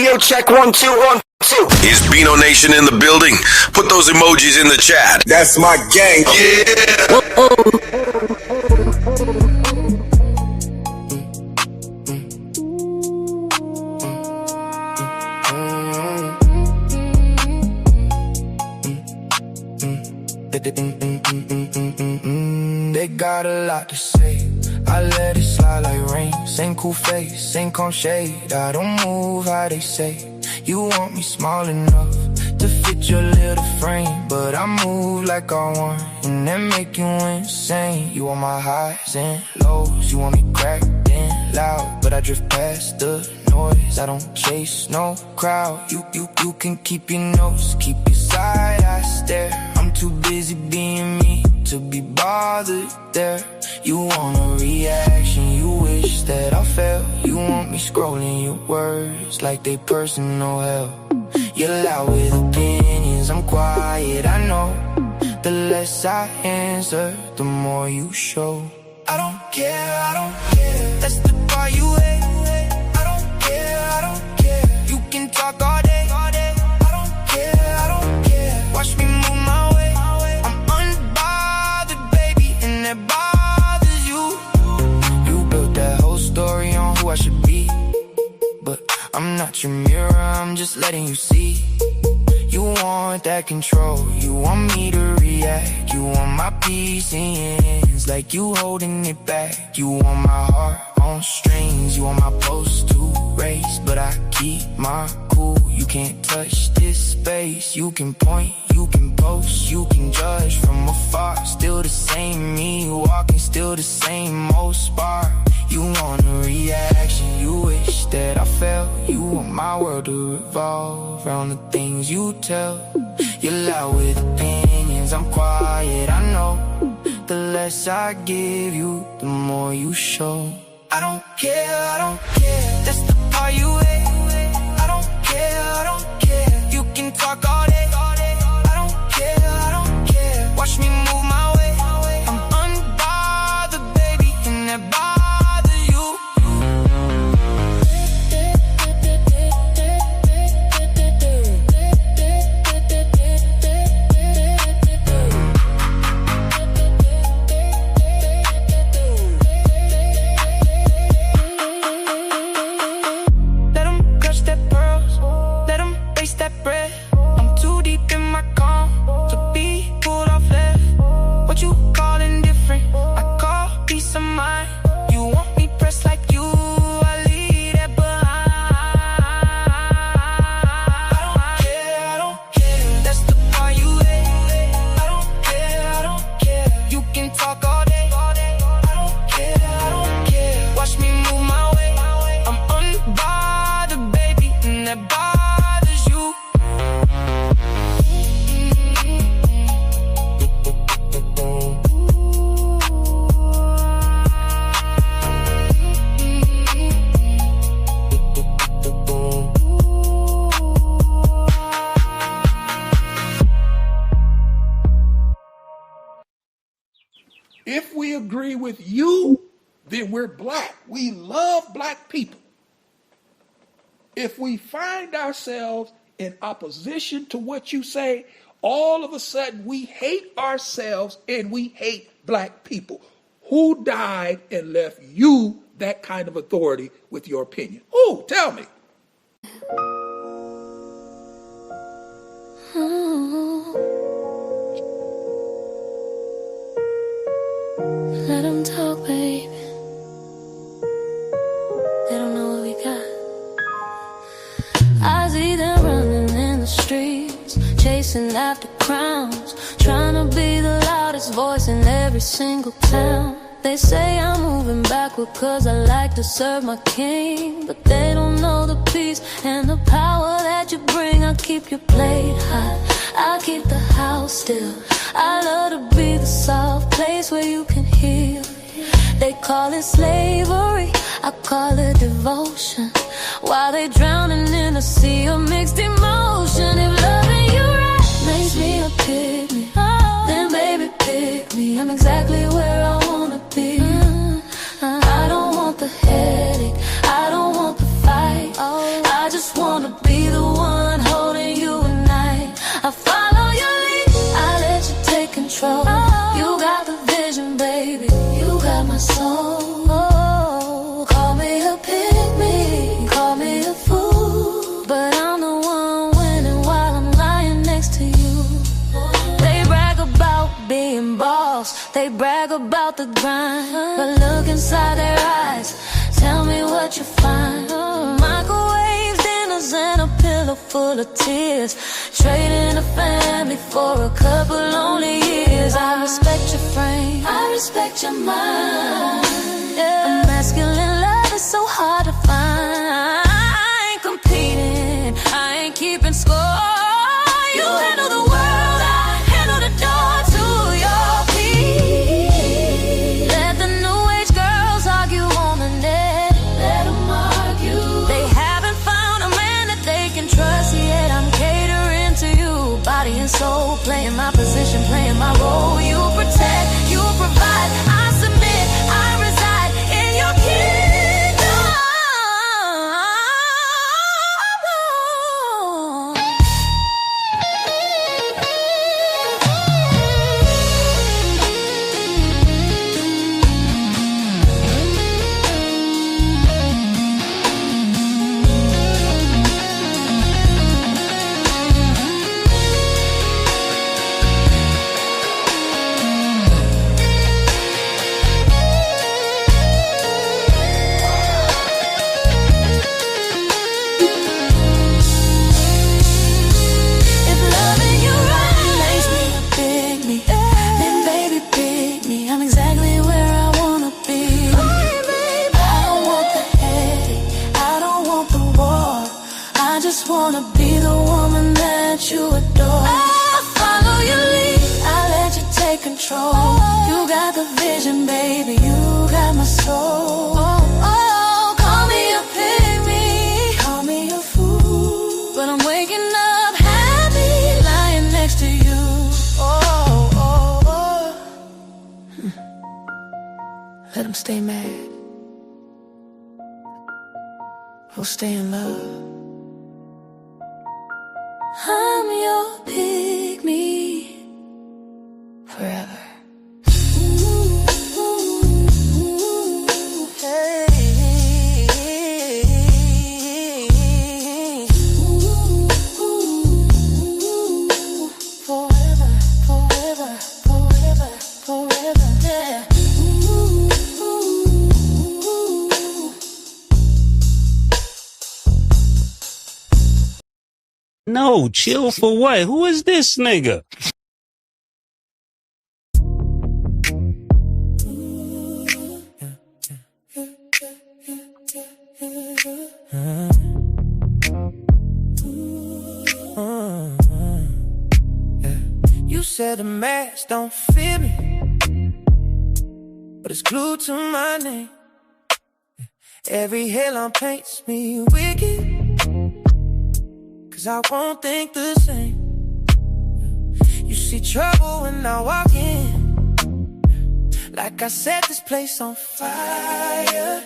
Audio check 1 2 1 2. Is BINO Nation in the building? Put those emojis in the chat. That's my gang. Yeah. They got a lot to say. I let it slide like rain. Same cool face, same calm shade. I don't move how they say. You want me small enough to fit your little frame, but I move like I want, and that make you insane. You want my highs and lows. You want me cracked and loud, but I drift past the noise. I don't chase no crowd. You can keep your nose, keep your side eye stare. I'm too busy being me to be bothered there. You want a reaction, you wish that I felt. You want me scrolling your words like they personal hell. You're loud with opinions, I'm quiet, I know. The less I answer, the more you show. I don't care, that's the part you hate. I don't care, you can talk all day. I don't care, watch me move my way. I'm unbothered, baby, and that bothers you. You built that whole story on who I should be, but I'm not your mirror, I'm just letting you see. You want that control, you want me to react. You want my peace in your hands like you holding it back. You want my heart on strings, you want my pulse to race, but I keep my cool. You can't touch this space. You can point, you can post, you can judge from afar. Still the same me walking, still the same old spark. You want a reaction, you wish that I felt. You want my world to revolve around the things you tell. You're loud with opinions, I'm quiet, I know. The less I give you, the more you show. I don't care, that's the part you hate. I don't care, you can talk all day. I don't care, watch me move my way. I'm unbothered, baby, and that bothers you. Let them crush that pearls, let them taste that bread. I'm too deep in my calm to be pulled off left. What you call indifferent, I call peace of mind. You want me pressed like you, I leave that behind. I don't care, that's the part you hate. I don't care, you can talk all day. I don't care, watch me move my way. I'm unbothered, baby, and that bothers you. If we agree with you, then we're black. We love black people. If we find ourselves in opposition to what you say, all of a sudden we hate ourselves and we hate black people. Who died and left you that kind of authority with your opinion? Who? Tell me. Let them talk, baby. They don't know what we got. I see them running in the streets, chasing after crowns, trying to be the loudest voice in every single town. They say I'm moving backward cause I like to serve my king, but they don't know the peace and the power that you bring. I keep your plate hot, I keep the house still. I love to be the soft place where you can heal. They call it slavery, I call it devotion. While they drowning in a sea of mixed emotion. If loving you right makes me a pygmy, then baby pick me. I'm exactly where I wanna be. I don't want the headache, I don't want the fight, I just want wanna be the one holding you at night. I follow your lead, I let you take control. You got the vision, baby, you got my soul. Call me a pick-me, call me a fool, but I'm the one winning while I'm lying next to you. They brag about being boss, they brag about the grind, but look inside their eyes, tell me what you find. Microwave dinners and a pillow full of tears, trading a family for a couple lonely years. I respect your frame, I respect your mind. A masculine love is so hard to find. I ain't competing, I ain't keeping score. You handle the world, I handle the door to your peace. Let the new age girls argue on the net, let them argue. They haven't found a man that they can trust yet. I'm catering to you, body and soul, playing my position, playing my role. You protect, you provide, I submit, I reside in your kingdom. You got the vision, baby, you got my soul. Call me a pick-me, call me a fool, but I'm waking up happy, lying next to you. Let them stay mad, we'll stay in love. I'm your pick-me forever. No, chill for what? Who is this nigga? You said the mask don't fit me, but it's glued to my name. Every headline paints me wicked, cause I won't think the same. You see trouble when I walk in, like I set this place on fire.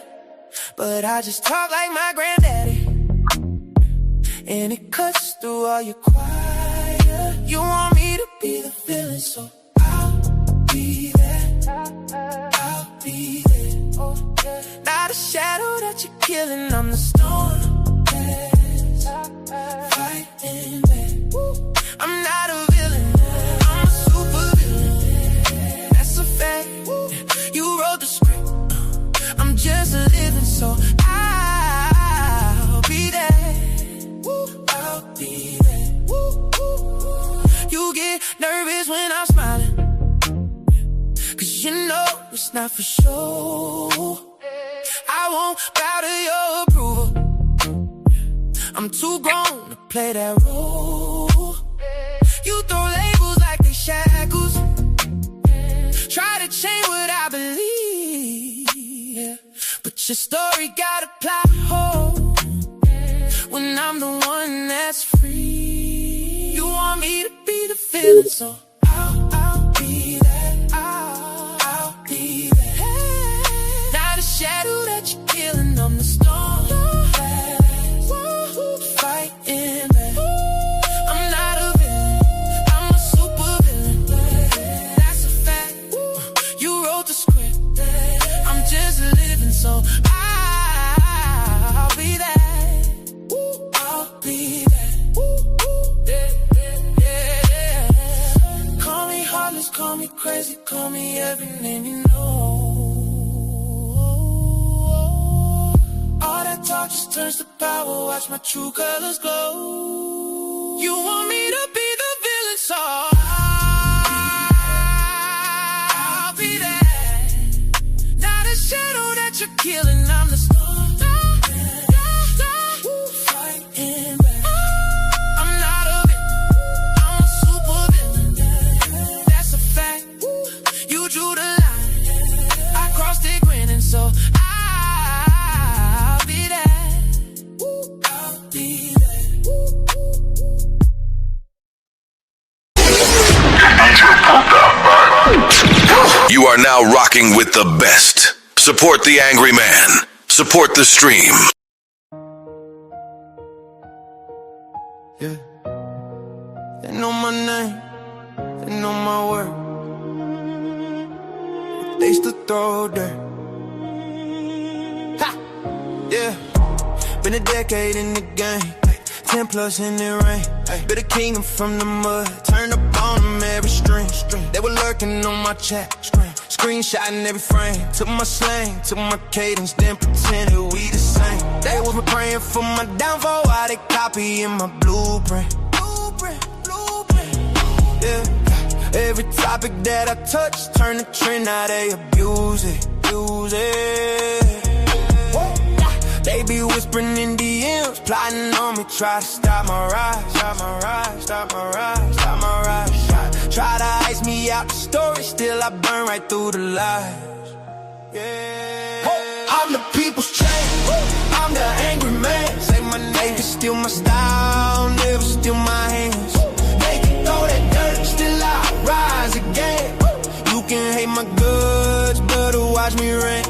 But I just talk like my granddaddy, and it cuts through all your quiet. You want me to be the villain, so I'll be that. I'll be there. Not a shadow that you're killing, I'm the storm that's fighting back. I'm not a villain, I'm a super villain. That's a fact. You wrote the script, I'm just living, so I'll be there. I'll be there. You get nervous when I'm smiling, cause you know it's not for sure. I won't bow to your approval, I'm too grown to play that role. You throw labels like they shackles, try to change what I believe, but your story got a plot hole when I'm the one that's free. You want me to be the villain, so I'll be that. I'll be that. Not a shadow that you're killing, I'm the storm that's fighting. always call me crazy, call me every name you know. All that talk just turns to power, watch my true colors glow. You want me to be the villain, so I'll be there. Not a shadow that you're killing, I'm the storm. Fighting back. I'm not a villain, I'm a super villain. That's a fact. You drew the line, I crossed it grinning, so I'll be there. I'll be there. You are now rocking with the best. Support the Angry Man. Support the stream. Yeah. They know my name, they know my word. They still throw dirt. Ha! Yeah. Been a decade in the game, 10 plus in the rain. Been a kingdom from the mud, turned up on them every string. They were lurking on my chat, screenshotting every frame. Took my slang, took my cadence, then pretended we the same. They was praying for my downfall, while they copying my blueprint. Yeah. Every topic that I touch, turn the trend, now they abuse it, use it. They be whispering in DMs, plotting on me, try to stop my rise, stop my rise, stop my rise, stop my rise. Try to ice me out the story, still I burn right through the lies. Yeah. I'm the people's champ, I'm the angry man. Say my name, steal my style, never steal my hands. They can throw that dirt, still I rise again. You can hate my goods, but watch me rain.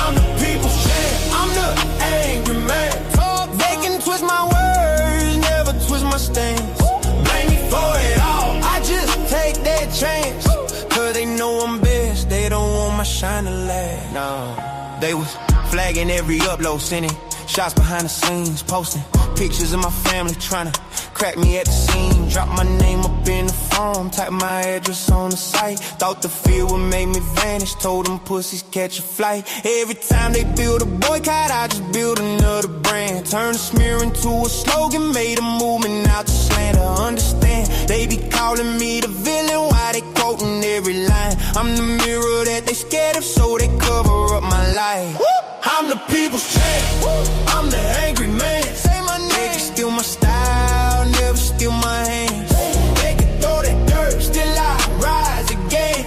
I'm the people's champ, I'm the angry man. They can twist my words, never twist my stance. Blame me for it all, I just take that chance. Cause they know I'm best, they don't want my shine to last. No, they was flagging every upload, sending shots behind the scenes, posting pictures of my family, trying to crack me at the seam. Drop my name up in the phone, type my address on the site. Thought the fear would make me vanish, told them pussies catch a flight. Every time they build a boycott, I just build another brand. Turn a smear into a slogan, made a movement out to slander. Understand, they be calling me the villain, why they quoting every line. I'm the mirror that they scared of, so they cover up my life. I'm the people's champ, I'm the angry man. Say my name, they can steal my style, never steal my hands. They can throw that dirt, still I rise again.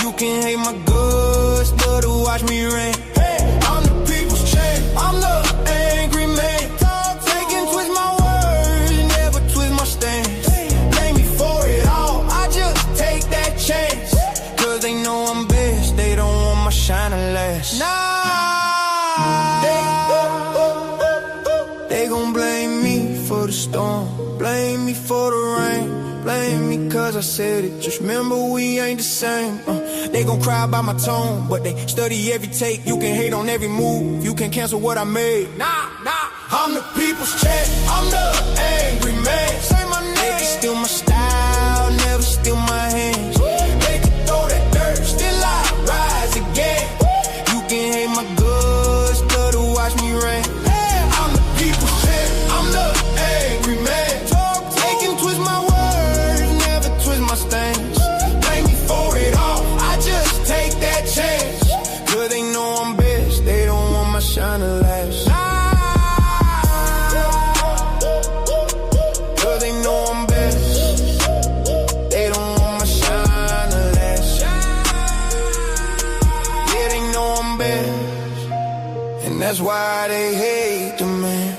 You can hate my goods, but watch me rain. I'm the people's champ, I'm the angry man. They can twist my words, never twist my stance. Blame me for it all, I just take that chance. Cause they know I'm best, they don't want my shine to last. Nah. They gon' blame me for the storm, blame me for the rain, blame me cause I said it, just remember we ain't the same. They gon' cry by my tone, but they study every take. You can hate on every move, you can cancel what I made. Nah, I'm the people's champ, I'm the angry man. Say my name, they can steal my style, never steal my hands. They can throw that dirt, still I rise again. You can hate my goods, but watch me rain. I'm the people's champ, I'm the angry man. They can twist my words, never twist my stance. Blame me for it all, I just take that chance. Cause they know I'm best, they don't want my shine to last. Cause they know I'm best, they don't want my shine to last. Yeah, they know I'm best, and that's why they hate the man.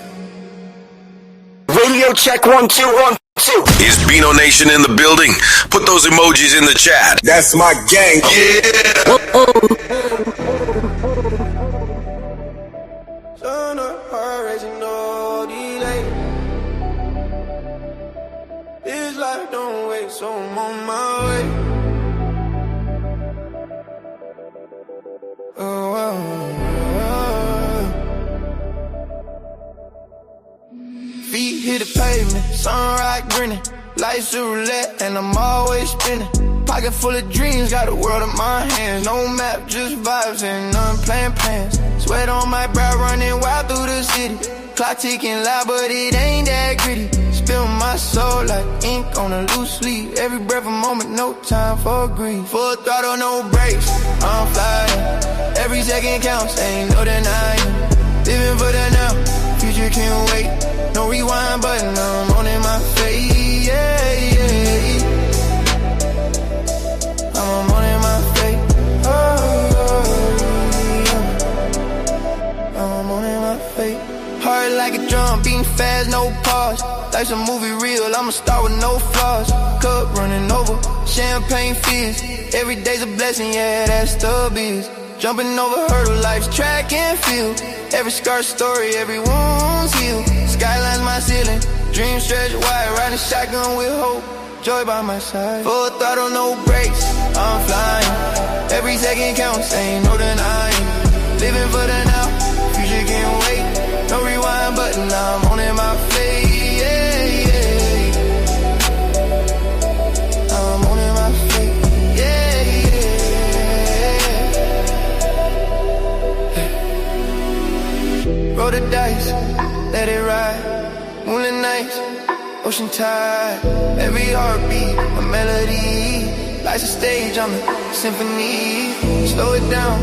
Radio check 1 2 1 2. Is BINO Nation in the building? Put those emojis in the chat. That's my gang. Yeah. Son of her, as you know, delay. This life don't wait, so I'm on my way. Feet hit the pavement, sunrise grinning. Life's a roulette and I'm always spinning. Pocket full of dreams, got the world in my hands. No map, just vibes and unplanned plans. Sweat on my brow, running wild through the city. Clock ticking loud, but it ain't that gritty. Spill my soul like ink on a loose leaf. Every breath a moment, no time for grief. Full throttle, no brakes, I'm flying. Every second counts, ain't no denying. Living for the now, future can't wait. No rewind button, I'm on in my face, yeah, yeah. I'm on in my face, I'm on in my face. Heart like a drum, beating fast, no pause. Life's a movie real, I'ma start with no flaws. Cup running over, champagne fizz. Every day's a blessing, yeah, that's the biz. Jumping over hurdle, life's track and field. Every scar story, every wound's healed. Skyline's my ceiling, dreams stretch wide. Riding shotgun with hope, joy by my side. Full throttle, no brakes, I'm flying. Every second counts, ain't no denying. Living for the now, future can't wait. No rewind button, I'm on in my face, yeah, yeah. I'm on in my face, yeah, yeah. Roll the dice, let it ride. Moonlit nights, ocean tide. Every heartbeat, a melody. Life's a stage, I'm a symphony. Slow it down,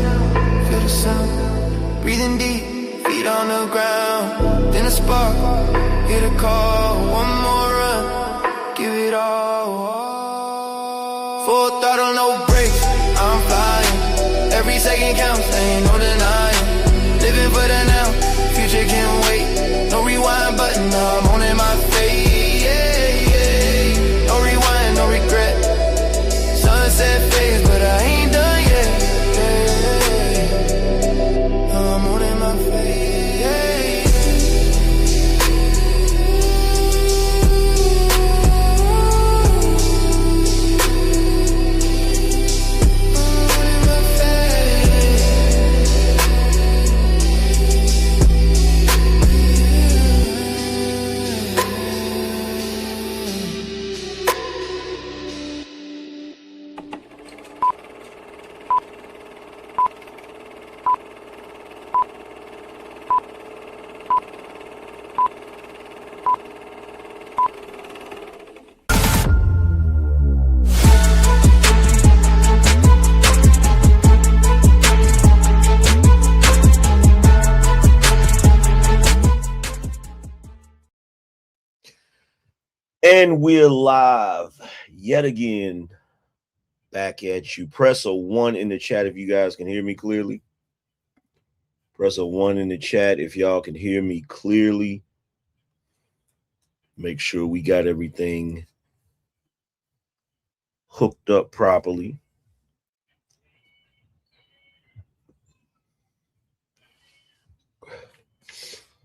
feel the sound. Breathing deep, feet on the ground. Then a spark, hit a call. One more run, give it all. Full throttle, no brakes, I'm flying. Every second counts, ain't no denying. Living for the now, future can't wait. No rewind button, I'm on in my face, yeah, yeah. No rewind, no regret. Sunset phase, but I ain't done yet, yeah. I'm on in my face, yeah, I'm on in my face. And we're live yet again. Back at you. Press a 1 in the chat if you guys can hear me clearly. Press a 1 in the chat if y'all can hear me clearly. Make sure we got everything hooked up properly.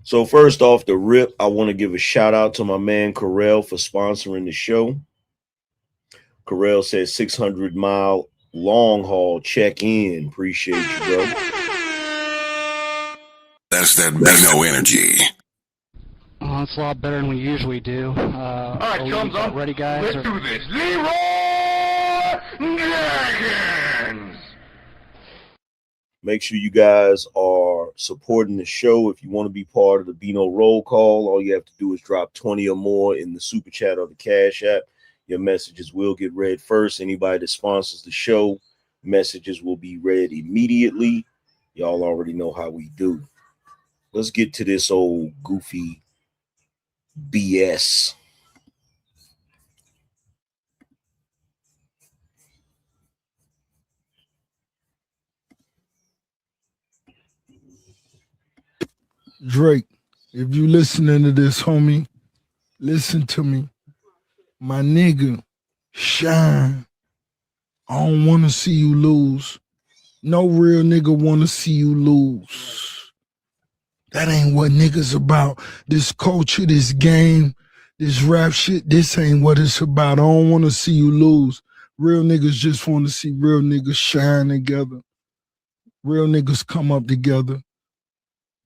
So first off the rip, I want to give a shout out to my man Carell for sponsoring the show. Carell says 600-mile long haul check in. Appreciate you, bro. That's that BINO energy. It's a lot better than we usually do. All right, thumbs up. Ready, guys? Let's do this. Leroy Dragons. Make sure you guys are supporting the show. If you want to be part of the BINO roll call, all you have to do is drop 20 or more in the super chat or the Cash App. Your messages will get read first. Anybody that sponsors the show, messages will be read immediately. Y'all already know how we do. Let's get to this old goofy BS. Drake, if you listening to this, homie, listen to me. My nigga, shine. I don't want to see you lose. No real nigga want to see you lose. That ain't what niggas about. This culture, this game, this rap shit, this ain't what it's about. I don't want to see you lose. Real niggas just want to see real niggas shine together. Real niggas come up together.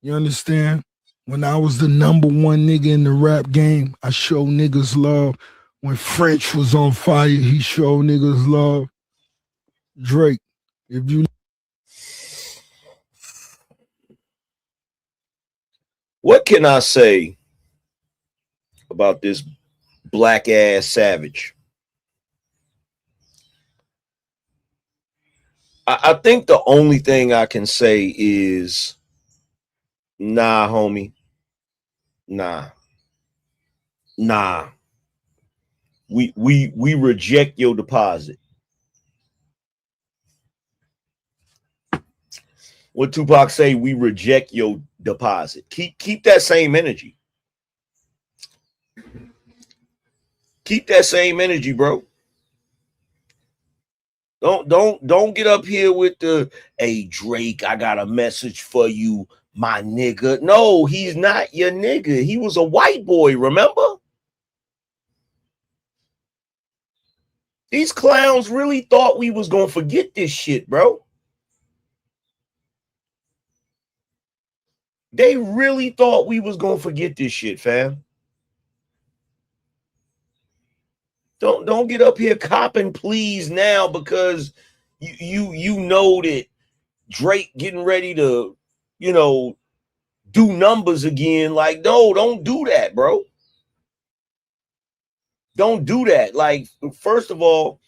You understand? When I was the #1 nigga in the rap game, I showed niggas love. When French was on fire, he showed niggas love. Drake, if you... What can I say about this black ass savage? I think the only thing I can say is, nah, homie. Nah. We reject your deposit. What Tupac say? We reject your deposit. Keep that same energy. Keep that same energy, bro. Don't get up here with the, hey, Drake, I got a message for you, my nigga. No, he's not your nigga. He was a white boy, remember? These clowns really thought we was gonna forget this shit, bro. They really thought we was gonna forget this shit, fam. Don't get up here copping please now because you know that Drake getting ready to, you know, do numbers again. Like, no, don't do that, bro. Don't do that. Like, first of all,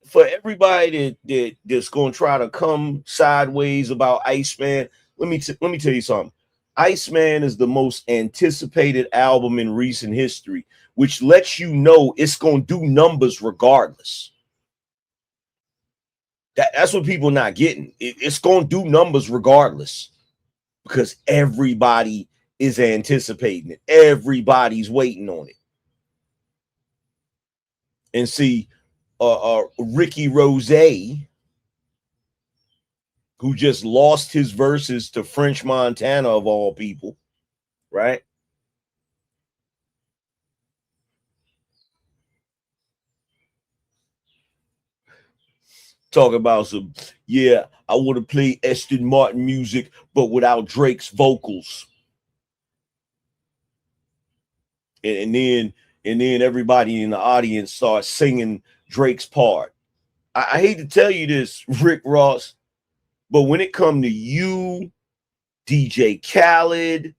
for everybody that's gonna try to come sideways about Iceman, let me tell you something. Iceman is the most anticipated album in recent history, which lets you know it's gonna do numbers regardless. That's what people not getting. It's gonna do numbers regardless because everybody is anticipating it. Everybody's waiting on it. And see, Ricky Rose, who just lost his verses to French Montana of all people, right? Talk about some, yeah, I want to play Aston Martin music, but without Drake's vocals. And then everybody in the audience starts singing Drake's part. I hate to tell you this, Rick Ross, but when it come to you, DJ Khaled,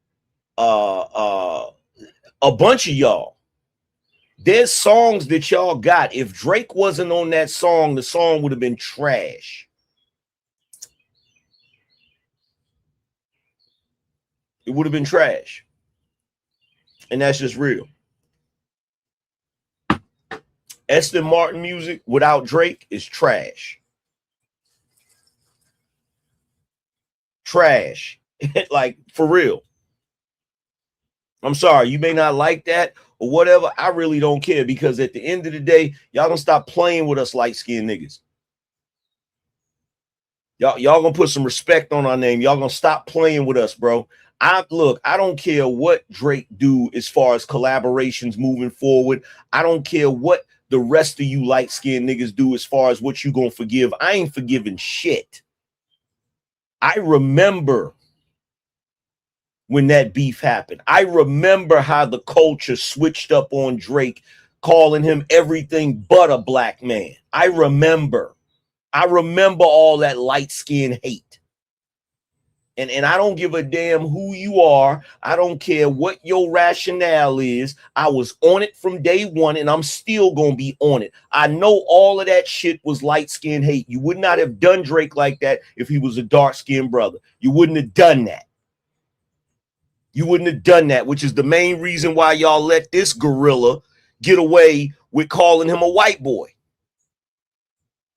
a bunch of y'all, there's songs that y'all got. If Drake wasn't on that song, the song would have been trash. It would have been trash. And that's just real. Aston Martin music without Drake is trash. Trash. Like, for real. I'm sorry, you may not like that or whatever. I really don't care because at the end of the day, y'all gonna stop playing with us light-skinned niggas. Y'all gonna put some respect on our name. Y'all gonna stop playing with us, bro. I don't care what Drake do as far as collaborations moving forward. I don't care what the rest of you light-skinned niggas do as far as what you gonna forgive. I ain't forgiving shit. I remember when that beef happened. I remember how the culture switched up on Drake, calling him everything but a black man. I remember all that light-skinned hate. And I don't give a damn who you are. I don't care what your rationale is. I was on it from day one, and I'm still going to be on it. I know all of that shit was light-skinned hate. You would not have done Drake like that if he was a dark-skinned brother. You wouldn't have done that. You wouldn't have done that, which is the main reason why y'all let this gorilla get away with calling him a white boy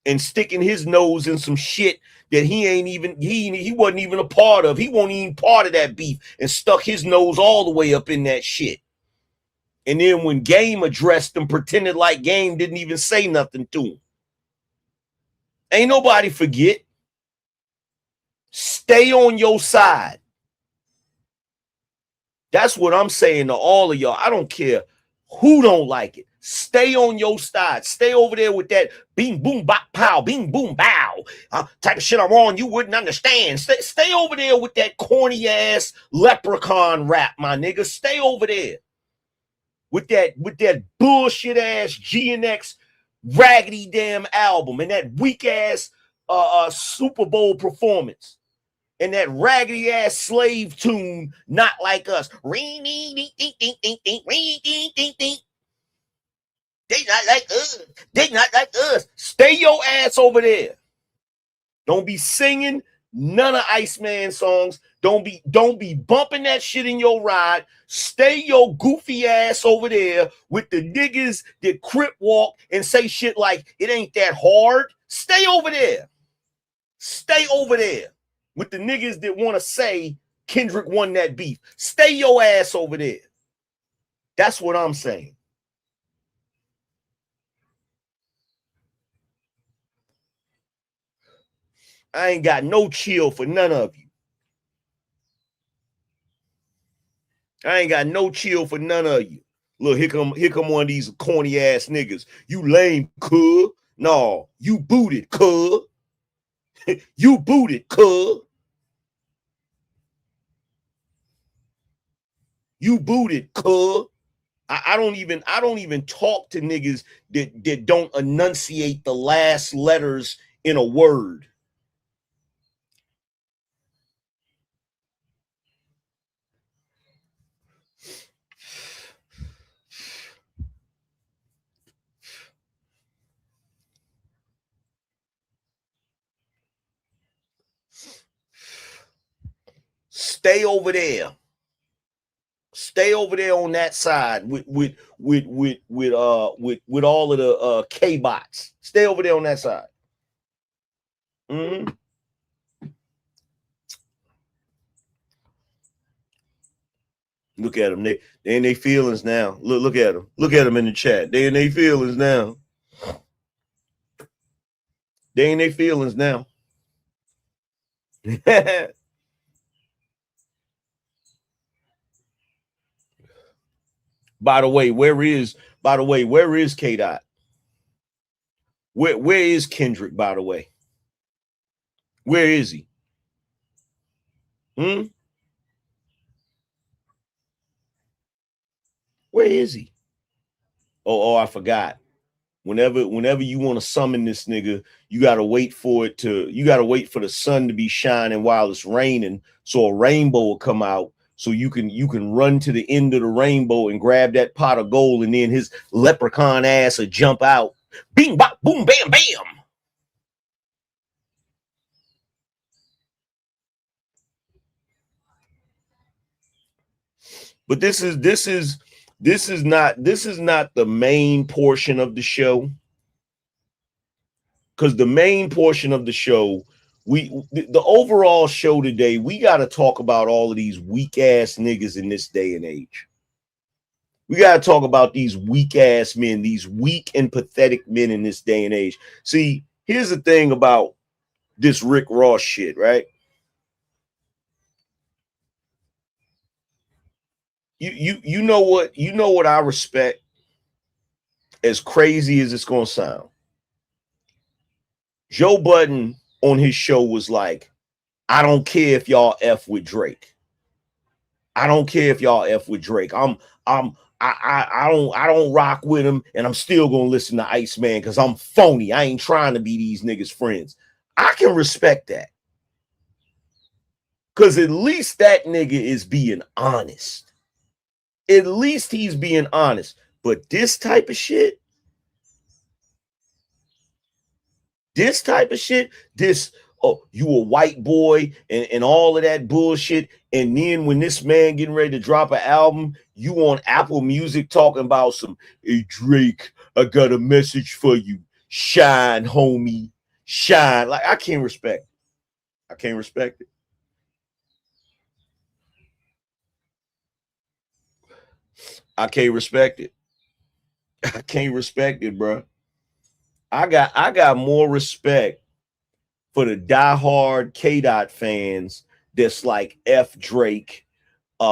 and sticking his nose in some shit that he wasn't even a part of. He wasn't even part of that beef and stuck his nose all the way up in that shit. And then when Game addressed him, pretended like Game didn't even say nothing to him. Ain't nobody forget. Stay on your side. That's what I'm saying to all of y'all. I don't care who don't like it. Stay on your side. Stay over there with that bing, boom, bop, pow, bing, boom, bow type of shit I'm on. You wouldn't understand. Stay over there with that corny ass leprechaun rap, my nigga. Stay over there with that bullshit ass GNX raggedy damn album and that weak ass Super Bowl performance and that raggedy ass slave tune, Not Like Us. They not like us. They not like us. Stay your ass over there. Don't be singing none of Iceman songs. Don't be bumping that shit in your ride. Stay your goofy ass over there with the niggas that crip walk and say shit like it ain't that hard. Stay over there. Stay over there with the niggas that want to say Kendrick won that beef. Stay your ass over there. That's what I'm saying. I ain't got no chill for none of you. I ain't got no chill for none of you. Look, here come one of these corny ass niggas. You lame, cuh. No, you booted, cuh. You booted, cuh. You booted, cuh. I don't even talk to niggas that don't enunciate the last letters in a word. Stay over there. Stay over there on that side with all of the K-bots. Stay over there on that side. Mm-hmm. Look at them. They in their feelings now. Look at them. Look at them in the chat. They in their feelings now. They in their feelings now. By the way, where is K-Dot? Where is Kendrick, by the way? Where is he? Where is he? Oh, I forgot. Whenever you want to summon this nigga, you gotta wait for the sun to be shining while it's raining, so a rainbow will come out, so you can run to the end of the rainbow and grab that pot of gold, and then his leprechaun ass will jump out. Bing, bop, boom, bam, bam. But this is not the main portion of the show, because the main portion of the show, the overall show today, we got to talk about all of these weak ass niggas in this day and age. We got to talk about these weak ass men, these weak and pathetic men in this day and age. See, here's the thing about this Rick Ross shit, right? You know what I respect, as crazy as it's gonna sound. Joe Budden on his show was like, I don't care if y'all F with Drake. I don't care if y'all F with Drake. I don't rock with him, and I'm still gonna listen to Iceman because I'm phony. I ain't trying to be these niggas' friends. I can respect that, because at least that nigga is being honest. At least he's being honest. But this type of shit, oh, you a white boy and all of that bullshit. And then when this man getting ready to drop an album, you on Apple Music talking about some, hey, Drake, I got a message for you. Shine, homie. Shine. Like, I can't respect it. I can't respect it. I can't respect it. I can't respect it, bro. I got more respect for the diehard K-Dot fans that's like F Drake, you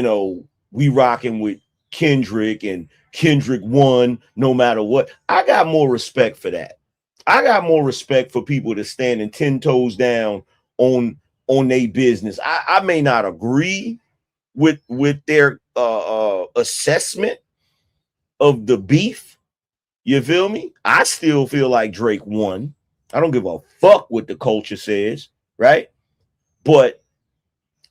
know, we rocking with Kendrick and Kendrick won no matter what. I got more respect for that. I got more respect for people that standing 10 toes down on their business. I may not agree with their assessment of the beef. You feel me? I still feel like Drake won. I don't give a fuck what the culture says, right? But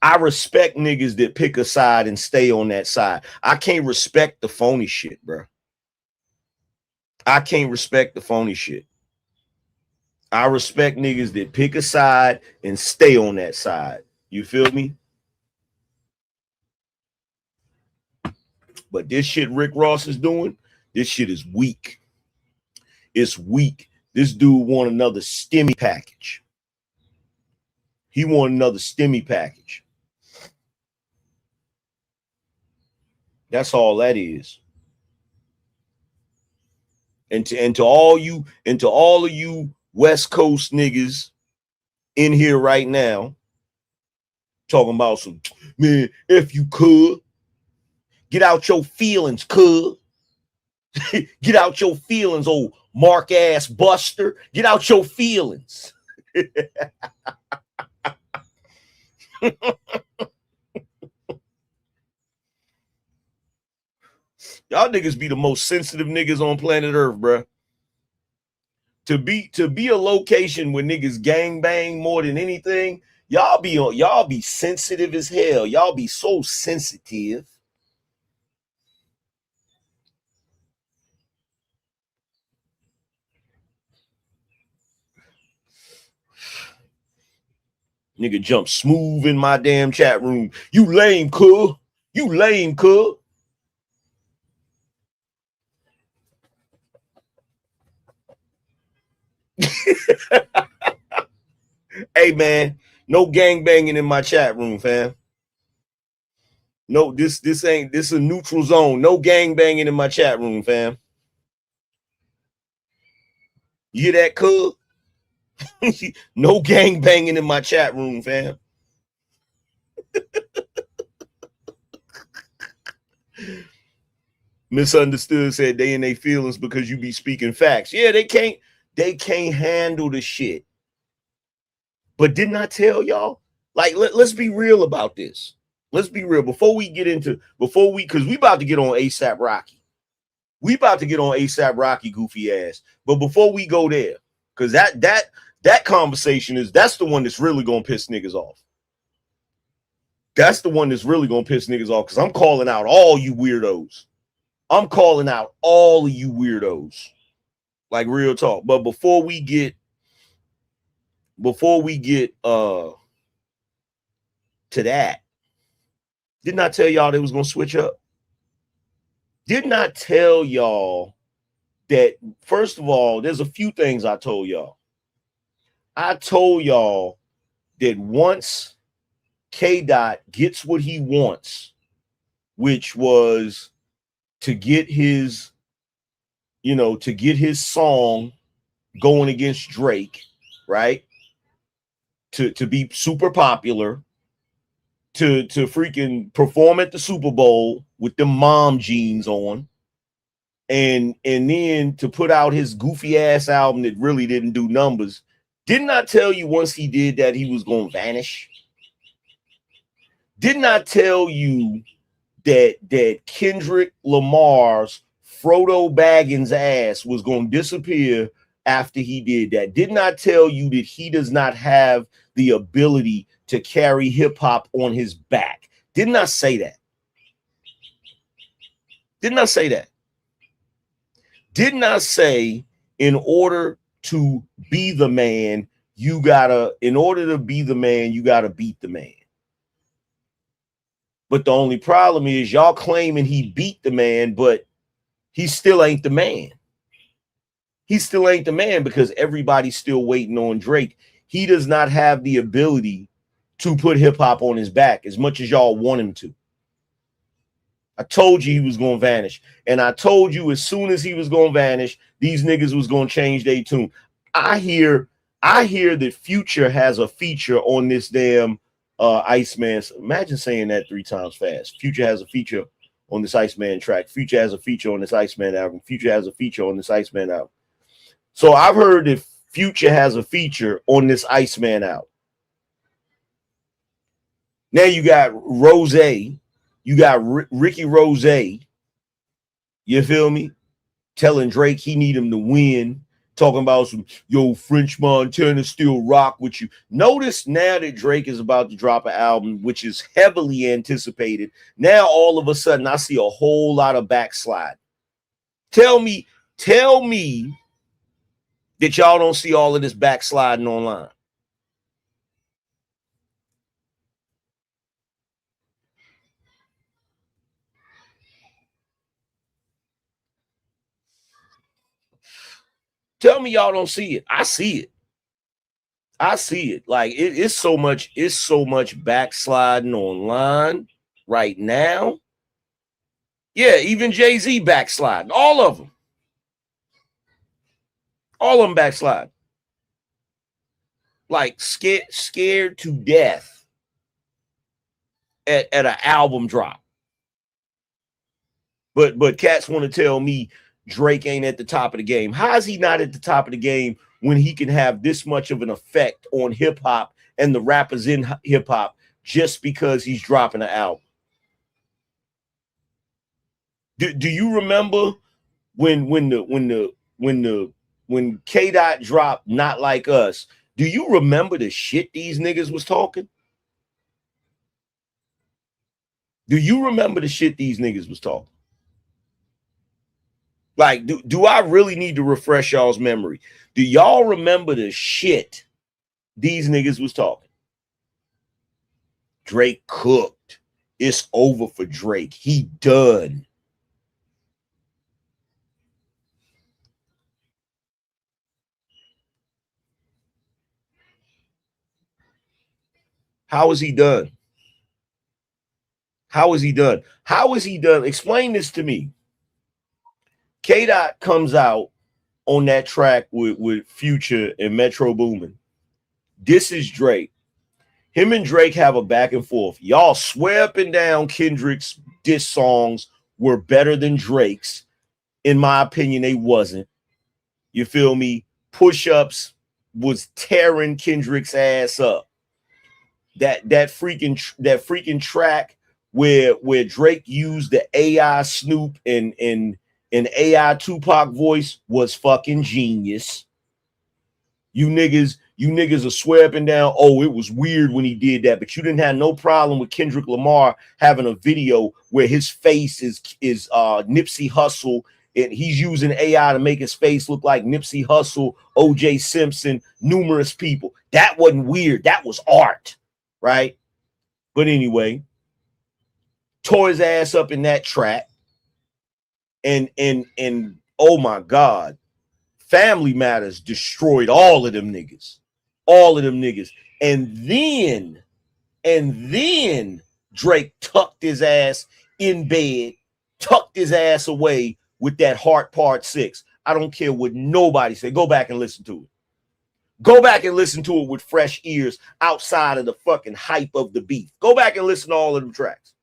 I respect niggas that pick a side and stay on that side. I can't respect the phony shit, bro. I can't respect the phony shit. I respect niggas that pick a side and stay on that side. You feel me? But this shit Rick Ross is doing, this shit is weak. It's weak. This dude want another stimmy package. He want another stimmy package. That's all that is. And to all of you West Coast niggas in here right now, talking about some, man, if you could, get out your feelings, could. Get out your feelings, old Mark ass buster. Get out your feelings. Y'all niggas be the most sensitive niggas on planet Earth, bruh. To be a location where niggas gang bang more than anything, y'all be sensitive as hell. Y'all be so sensitive. Nigga jump smooth in my damn chat room. You lame, cuh. You lame, cuh. Hey, man, no gang banging in my chat room, fam. No, this a neutral zone. No gang banging in my chat room, fam. You hear that, cuh? No gang banging in my chat room, fam. Misunderstood said they in their feelings because you be speaking facts. Yeah, they can't handle the shit. But didn't I tell y'all? Like, let's be real about this. Let's be real because we about to get on ASAP Rocky. We about to get on ASAP Rocky goofy ass. But before we go there, because that conversation that's the one that's really gonna piss niggas off. That's the one that's really gonna piss niggas off because I'm calling out all you weirdos. I'm calling out all of you weirdos. Like real talk. But before we get to that, didn't I tell y'all they was gonna switch up? Didn't I tell y'all that, first of all, there's a few things I told y'all. I told y'all that once K-Dot gets what he wants, which was to get his song going against Drake, right? To be super popular, to freaking perform at the Super Bowl with the mom jeans on, and then to put out his goofy ass album that really didn't do numbers. Didn't I tell you once he did that he was going to vanish? Didn't I tell you that Kendrick Lamar's Frodo Baggins ass was going to disappear after he did that? Didn't I tell you that he does not have the ability to carry hip hop on his back? Didn't I say that? Didn't I say that? Didn't I say in order to be the man, you gotta beat the man? But the only problem is y'all claiming he beat the man, but he still ain't the man. He still ain't the man because everybody's still waiting on Drake. He does not have the ability to put hip hop on his back as much as y'all want him to. I told you he was going to vanish. And I told you as soon as he was going to vanish, these niggas was going to change their tune. I hear that Future has a feature on this damn Iceman. Imagine saying that 3 times fast. Future has a feature on this Iceman track. Future has a feature on this Iceman album. Future has a feature on this Iceman album. So I've heard that Future has a feature on this Iceman album. Now you got Rose You got Ricky Rose, you feel me? Telling Drake he need him to win. Talking about some, yo, French Montana still rock with you. Notice now that Drake is about to drop an album, which is heavily anticipated. Now, all of a sudden, I see a whole lot of backslide. Tell me that y'all don't see all of this backsliding online. Tell me y'all don't see it. I see it. I see it. Like it's so much backsliding online right now. Yeah, even Jay-Z backsliding. All of them. All of them backsliding. Like scared to death at an album drop. But cats want to tell me Drake ain't at the top of the game. How is he not at the top of the game when he can have this much of an effect on hip-hop and the rappers in hip-hop just because he's dropping an album? Do you remember when K-Dot dropped Not Like Us? Do you remember the shit these niggas was talking? Do you remember the shit these niggas was talking? Like, do I really need to refresh y'all's memory? Do y'all remember the shit these niggas was talking? Drake cooked. It's over for Drake. He done. How is he done? How is he done? How is he done? Explain this to me. K-Dot comes out on that track with Future and Metro Boomin. This is Drake. Him and Drake have a back and forth. Y'all swear up and down Kendrick's diss songs were better than Drake's. In my opinion, they wasn't. You feel me? Push-Ups was tearing Kendrick's ass up. That freaking track where Drake used the AI Snoop and AI Tupac voice was fucking genius. You niggas are swear up and down, oh, it was weird when he did that, but you didn't have no problem with Kendrick Lamar having a video where his face is Nipsey Hussle, and he's using AI to make his face look like Nipsey Hussle, OJ Simpson, numerous people. That wasn't weird. That was art, right? But anyway, tore his ass up in that track. And oh my God, Family Matters destroyed all of them niggas. All of them niggas. And then Drake tucked his ass in bed, tucked his ass away with that Heart Part 6. I don't care what nobody say. Go back and listen to it. Go back and listen to it with fresh ears outside of the fucking hype of the beef. Go back and listen to all of them tracks.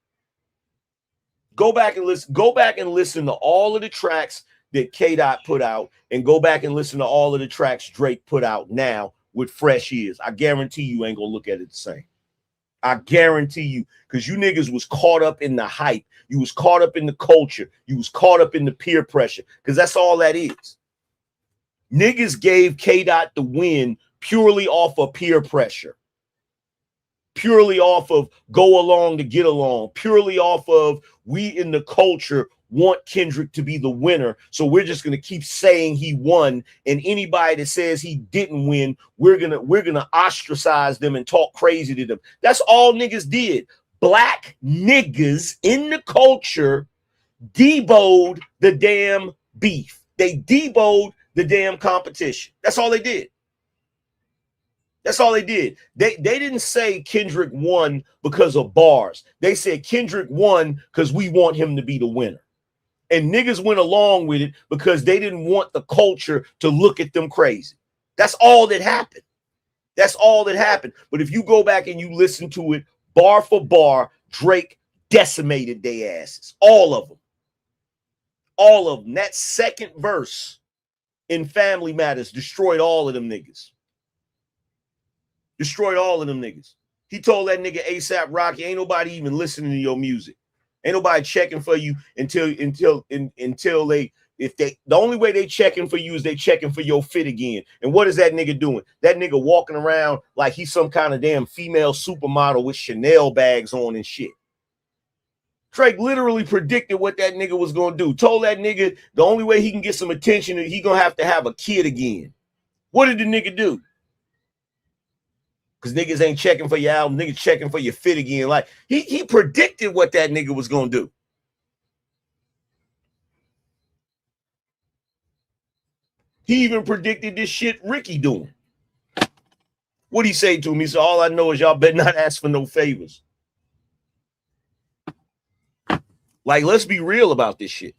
Go back and listen to all of the tracks that K-Dot put out, and go back and listen to all of the tracks Drake put out now with fresh ears. I guarantee you ain't gonna look at it the same. I guarantee you, because you niggas was caught up in the hype. You was caught up in the culture. You was caught up in the peer pressure, because that's all that is. Niggas gave K-Dot the win purely off of peer pressure. Purely off of go along to get along. Purely off of we in the culture want Kendrick to be the winner, so we're just going to keep saying he won, and anybody that says he didn't win, we're gonna ostracize them and talk crazy to them. That's all niggas did. Black niggas in the culture deboed the damn beef. They deboed the damn competition. That's all they did. That's all they did. They didn't say Kendrick won because of bars. They said Kendrick won because we want him to be the winner. And niggas went along with it because they didn't want the culture to look at them crazy. That's all that happened. That's all that happened. But if you go back and you listen to it bar for bar, Drake decimated their asses. All of them. All of them. That second verse in Family Matters destroyed all of them niggas. Destroyed all of them niggas. He told that nigga ASAP Rocky, ain't nobody even listening to your music. Ain't nobody checking for you until they, the only way they checking for you is they checking for your fit again. And what is that nigga doing? That nigga walking around like he's some kind of damn female supermodel with Chanel bags on and shit. Drake literally predicted what that nigga was going to do. Told that nigga the only way he can get some attention is he going to have a kid again. What did the nigga do? Because niggas ain't checking for your album. Niggas checking for your fit again. Like, he predicted what that nigga was going to do. He even predicted this shit Ricky doing. What'd he say to me? He said, all I know is y'all better not ask for no favors. Like, let's be real about this shit.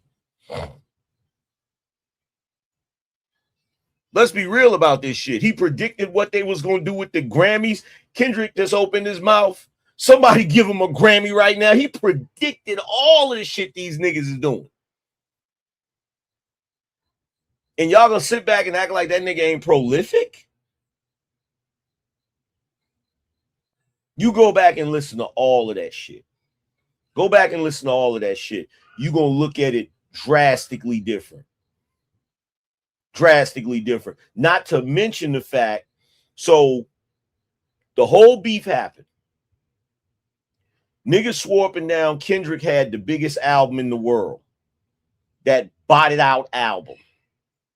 Let's be real about this shit. He predicted what they was going to do with the Grammys. Kendrick just opened his mouth. Somebody give him a Grammy right now. He predicted all of the shit these niggas is doing. And y'all gonna sit back and act like that nigga ain't prolific? You go back and listen to all of that shit. Go back and listen to all of that shit. You're gonna look at it drastically different. Drastically different. Not to mention the fact, so the whole beef happened. Niggas swore up and down Kendrick had the biggest album in the world. That botted out album.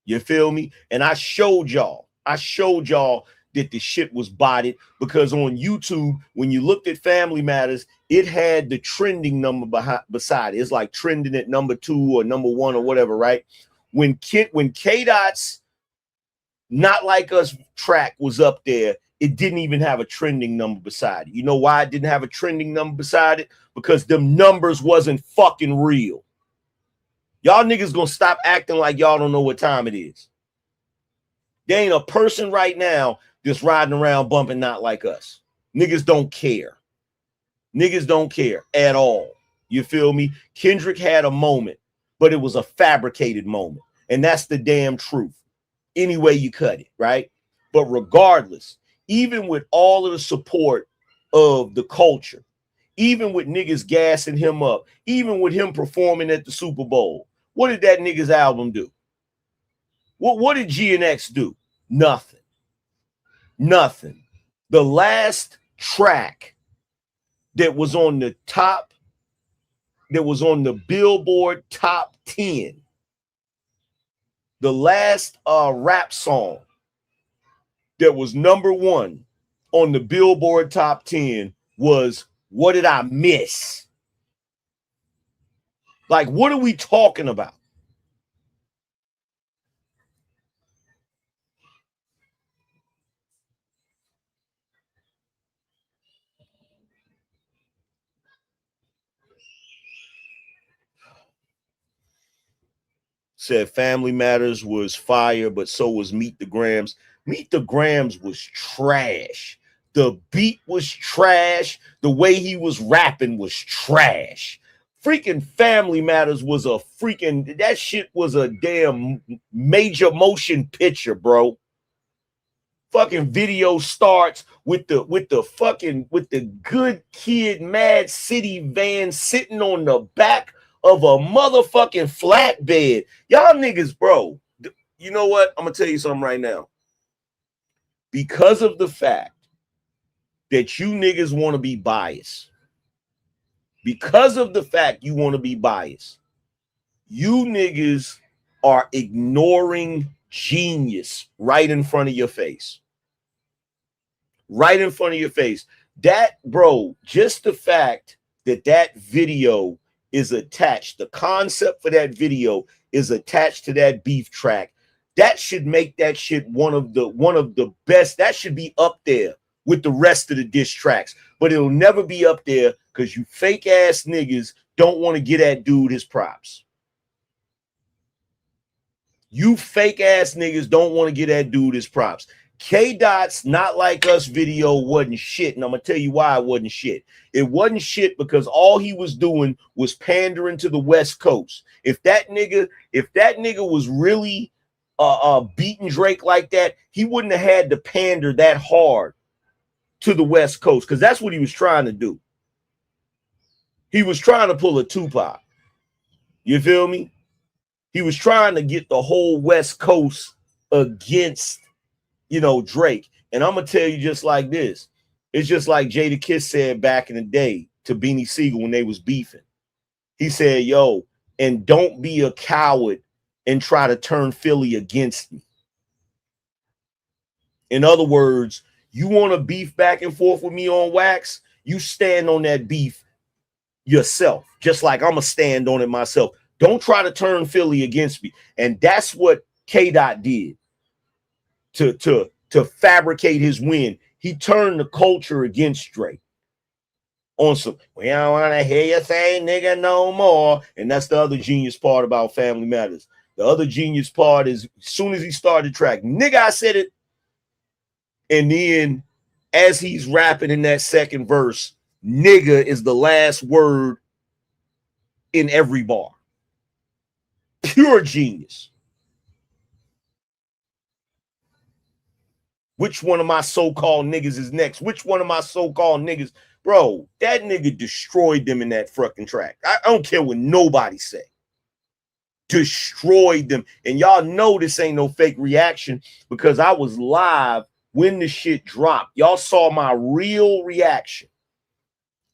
You feel me? And I showed y'all that the shit was botted because on YouTube, when you looked at Family Matters, it had the trending number beside it. It's like trending at number 2 or number 1 or whatever, right? When K-Dot's Not Like Us track was up there, it didn't even have a trending number beside it. You know why it didn't have a trending number beside it? Because them numbers wasn't fucking real. Y'all niggas gonna stop acting like y'all don't know what time it is. There ain't a person right now that's riding around bumping Not Like Us. Niggas don't care. Niggas don't care at all. You feel me? Kendrick had a moment, but it was a fabricated moment. And that's the damn truth. Any way you cut it, right? But regardless, even with all of the support of the culture, even with niggas gassing him up, even with him performing at the Super Bowl, what did that nigga's album do? What did GNX do? Nothing. Nothing. The last track that was on the top, that was on the Billboard top 10, the last rap song that was number 1 on the Billboard top 10 was What Did I Miss? Like, what are we talking about? Said Family Matters was fire, but so was Meet the Grams. Meet the Grams was trash. The beat was trash. The way he was rapping was trash. Freaking Family Matters was a freaking, that shit was a damn major motion picture, bro. Fucking video starts with the good kid Mad City van sitting on the back of a motherfucking flatbed. Y'all niggas, bro. You know what? I'm gonna tell you something right now. Because of the fact that you niggas want to be biased, because of the fact you want to be biased, you niggas are ignoring genius right in front of your face. Right in front of your face. That, bro, just the fact that that video is attached, the concept for that video is attached to that beef track, that should make that shit one of the best. That should be up there with the rest of the diss tracks, but it'll never be up there because you fake ass niggas don't want to get that dude his props. You fake ass niggas don't want to get that dude his props. K-Dot's Not Like Us video wasn't shit, and I'm gonna tell you why it wasn't shit. It wasn't shit because all he was doing was pandering to the West Coast. If that nigga was really beating Drake like that, he wouldn't have had to pander that hard to the West Coast, because that's what he was trying to do. He was trying to pull a Tupac. You feel me? He was trying to get the whole West Coast against, you know, Drake. And I'm going to tell you just like this. It's just like Jada Kiss said back in the day to Beanie Siegel when they was beefing. He said, yo, and don't be a coward and try to turn Philly against me. In other words, you want to beef back and forth with me on wax, you stand on that beef yourself, just like I'm going to stand on it myself. Don't try to turn Philly against me. And that's what K-Dot did to fabricate his win. He turned the culture against Drake on some, we don't want to hear you say nigga no more. And that's the other genius part about Family Matters. The other genius part is as soon as he started the track, nigga, I said it. And then as he's rapping in that second verse, nigga is the last word in every bar. Pure genius. Which one of my so-called niggas is next? Which one of my so-called niggas? Bro, that nigga destroyed them in that fucking track. I don't care what nobody say. Destroyed them. And y'all know this ain't no fake reaction because I was live when the shit dropped. Y'all saw my real reaction.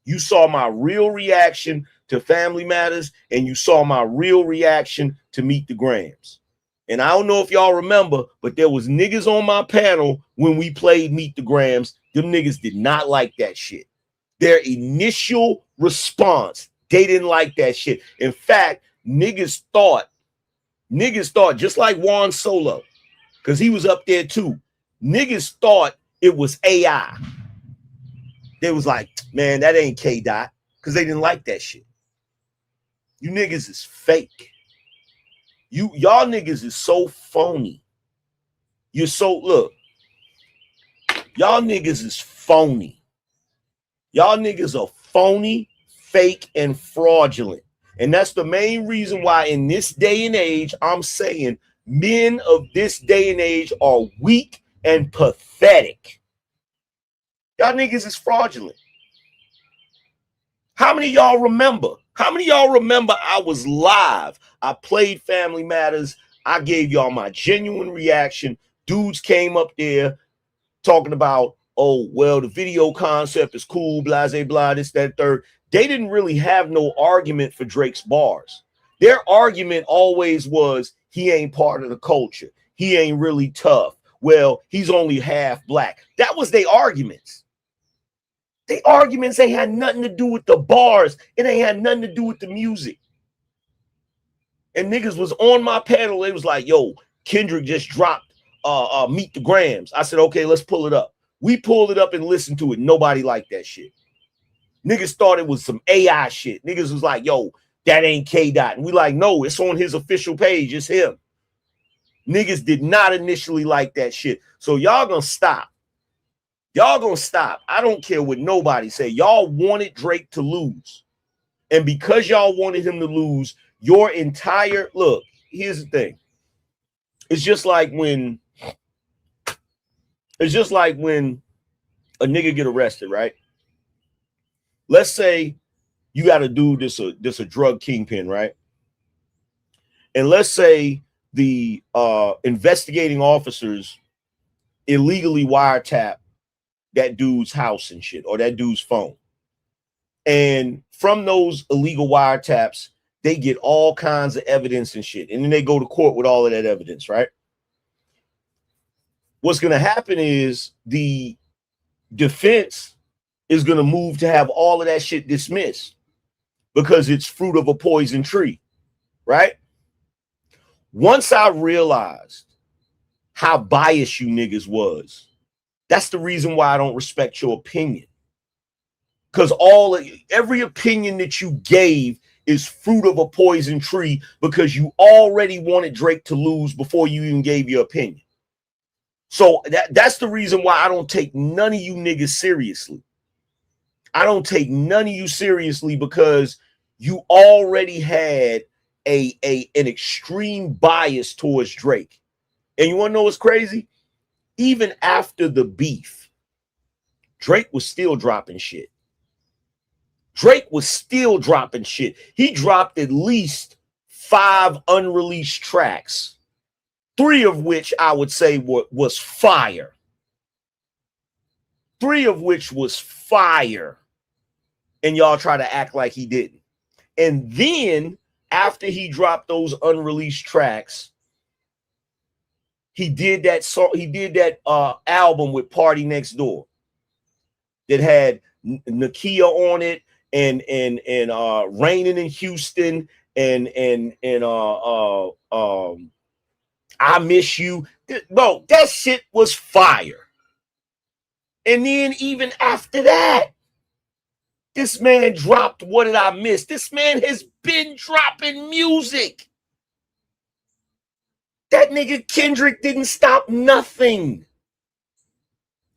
You saw my real reaction to Family Matters, and you saw my real reaction to Meet the Grams. And I don't know if y'all remember, but there was niggas on my panel when we played Meet the Grams. Them niggas did not like that shit. Their initial response, they didn't like that shit. In fact, niggas thought, just like Juan Solo, because he was up there too. Niggas thought it was AI. They was like, man, that ain't K-Dot, because they didn't like that shit. You niggas is fake. Y'all niggas is so phony. You're so, look, y'all niggas is phony. Y'all niggas are phony, fake, and fraudulent. And that's the main reason why in this day and age, I'm saying men of this day and age are weak and pathetic. Y'all niggas is fraudulent. How many of y'all remember? How many of y'all remember I was live? I played Family Matters. I gave y'all my genuine reaction. Dudes came up there talking about, oh, well, the video concept is cool, blah, blah, blah, this, that, third. They didn't really have no argument for Drake's bars. Their argument always was he ain't part of the culture. He ain't really tough. Well, he's only half black. That was their arguments. The arguments ain't had nothing to do with the bars. It ain't had nothing to do with the music. And niggas was on my panel. They was like, yo, Kendrick just dropped Meet the Grams. I said, okay, let's pull it up. We pulled it up and listened to it. Nobody liked that shit. Niggas thought it was some AI shit. Niggas was like, yo, that ain't K-Dot. And we like, no, it's on his official page. It's him. Niggas did not initially like that shit. So y'all gonna stop. Y'all gonna stop. I don't care what nobody say. Y'all wanted Drake to lose. And because y'all wanted him to lose, your entire, look, here's the thing. It's just like when a nigga get arrested, right? Let's say you got a dude that's a drug kingpin, right? And let's say the investigating officers illegally wiretap that dude's house and shit, or that dude's phone. And from those illegal wiretaps, they get all kinds of evidence and shit. And then they go to court with all of that evidence, right? What's going to happen is the defense is going to move to have all of that shit dismissed because it's fruit of a poison tree, right? Once I realized how biased you niggas was, that's the reason why I don't respect your opinion. Because every opinion that you gave is fruit of a poison tree because you already wanted Drake to lose before you even gave your opinion. So that's the reason why I don't take none of you niggas seriously. I don't take none of you seriously because you already had an extreme bias towards Drake. And you want to know what's crazy? Even after the beef, Drake was still dropping shit. Drake was still dropping shit. He dropped at least 5 unreleased tracks, 3 of which I would say was fire. 3 of which was fire. And y'all try to act like he didn't. And then after he dropped those unreleased tracks, he did that song, he did that album with Party Next Door that had Nakia on it and Raining in Houston and I Miss You. Bro, that shit was fire. And then even after that, this man dropped What Did I Miss? This man has been dropping music. That nigga Kendrick didn't stop nothing.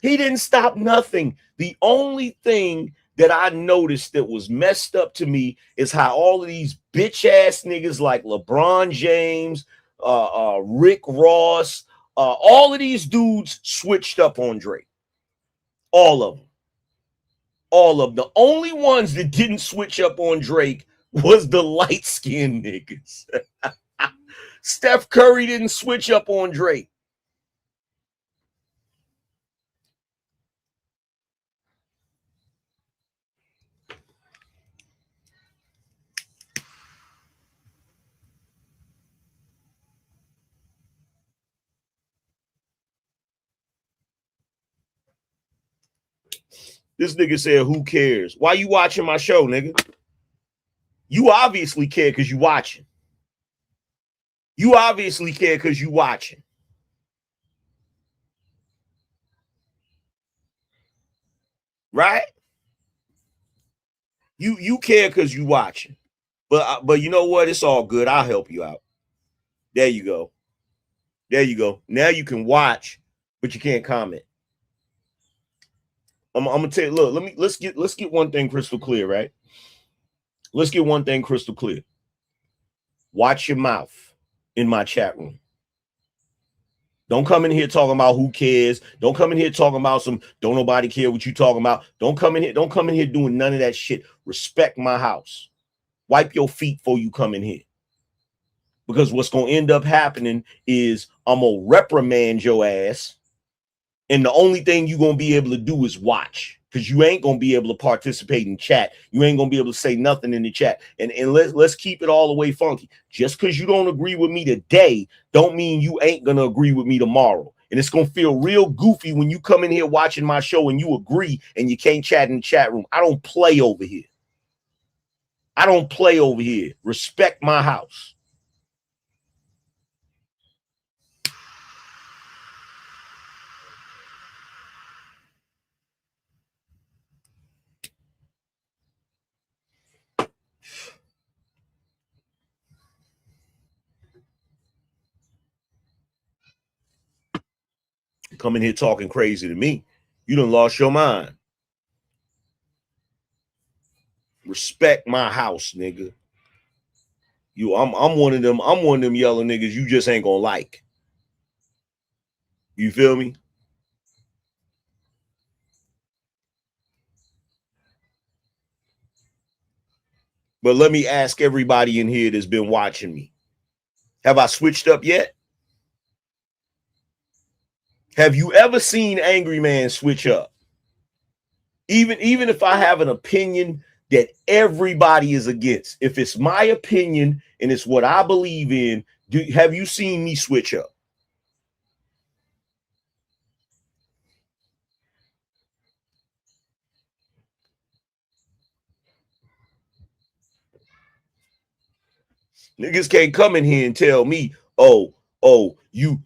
He didn't stop nothing. The only thing that I noticed that was messed up to me is how all of these bitch ass niggas like LeBron James, Rick Ross, all of these dudes switched up on Drake. All of them. All of them. The only ones that didn't switch up on Drake was the light-skinned niggas. Steph Curry didn't switch up on Drake. This nigga said, who cares? Why you watching my show, nigga? You obviously care because you watching. You obviously care because you watching. Right? You care because you watching. But you know what? It's all good. I'll help you out. There you go. There you go. Now you can watch, but you can't comment. I'm gonna tell you, look, let's get one thing crystal clear, right? Let's get one thing crystal clear. Watch your mouth in my chat room. Don't come in here talking about who cares. Don't come in here talking about some don't nobody care what you talking about. Don't come in here doing none of that shit. Respect my house. Wipe your feet before you come in here. Because what's gonna end up happening is I'm gonna reprimand your ass. And the only thing you're going to be able to do is watch, because you ain't going to be able to participate in chat. You ain't going to be able to say nothing in the chat. And let's keep it all the way funky. Just because you don't agree with me today don't mean you ain't going to agree with me tomorrow. And it's going to feel real goofy when you come in here watching my show and you agree and you can't chat in the chat room. I don't play over here. I don't play over here. Respect my house. Come in here talking crazy to me. You done lost your mind. Respect my house, nigga. I'm one of them yellow niggas you just ain't gonna like. You feel me? But let me ask everybody in here that's been watching me. Have I switched up yet? Have you ever seen Angryman switch up? Even if I have an opinion that everybody is against, if it's my opinion and it's what I believe in, have you seen me switch up? Niggas can't come in here and tell me, oh, you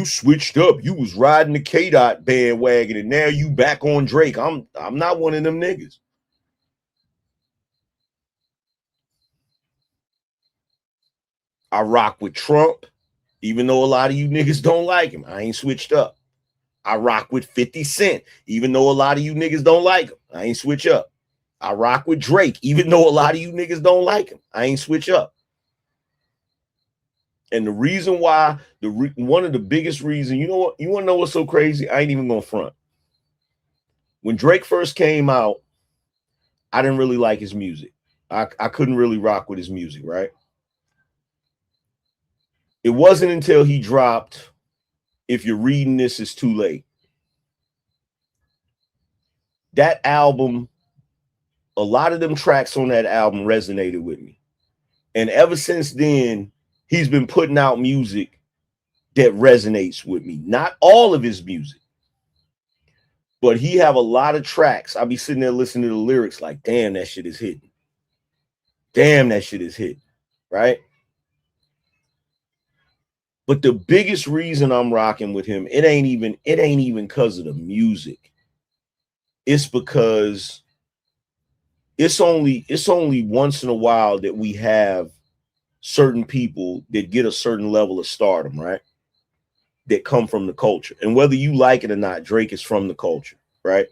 switched up. You was riding the K-Dot bandwagon and now you back on Drake. I'm not one of them niggas. I rock with Trump, even though a lot of you niggas don't like him. I ain't switched up. I rock with 50 Cent, even though a lot of you niggas don't like him. I ain't switch up. I rock with Drake, even though a lot of you niggas don't like him. I ain't switch up. And the reason why, one of the biggest reasons, you know what? You want to know what's so crazy? I ain't even gonna front. When Drake first came out, I didn't really like his music. I couldn't really rock with his music, right? It wasn't until he dropped If You're Reading This, It's Too Late. That album, a lot of them tracks on that album resonated with me. And ever since then, he's been putting out music that resonates with me. Not all of his music, but he have a lot of tracks. I'll be sitting there listening to the lyrics like, damn, that shit is hitting. Damn, that shit is hitting, right? But the biggest reason I'm rocking with him, it ain't even because of the music. It's because it's only once in a while that we have certain people that get a certain level of stardom, right? That come from the culture. And whether you like it or not, Drake is from the culture, right?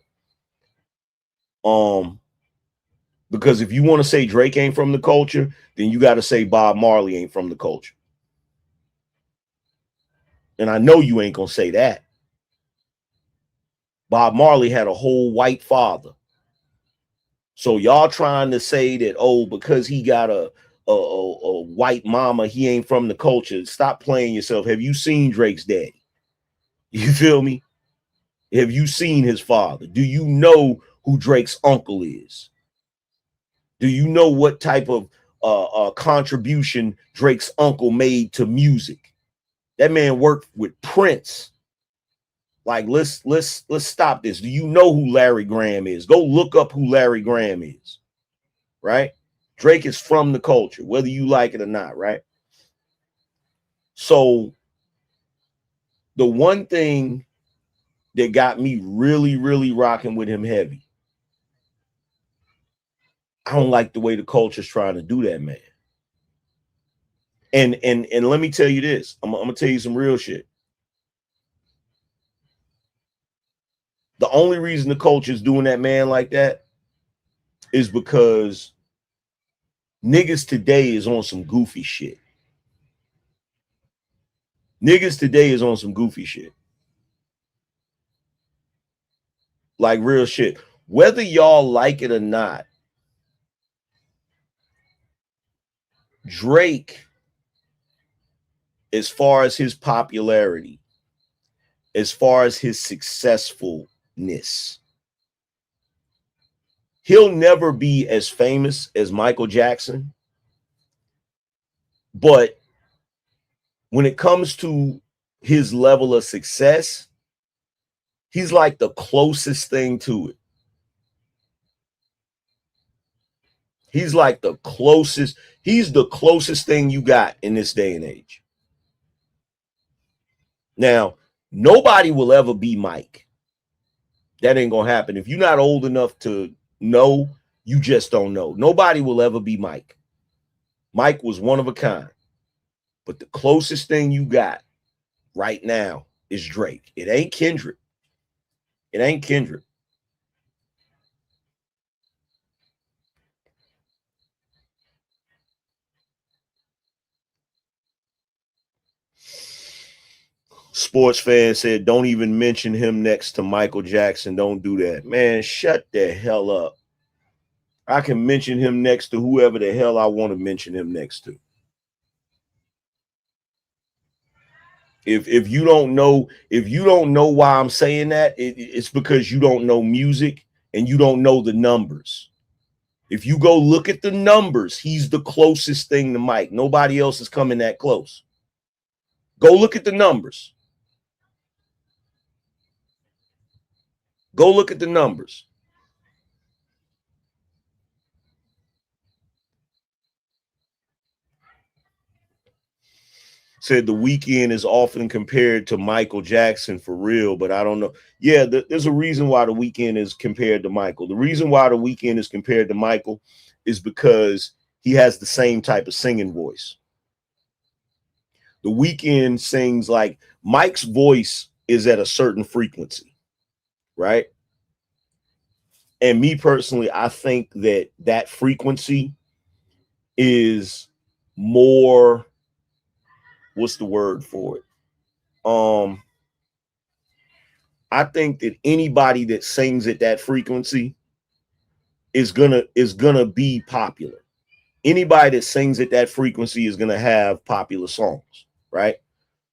Because if you want to say Drake ain't from the culture, then you got to say Bob Marley ain't from the culture. And I know you ain't gonna say that. Bob Marley had a whole white father. So y'all trying to say that, oh, because he got a white mama, he ain't from the culture. Stop playing yourself. Have you seen Drake's daddy? You feel me? Have you seen his father? Do you know who Drake's uncle is? Do you know what type of contribution Drake's uncle made to music? That man worked with Prince. Like, let's stop this. Do you know who Larry Graham is? Go look up who Larry Graham is, right? Drake is from the culture, whether you like it or not, right? So the one thing that got me really, really rocking with him heavy, I don't like the way the culture's trying to do that, man. And let me tell you this. I'm gonna tell you some real shit. The only reason the culture is doing that man like that is because niggas today is on some goofy shit. Niggas today is on some goofy shit. Like real shit. Whether y'all like it or not, Drake, as far as his popularity, as far as his successfulness, he'll never be as famous as Michael Jackson. But when it comes to his level of success, he's like the closest thing to it. He's like the closest. He's the closest thing you got in this day and age. Now, nobody will ever be Mike. That ain't gonna happen. If you're not old enough to know, you just don't know. Nobody will ever be Mike. Mike was one of a kind. But the closest thing you got right now is Drake. It ain't Kendrick. It ain't Kendrick. Sports fan said, don't even mention him next to Michael Jackson. Don't do that. Man, shut the hell up. I can mention him next to whoever the hell I want to mention him next to. If you don't know why I'm saying that, it's because you don't know music and you don't know the numbers. If you go look at the numbers, he's the closest thing to Mike. Nobody else is coming that close. Go look at the numbers. Go look at the numbers. Said The Weeknd is often compared to Michael Jackson for real, but I don't know. Yeah, there's a reason why The Weeknd is compared to Michael. The reason why The Weeknd is compared to Michael is because he has the same type of singing voice. The Weeknd sings like Mike's voice is at a certain frequency, right? And me personally, I think that frequency is more, what's the word for it? I think that anybody that sings at that frequency is gonna be popular. Anybody that sings at that frequency is gonna have popular songs, right?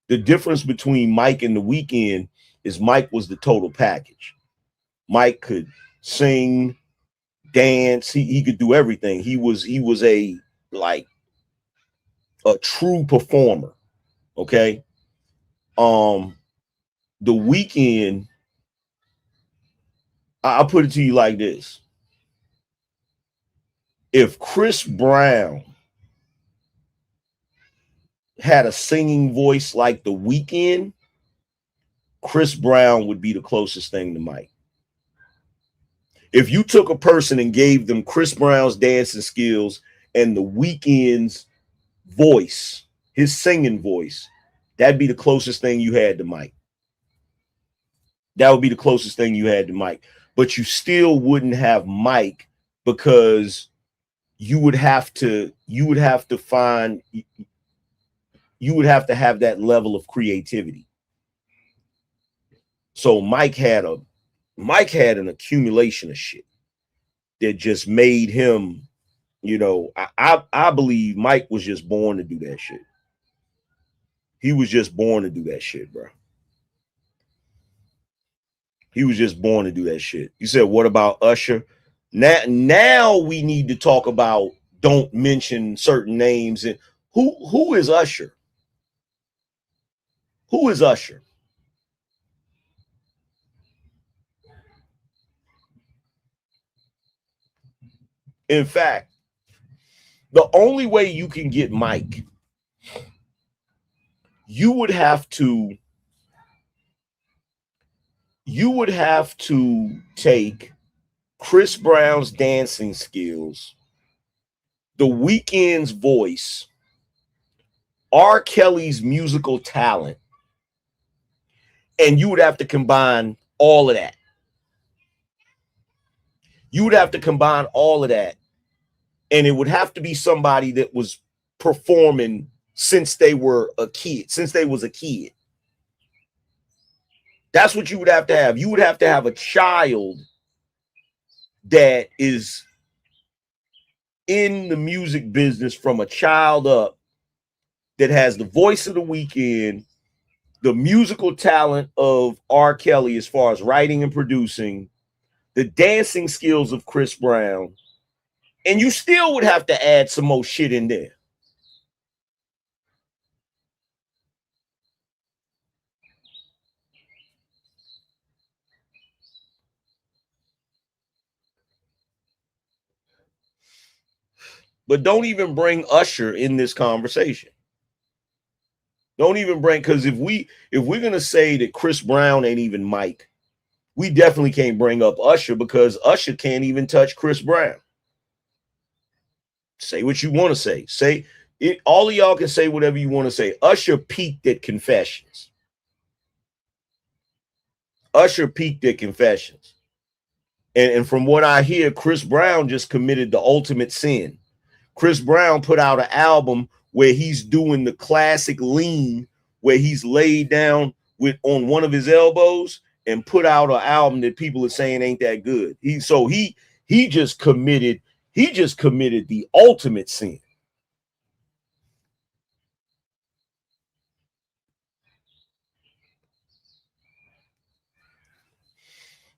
The difference between Mike and The Weeknd is Mike was the total package. Mike could sing, dance, he could do everything. He was a true performer. Okay. The Weeknd, I'll put it to you like this. If Chris Brown had a singing voice like The Weeknd, Chris Brown would be the closest thing to Mike. If you took a person and gave them Chris Brown's dancing skills and The Weeknd's voice, his singing voice, that'd be the closest thing you had to Mike. That would be the closest thing you had to Mike. But you still wouldn't have Mike because you would have to have that level of creativity. So Mike had an accumulation of shit that just made him, you know, I believe Mike was just born to do that shit. He was just born to do that shit, bro. He was just born to do that shit. You said, what about Usher? Now we need to talk about don't mention certain names. And who is Usher? Who is Usher? In fact, the only way you can get Mike, you would have to take Chris Brown's dancing skills, The Weeknd's voice, R. Kelly's musical talent, and you would have to combine all of that. You would have to combine all of that, and it would have to be somebody that was performing since they were a kid, since they was a kid. That's what you would have to have. You would have to have a child that is in the music business from a child up, that has the voice of The Weeknd, the musical talent of R. Kelly as far as writing and producing, the dancing skills of Chris Brown, and you still would have to add some more shit in there. But don't even bring Usher in this conversation. Don't even bring, because if we're gonna say that Chris Brown ain't even Mike, we definitely can't bring up Usher, because Usher can't even touch Chris Brown. Say what you want to say. Say it. All of y'all can say whatever you want to say. Usher peaked at Confessions. Usher peaked at Confessions. And from what I hear, Chris Brown just committed the ultimate sin. Chris Brown put out an album where he's doing the classic lean, where he's laid down on one of his elbows, and put out an album that people are saying ain't that good. He just committed the ultimate sin.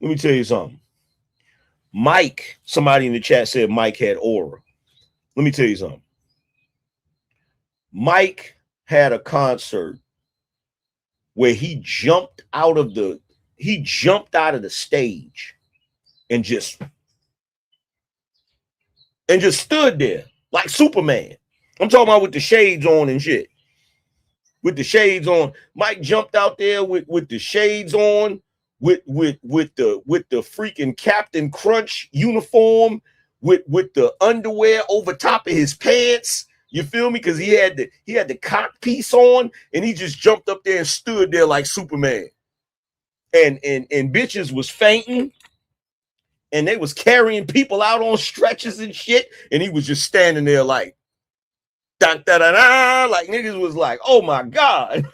Let me tell you something. Mike, somebody in the chat said Mike had aura. Let me tell you something. Mike had a concert where he jumped out of the stage and just stood there like Superman. I'm talking about with the shades on and shit. With the shades on. Mike jumped out there with the shades on, with the freaking Captain Crunch uniform, with the underwear over top of his pants. You feel me? Because he had the cock piece on, and he just jumped up there and stood there like Superman. And bitches was fainting, and they was carrying people out on stretchers and shit, and he was just standing there like, da da da da, like niggas was like, oh my God.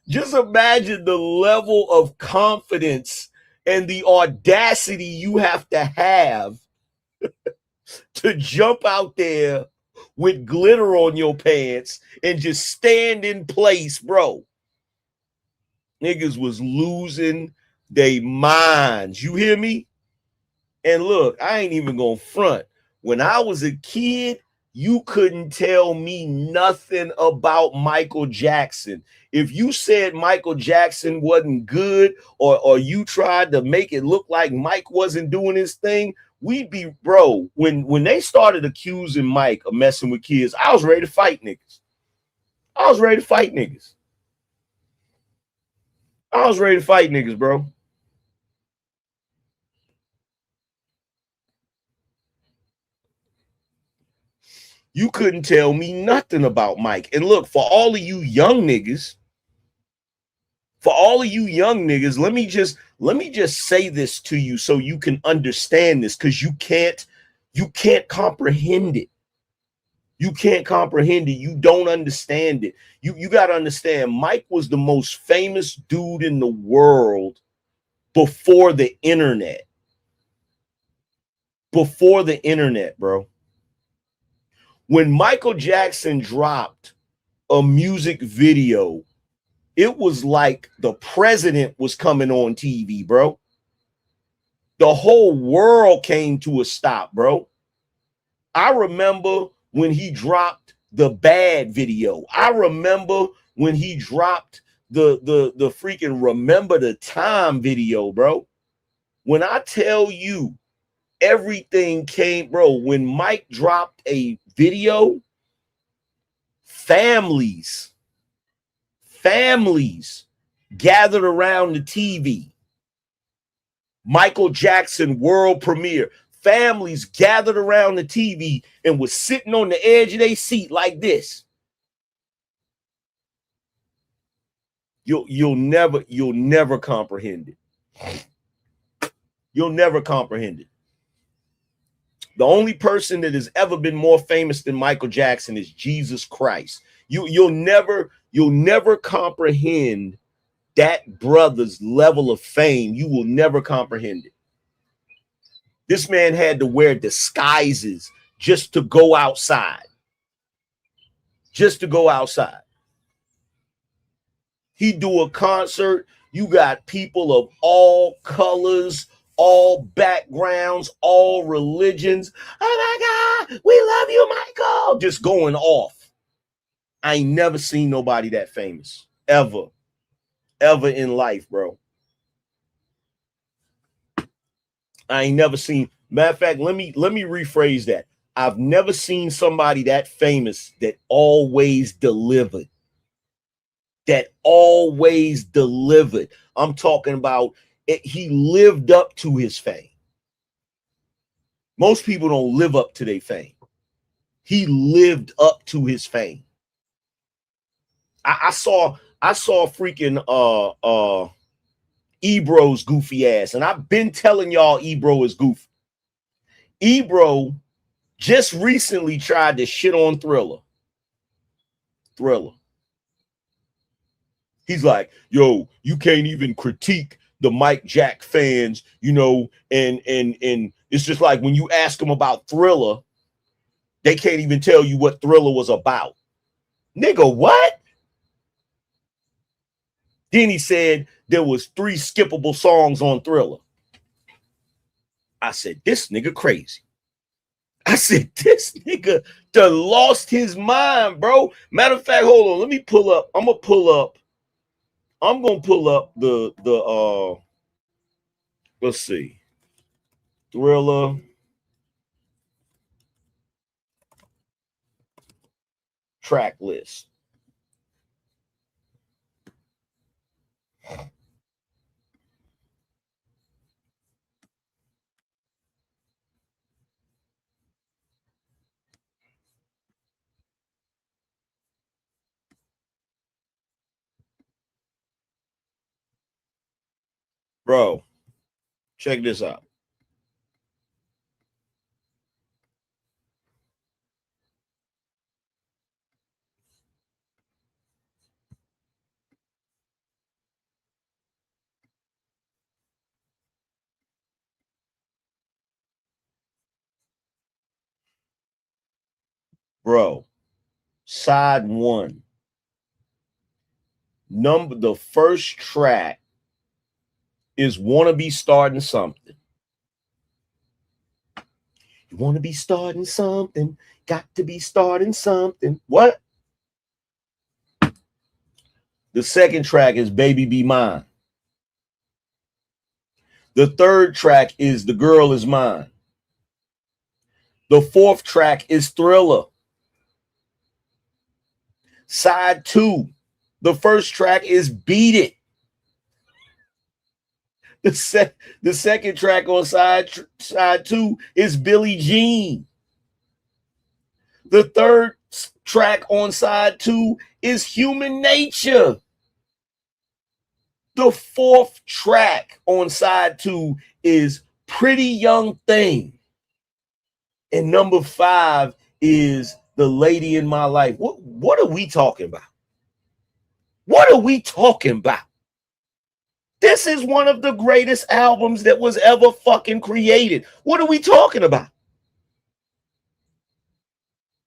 Just imagine the level of confidence and the audacity you have to jump out there with glitter on your pants and just stand in place, bro. Niggas was losing their minds. You hear me? And look, I ain't even gonna front. When I was a kid, you couldn't tell me nothing about Michael Jackson. If you said Michael Jackson wasn't good, or you tried to make it look like Mike wasn't doing his thing, we'd be, bro, when they started accusing Mike of messing with kids, I was ready to fight niggas. I was ready to fight niggas. I was ready to fight niggas, bro. You couldn't tell me nothing about Mike. And look, for all of you young niggas, let me just say this to you so you can understand this, because you can't comprehend it. You can't comprehend it. You don't understand it. You got to understand, Mike was the most famous dude in the world before the internet. Before the internet, bro. When Michael Jackson dropped a music video, it was like the president was coming on TV, bro. The whole world came to a stop, bro. I remember when he dropped the Bad video. I remember when he dropped the freaking Remember the Time video, bro. When I tell you everything came, bro, when Mike dropped a video, families gathered around the TV. Michael Jackson world premiere. Families gathered around the TV and was sitting on the edge of their seat like this. You'll never comprehend it. You'll never comprehend it. The only person that has ever been more famous than Michael Jackson is Jesus Christ. You'll never comprehend that brother's level of fame. You will never comprehend it. This man had to wear disguises just to go outside. Just to go outside. He do a concert. You got people of all colors, all backgrounds, all religions. Oh my God, we love you, Michael. Just going off. I ain't never seen nobody that famous. Ever in life, bro. I ain't never seen. Matter of fact, let me rephrase that. I've never seen somebody that famous that always delivered. I'm talking about it, he lived up to his fame. Most people don't live up to their fame. He lived up to his fame. I saw freaking Ebro's goofy ass, and I've been telling y'all Ebro is goofy. Ebro just recently tried to shit on Thriller. He's like, yo, you can't even critique the Mike Jack fans, you know, and it's just like when you ask them about Thriller, they can't even tell you what Thriller was about. Nigga, what? Then he said there was 3 skippable songs on Thriller. I said, this nigga crazy. I said, this nigga done lost his mind, bro. Matter of fact, hold on. Let me pull up. I'm going to pull up the let's see. Thriller track list. Bro, check this out. Bro, side one. The first track is Wanna Be Starting Something. You wanna be starting something, got to be starting something. What? The second track is Baby Be Mine. The third track is The Girl Is Mine. The fourth track is Thriller. Side two, the first track is Beat It. The second track on side two is Billie Jean. The third track on side two is Human Nature. The fourth track on side two is Pretty Young Thing. And number 5 is The Lady in My Life. What are we talking about? What are we talking about? This is one of the greatest albums that was ever fucking created. What are we talking about?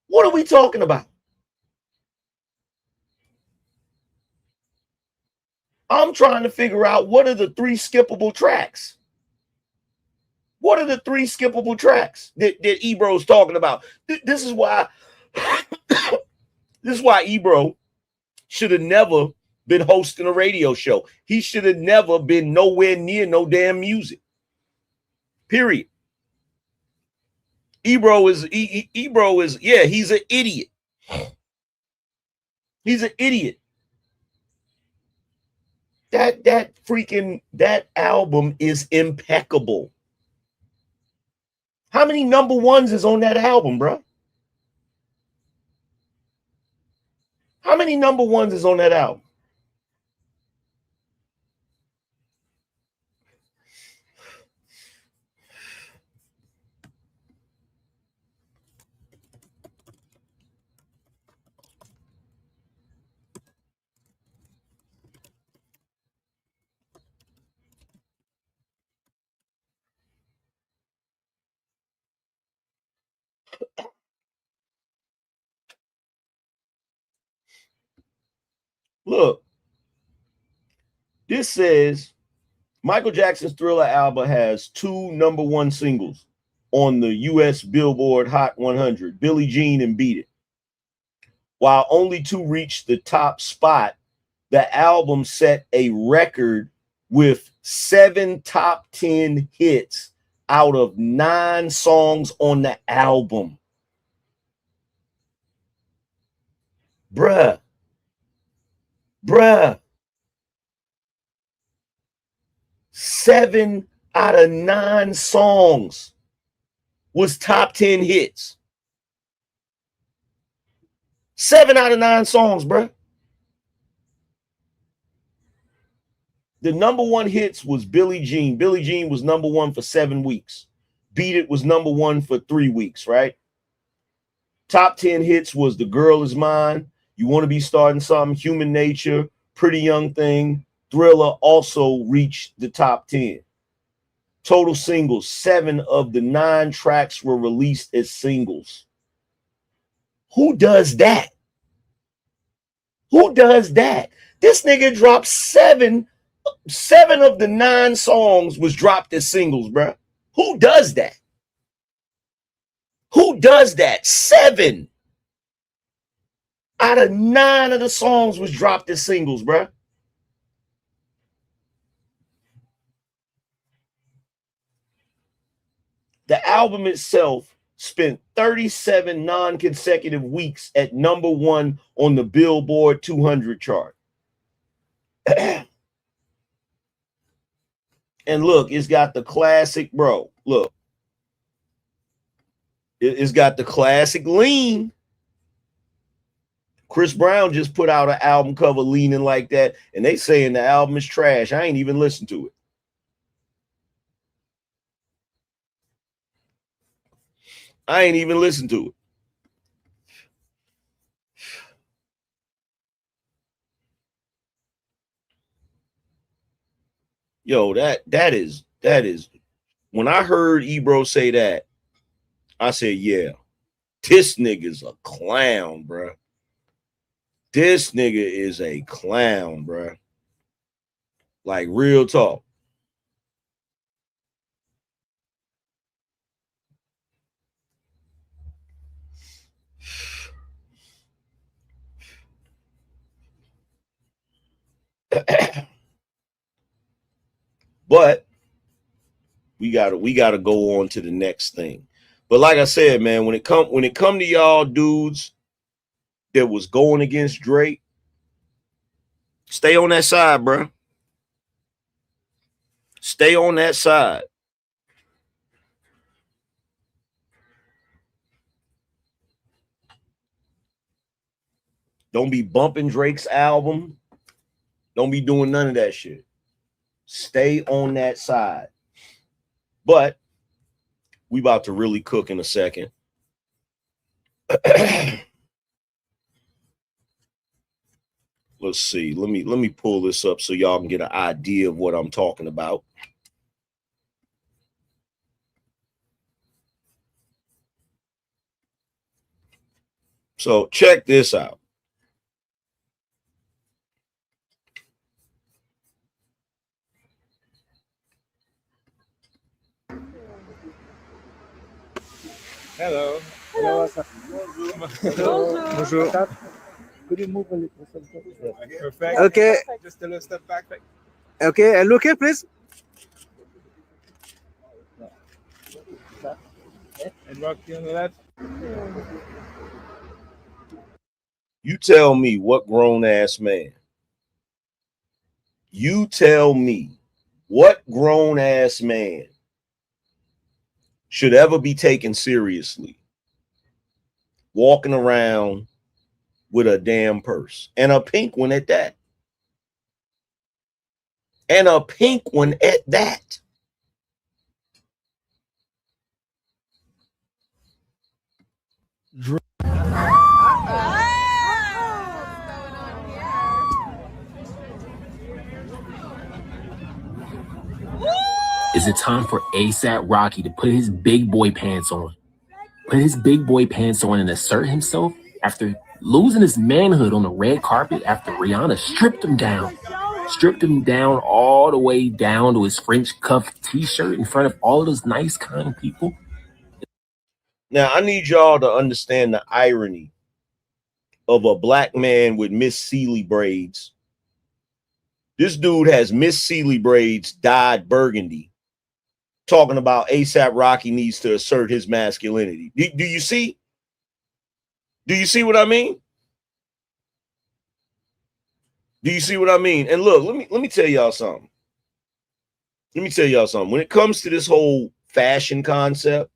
What are we talking about? I'm trying to figure out what are the 3 skippable tracks. What are the 3 skippable tracks that Ebro's talking about? This is why Ebro should have never been hosting a radio show. He should have never been nowhere near no damn music. Period. Ebro is he's an idiot. He's an idiot. That album is impeccable. How many number ones is on that album, bro? How many number ones is on that album? Look, this says Michael Jackson's Thriller album has 2 number 1 singles on the US Billboard Hot 100, Billie Jean and Beat It. While only 2 reached the top spot, the album set a record with 7 top 10 hits out of 9 songs on the album. Bruh. 7 out of 9 songs was top 10 hits. 7 out of 9 songs, bruh. The number 1 hits was Billie Jean. Billie Jean was number 1 for 7 weeks. Beat It was number 1 for 3 weeks, right? Top 10 hits was The Girl Is Mine, You Want to Be Starting Something, Human Nature, Pretty Young Thing. Thriller also reached the top 10. Total singles, 7 of the 9 tracks were released as singles. Who does that? Who does that? This nigga dropped 7 of the 9 songs was dropped as singles, bro. Who does that? Who does that? 7 out of 9 of the songs was dropped as singles, bro. The album itself spent 37 non-consecutive weeks at number 1 on the Billboard 200 chart. And look, it's got the classic, bro. Look. It's got the classic lean. Chris Brown just put out an album cover leaning like that, and they saying the album is trash. I ain't even listened to it. I ain't even listened to it. Yo, that is when I heard Ebro say that, I said, yeah. This nigga's a clown, bruh. This nigga is a clown, bruh. Like, real talk. But we gotta go on to the next thing. But like I said, man, when it come to y'all dudes that was going against Drake, stay on that side, bro. Stay on that side. Don't be bumping Drake's album. Don't be doing none of that shit. Stay on that side. But we about to really cook in a second. Let's see. Let me pull this up so y'all can get an idea of what I'm talking about. So check this out. Hello. Hello. Bonjour. Bonjour. Could you move a little? Perfect. Okay. Just a little step back. Okay. And look here, please. And rock on the left. You tell me what grown ass man. You tell me what grown ass man should ever be taken seriously walking around with a damn purse, and a pink one at that. And a pink one at that. Is it time for ASAP Rocky to put his big boy pants on? Put his big boy pants on and assert himself after losing his manhood on the red carpet after Rihanna stripped him down. Stripped him down all the way down to his French cuff t-shirt in front of all those nice, kind people. Now, I need y'all to understand the irony of a black man with Miss Seeley braids. This dude has Miss Seeley braids dyed burgundy, talking about ASAP Rocky needs to assert his masculinity. Do you see? Do you see what I mean? Do you see what I mean? And look, let me tell y'all something. Let me tell y'all something. When it comes to this whole fashion concept,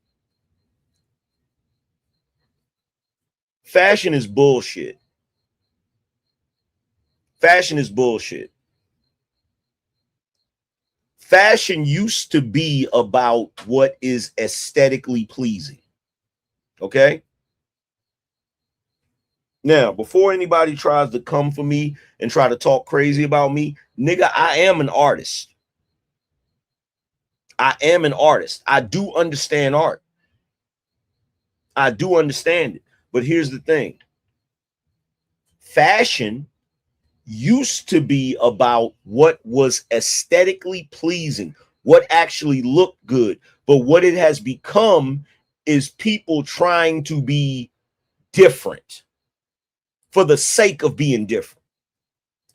fashion is bullshit. Fashion is bullshit. Fashion used to be about what is aesthetically pleasing. Okay? Now, before anybody tries to come for me and try to talk crazy about me, nigga, I am an artist. I am an artist. I do understand art. I do understand it. But here's the thing. Fashion used to be about what was aesthetically pleasing, what actually looked good. But what it has become is people trying to be different for the sake of being different.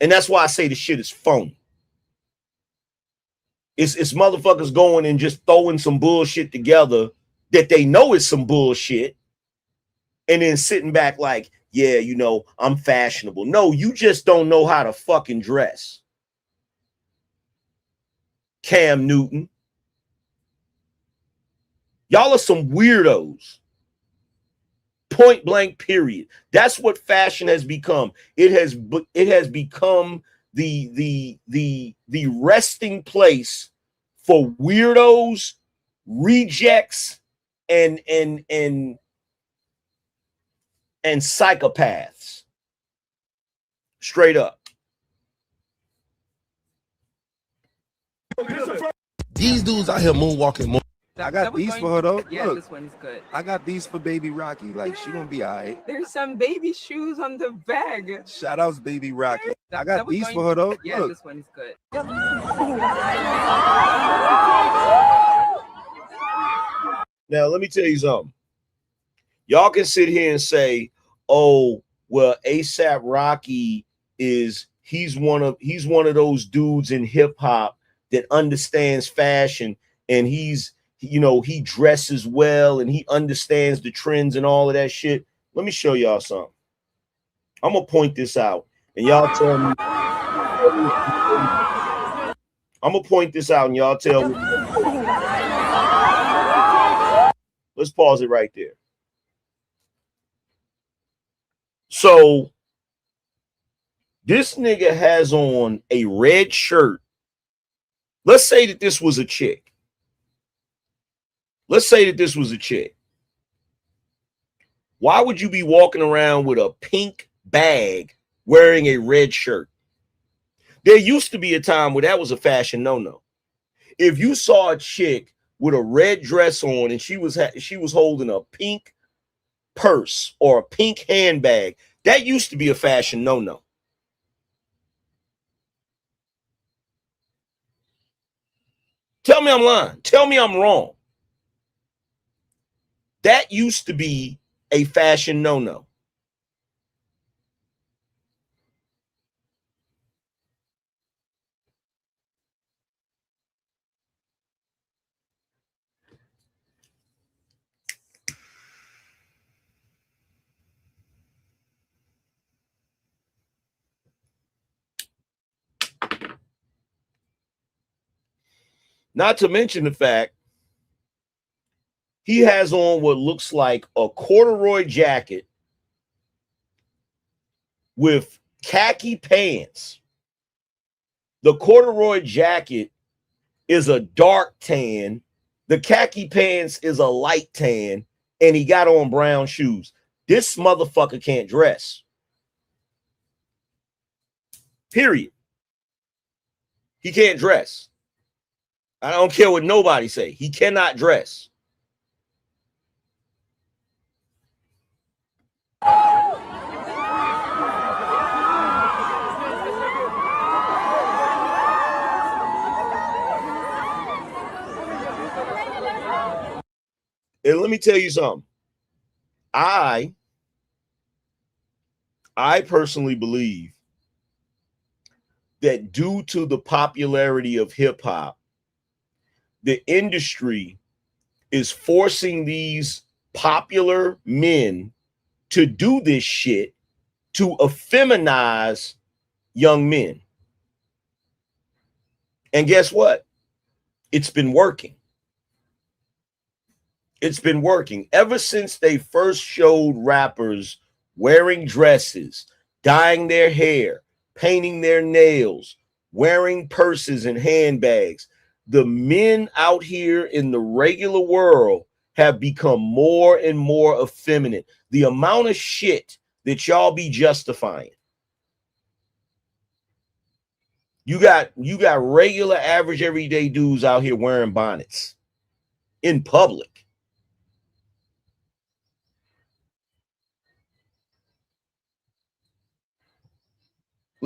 And that's why I say the shit is phony. It's motherfuckers going and just throwing some bullshit together that they know is some bullshit, and then sitting back like, yeah, you know, I'm fashionable. No, you just don't know how to fucking dress. Cam Newton. Y'all are some weirdos. Point blank, period. That's what fashion has become. It has become the resting place for weirdos, rejects, and psychopaths. Straight up. These dudes out here moonwalking. I got these for her though. Yeah, Look, this one's good. I got these for baby Rocky. Like she gonna be all right. There's some baby shoes on the bag. Shout outs baby Rocky. I got these for her though. Yeah, Look. this one's good. Now, let me tell you something. Y'all can sit here and say, oh, well, ASAP Rocky he's one of those dudes in hip hop that understands fashion, and he dresses well and he understands the trends and all of that shit. Let me show y'all something. I'm gonna point this out, and y'all tell me. I'm gonna point this out, and y'all tell me. Let's pause it right there. So this nigga has on a red shirt. Let's say that this was a chick. Let's say that this was a chick. Why would you be walking around with a pink bag wearing a red shirt? There used to be a time where that was a fashion no-no. If you saw a chick with a red dress on and she was holding a pink purse or a pink handbag, that used to be a fashion no-no. Tell me I'm lying. Tell me I'm wrong. That used to be a fashion no-no. Not to mention the fact he has on what looks like a corduroy jacket with khaki pants. The corduroy jacket is a dark tan. The khaki pants is a light tan. And he got on brown shoes. This motherfucker can't dress. Period. He can't dress. I don't care what nobody say. He cannot dress. And let me tell you something. I personally believe that due to the popularity of hip hop, the industry is forcing these popular men to do this shit to effeminize young men. And guess what? It's been working. It's been working ever since they first showed rappers wearing dresses, dyeing their hair, painting their nails, wearing purses and handbags. The men out here in the regular world have become more and more effeminate. The amount of shit that y'all be justifying. You got regular, average, everyday dudes out here wearing bonnets in public.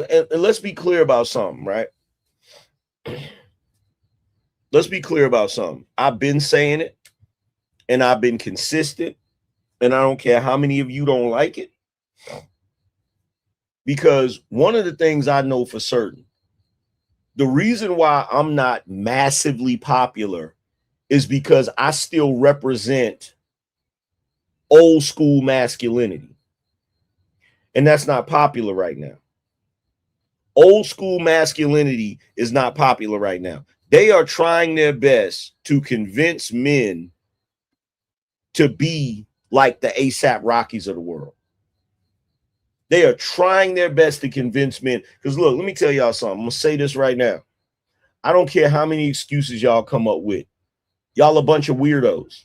And let's be clear about something, right? Let's be clear about something. I've been saying it, and I've been consistent, and I don't care how many of you don't like it. Because one of the things I know for certain, the reason why I'm not massively popular is because I still represent old school masculinity. And that's not popular right now. Old school masculinity is not popular right now. They are trying their best to convince men to be like the ASAP Rockies of the world. They are trying their best to convince men. Because look, let me tell y'all something. I'm going to say this right now. I don't care how many excuses y'all come up with. Y'all a bunch of weirdos.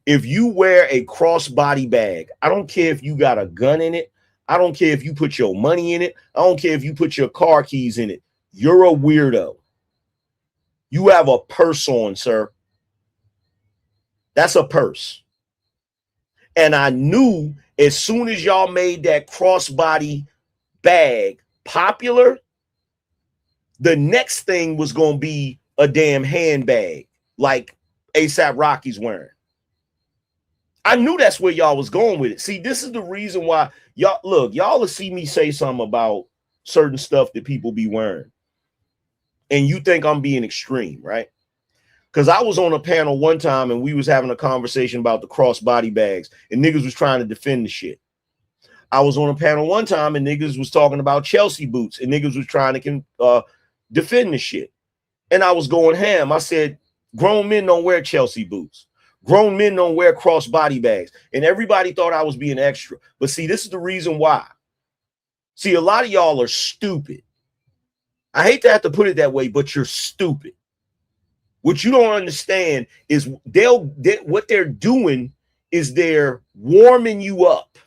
If you wear a crossbody bag, I don't care if you got a gun in it. I don't care if you put your money in it. I don't care if you put your car keys in it. You're a weirdo. You have a purse on, sir. That's a purse. And I knew as soon as y'all made that crossbody bag popular, the next thing was going to be a damn handbag like ASAP Rocky's wearing. I knew that's where y'all was going with it. See, this is the reason why y'all will see me say something about certain stuff that people be wearing. And you think I'm being extreme, right? Because I was on a panel one time and we was having a conversation about the crossbody bags and niggas was trying to defend the shit. I was on a panel one time and niggas was talking about Chelsea boots and niggas was trying to defend the shit. And I was going ham. I said, grown men don't wear Chelsea boots. Grown men don't wear crossbody bags. And everybody thought I was being extra. But see, this is the reason why. See, a lot of y'all are stupid. I hate to have to put it that way, but you're stupid. What you don't understand is what they're doing is they're warming you up.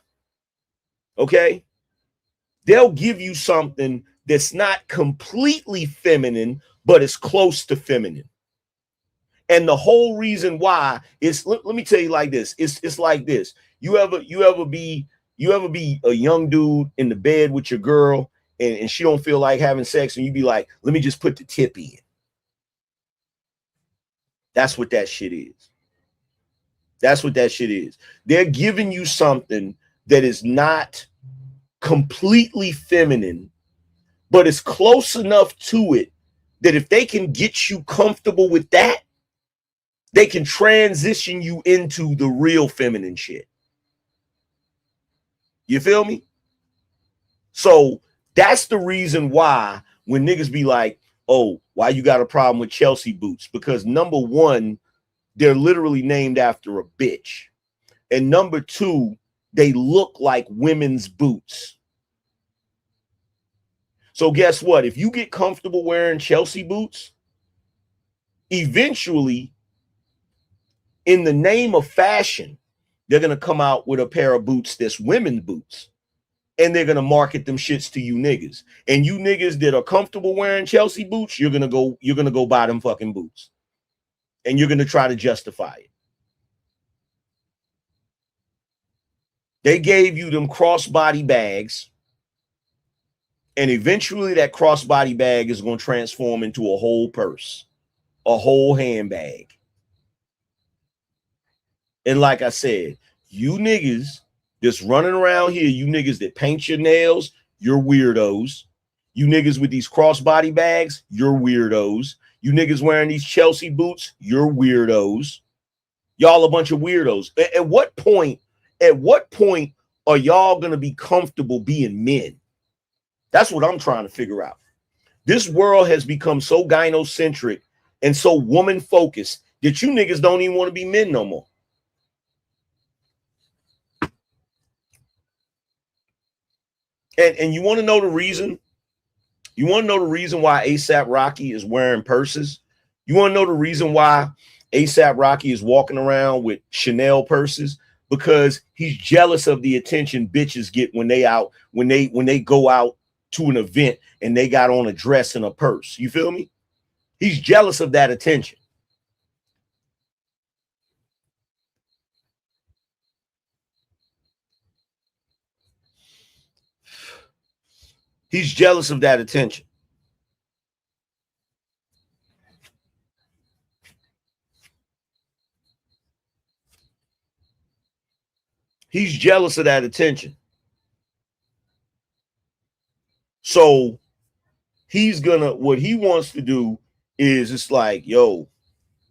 Okay? They'll give you something that's not completely feminine, but it's close to feminine. And the whole reason why is, let me tell you like this. It's like this. You ever be a young dude in the bed with your girl and she don't feel like having sex and you be like, let me just put the tip in. That's what that shit is. That's what that shit is. They're giving you something that is not completely feminine, but it's close enough to it that if they can get you comfortable with that, they can transition you into the real feminine shit. You feel me? So that's the reason why when niggas be like, oh, why you got a problem with Chelsea boots? Because number one, they're literally named after a bitch. And number two, they look like women's boots. So guess what? If you get comfortable wearing Chelsea boots, eventually, in the name of fashion, they're going to come out with a pair of boots that's women's boots. And they're going to market them shits to you niggas. And you niggas that are comfortable wearing Chelsea boots, you're going to go buy them fucking boots. And you're going to try to justify it. They gave you them crossbody bags. And eventually that crossbody bag is going to transform into a whole purse, a whole handbag. And like I said, you niggas just running around here, you niggas that paint your nails, you're weirdos. You niggas with these crossbody bags, you're weirdos. You niggas wearing these Chelsea boots, you're weirdos. Y'all a bunch of weirdos. At what point are y'all going to be comfortable being men? That's what I'm trying to figure out. This world has become so gynocentric and so woman focused that you niggas don't even want to be men no more. And you want to know the reason? You want to know the reason why ASAP Rocky is wearing purses? You want to know the reason why ASAP Rocky is walking around with Chanel purses? Because he's jealous of the attention bitches get when they go out to an event and they got on a dress and a purse. You feel me? He's jealous of that attention. He's jealous of that attention. He's jealous of that attention. So what he wants to do is it's like, yo,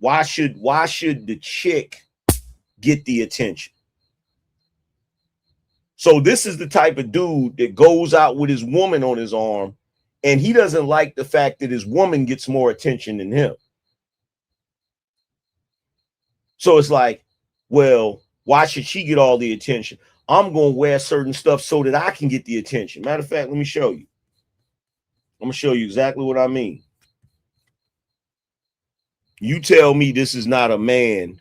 why should the chick get the attention? So this is the type of dude that goes out with his woman on his arm, and he doesn't like the fact that his woman gets more attention than him. So it's like, well, why should she get all the attention? I'm going to wear certain stuff so that I can get the attention. Matter of fact, let me show you. I'm going to show you exactly what I mean. You tell me this is not a man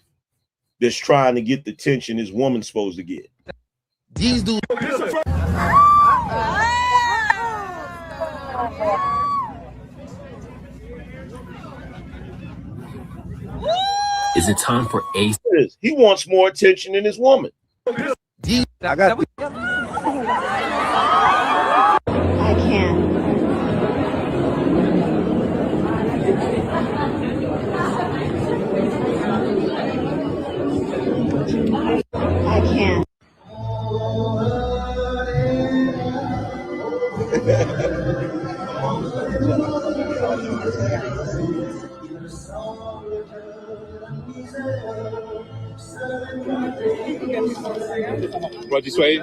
that's trying to get the attention his woman's supposed to get. These dudes. Is it time for A? He wants more attention than his woman. I got I can't. I can't. What'd you say?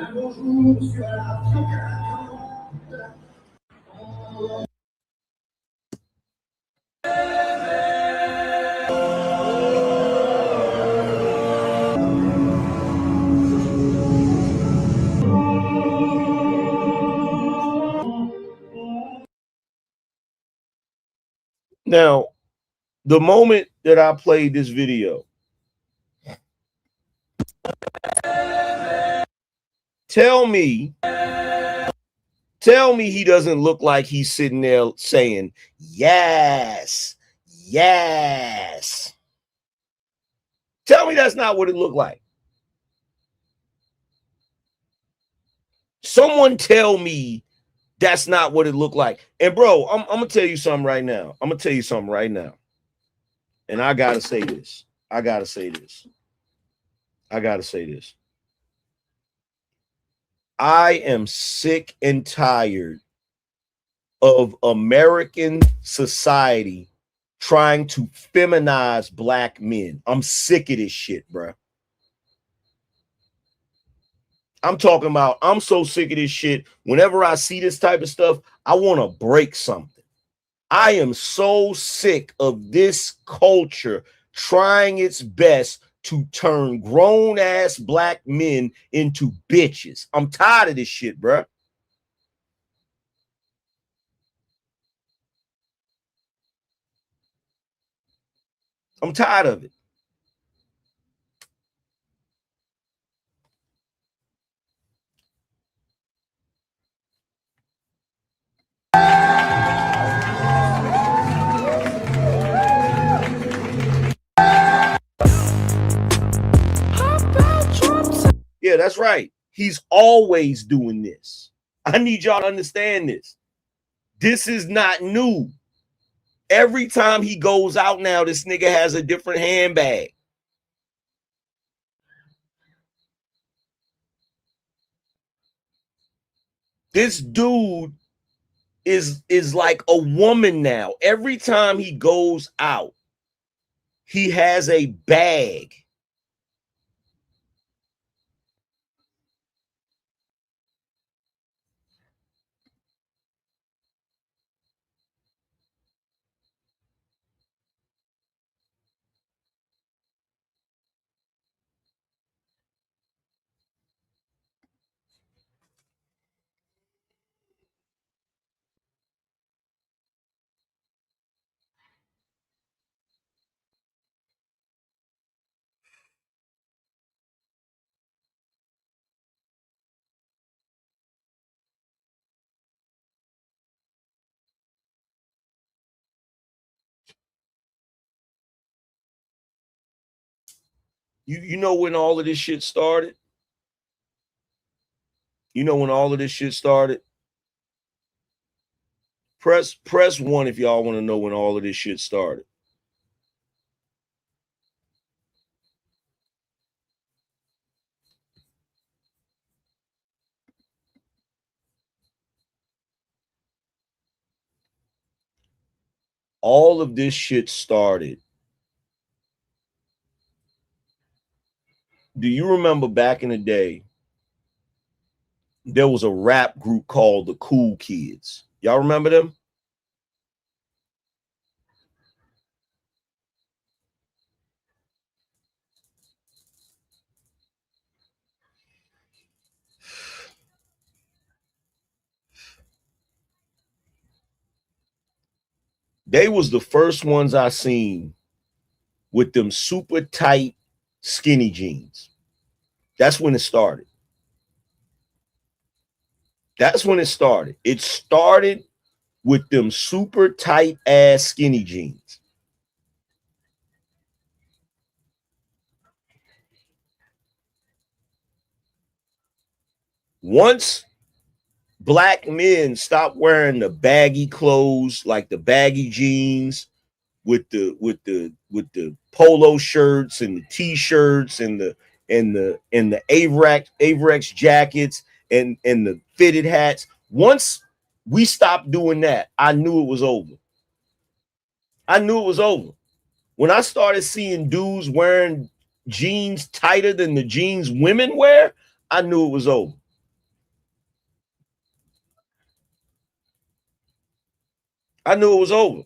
Now, the moment that I played this video, tell me he doesn't look like he's sitting there saying, yes, yes. Tell me that's not what it looked like. Someone tell me that's not what it looked like. And bro, I'm gonna tell you something right now. And I gotta say this. I gotta say this. I am sick and tired of American society trying to feminize black men. I'm sick of this shit, bro. I'm talking about, I'm so sick of this shit. Whenever I see this type of stuff, I want to break something. I am so sick of this culture trying its best to turn grown-ass black men into bitches. I'm tired of this shit, bro. I'm tired of it. Yeah, that's right. He's always doing this. I need y'all to understand this. This is not new. Every time he goes out now, this nigga has a different handbag. This dude is like a woman now. Every time he goes out, he has a bag. You know when all of this shit started? You know when all of this shit started? Press 1 if y'all want to know when all of this shit started. All of this shit started. Do you remember back in the day, there was a rap group called the Cool Kids? Y'all remember them? They was the first ones I seen with them super tight skinny jeans. That's when it started. That's when it started. It started with them super tight ass skinny jeans. Once black men stop wearing the baggy clothes, like the baggy jeans with the polo shirts and the t-shirts and the Avrex jackets and the fitted hats. Once we stopped doing that, I knew it was over. I knew it was over. When I started seeing dudes wearing jeans tighter than the jeans women wear, I knew it was over. I knew it was over.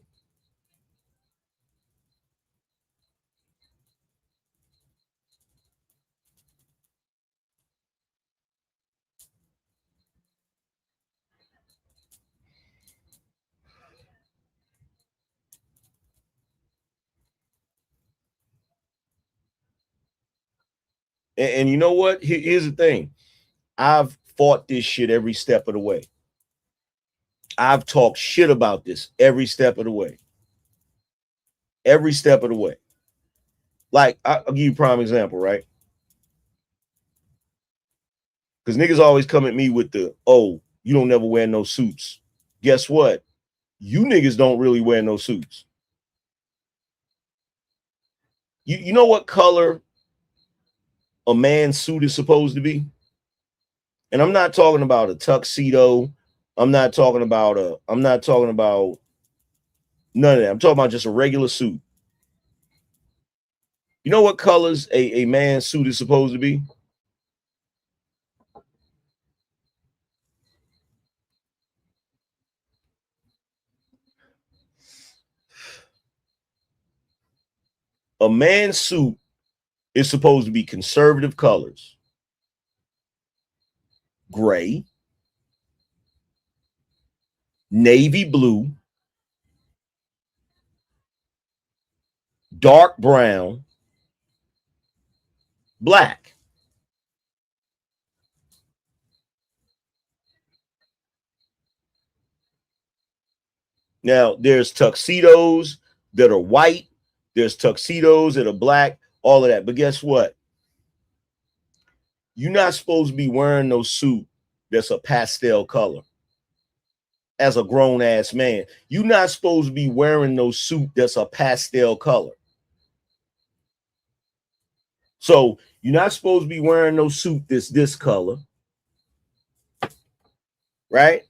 And you know what? Here's the thing. I've fought this shit every step of the way. I've talked shit about this every step of the way. Every step of the way. Like, I'll give you a prime example, right? Because niggas always come at me with the, oh, you don't never wear no suits. Guess what? You niggas don't really wear no suits. You know what color a man's suit is supposed to be? And I'm not talking about a tuxedo. I'm not talking about none of that. I'm talking about just a regular suit. You know what colors a man's suit is supposed to be? A man's suit is supposed to be conservative colors. Gray, navy blue, dark brown, black. Now, there's tuxedos that are white. There's tuxedos that are black, all of that. But guess what? You're not supposed to be wearing no suit that's a pastel color. As a grown-ass man, you're not supposed to be wearing no suit that's a pastel color. So you're not supposed to be wearing no suit that's this color, right?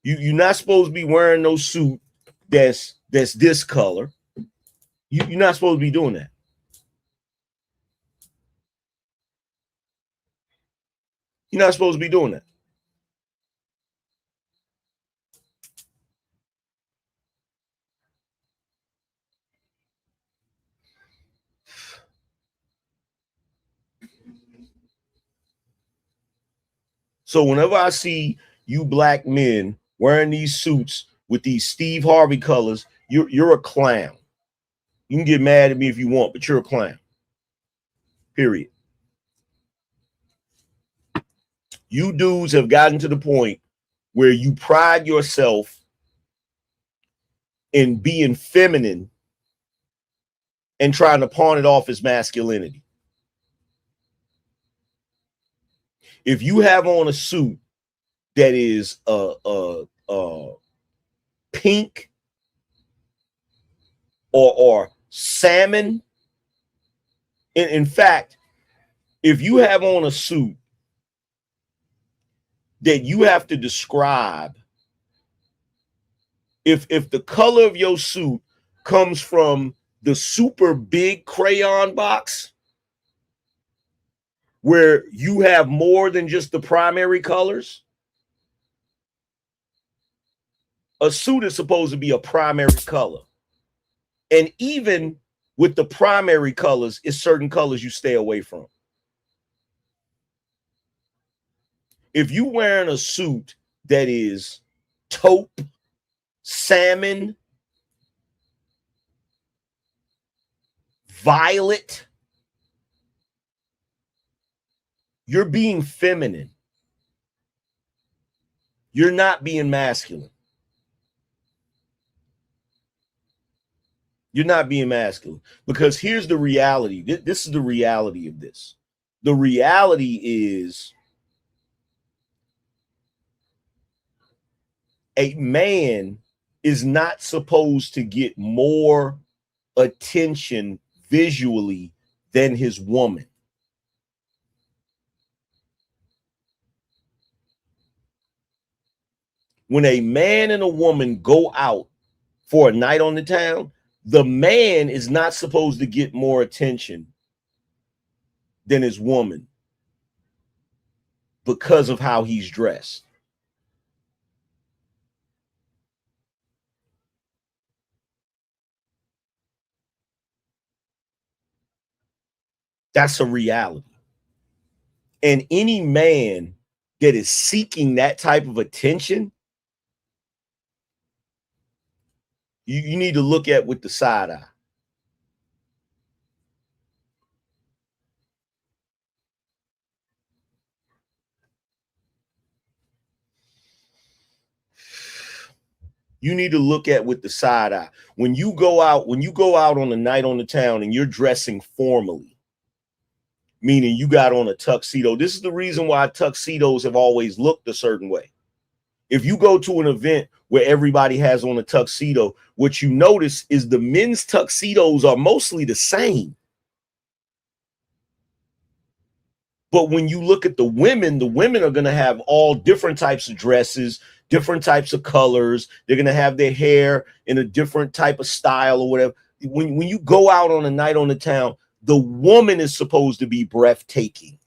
You're not supposed to be wearing no suit that's this color. You're not supposed to be doing that. You're not supposed to be doing that. So whenever I see you black men wearing these suits with these Steve Harvey colors, you're a clown. You can get mad at me if you want, but you're a clown. Period. You dudes have gotten to the point where you pride yourself in being feminine and trying to pawn it off as masculinity. If you have on a suit that is pink or salmon, in fact, if you have on a suit that you have to describe, if the color of your suit comes from the super big crayon box where you have more than just the primary colors, a suit is supposed to be a primary color. And even with the primary colors, it's certain colors you stay away from. If you wearing a suit that is taupe, salmon, violet, you're being feminine. You're not being masculine. You're not being masculine. Because here's the reality. This is the reality of this. The reality is A man is not supposed to get more attention visually than his woman. When a man and a woman go out for a night on the town, the man is not supposed to get more attention than his woman because of how he's dressed. That's a reality. And any man that is seeking that type of attention, you need to look at with the side eye. You need to look at with the side eye. When you go out on a night on the town and you're dressing formally, meaning you got on a tuxedo. This is the reason why tuxedos have always looked a certain way. If you go to an event where everybody has on a tuxedo, what you notice is the men's tuxedos are mostly the same. But when you look at the women are going to have all different types of dresses, different types of colors. They're going to have their hair in a different type of style or whatever. When you go out on a night on the town, the woman is supposed to be breathtaking.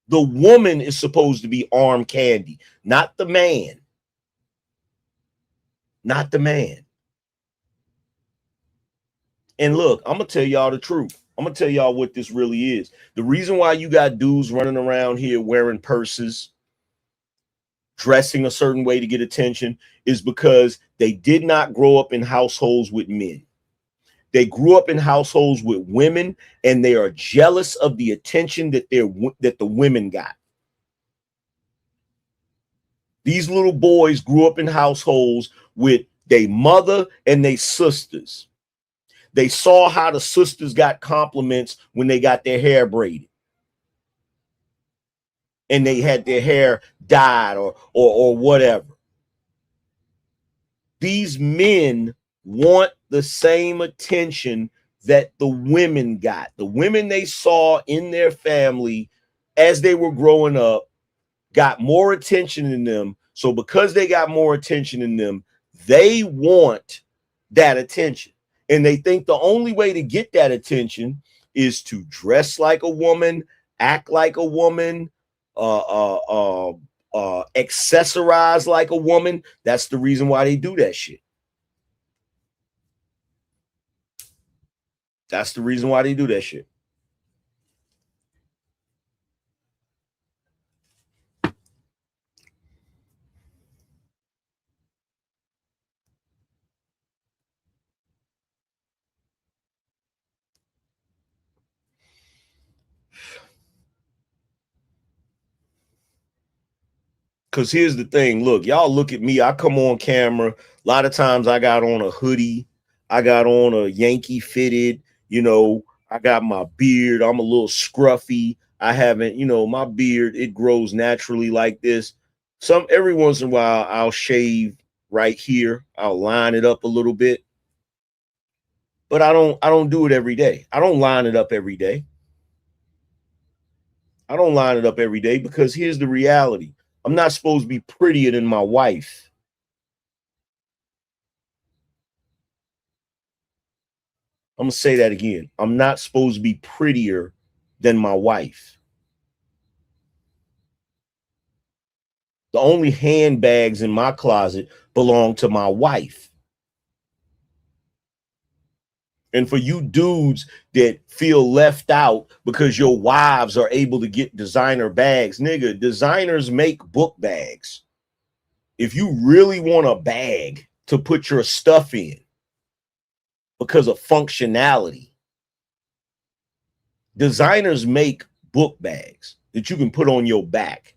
The woman is supposed to be arm candy, not the man. Not the man. And look, I'm going to tell y'all the truth. I'm going to tell y'all what this really is. The reason why you got dudes running around here wearing purses, dressing a certain way to get attention, is because they did not grow up in households with men. They grew up in households with women, and they are jealous of the attention that the women got. These little boys grew up in households with their mother and their sisters. They saw how the sisters got compliments when they got their hair braided and they had their hair dyed or whatever. These men want the same attention that the women got. The women they saw in their family as they were growing up got more attention than them. So because they got more attention than them, they want that attention. And they think the only way to get that attention is to dress like a woman, act like a woman, accessorize like a woman. That's the reason why they do that shit. That's the reason why they do that shit. Because here's the thing. Look, y'all look at me. I come on camera. A lot of times I got on a hoodie. I got on a Yankee fitted. You know, I got my beard. I'm a little scruffy. I haven't, my beard, it grows naturally like this. Every once in a while, I'll shave right here. I'll line it up a little bit. But I don't do it every day. I don't line it up every day. I don't line it up every day because here's the reality. I'm not supposed to be prettier than my wife. I'm going to say that again. I'm not supposed to be prettier than my wife. The only handbags in my closet belong to my wife. And for you dudes that feel left out because your wives are able to get designer bags, nigga, designers make book bags. If you really want a bag to put your stuff in because of functionality, designers make book bags that you can put on your back.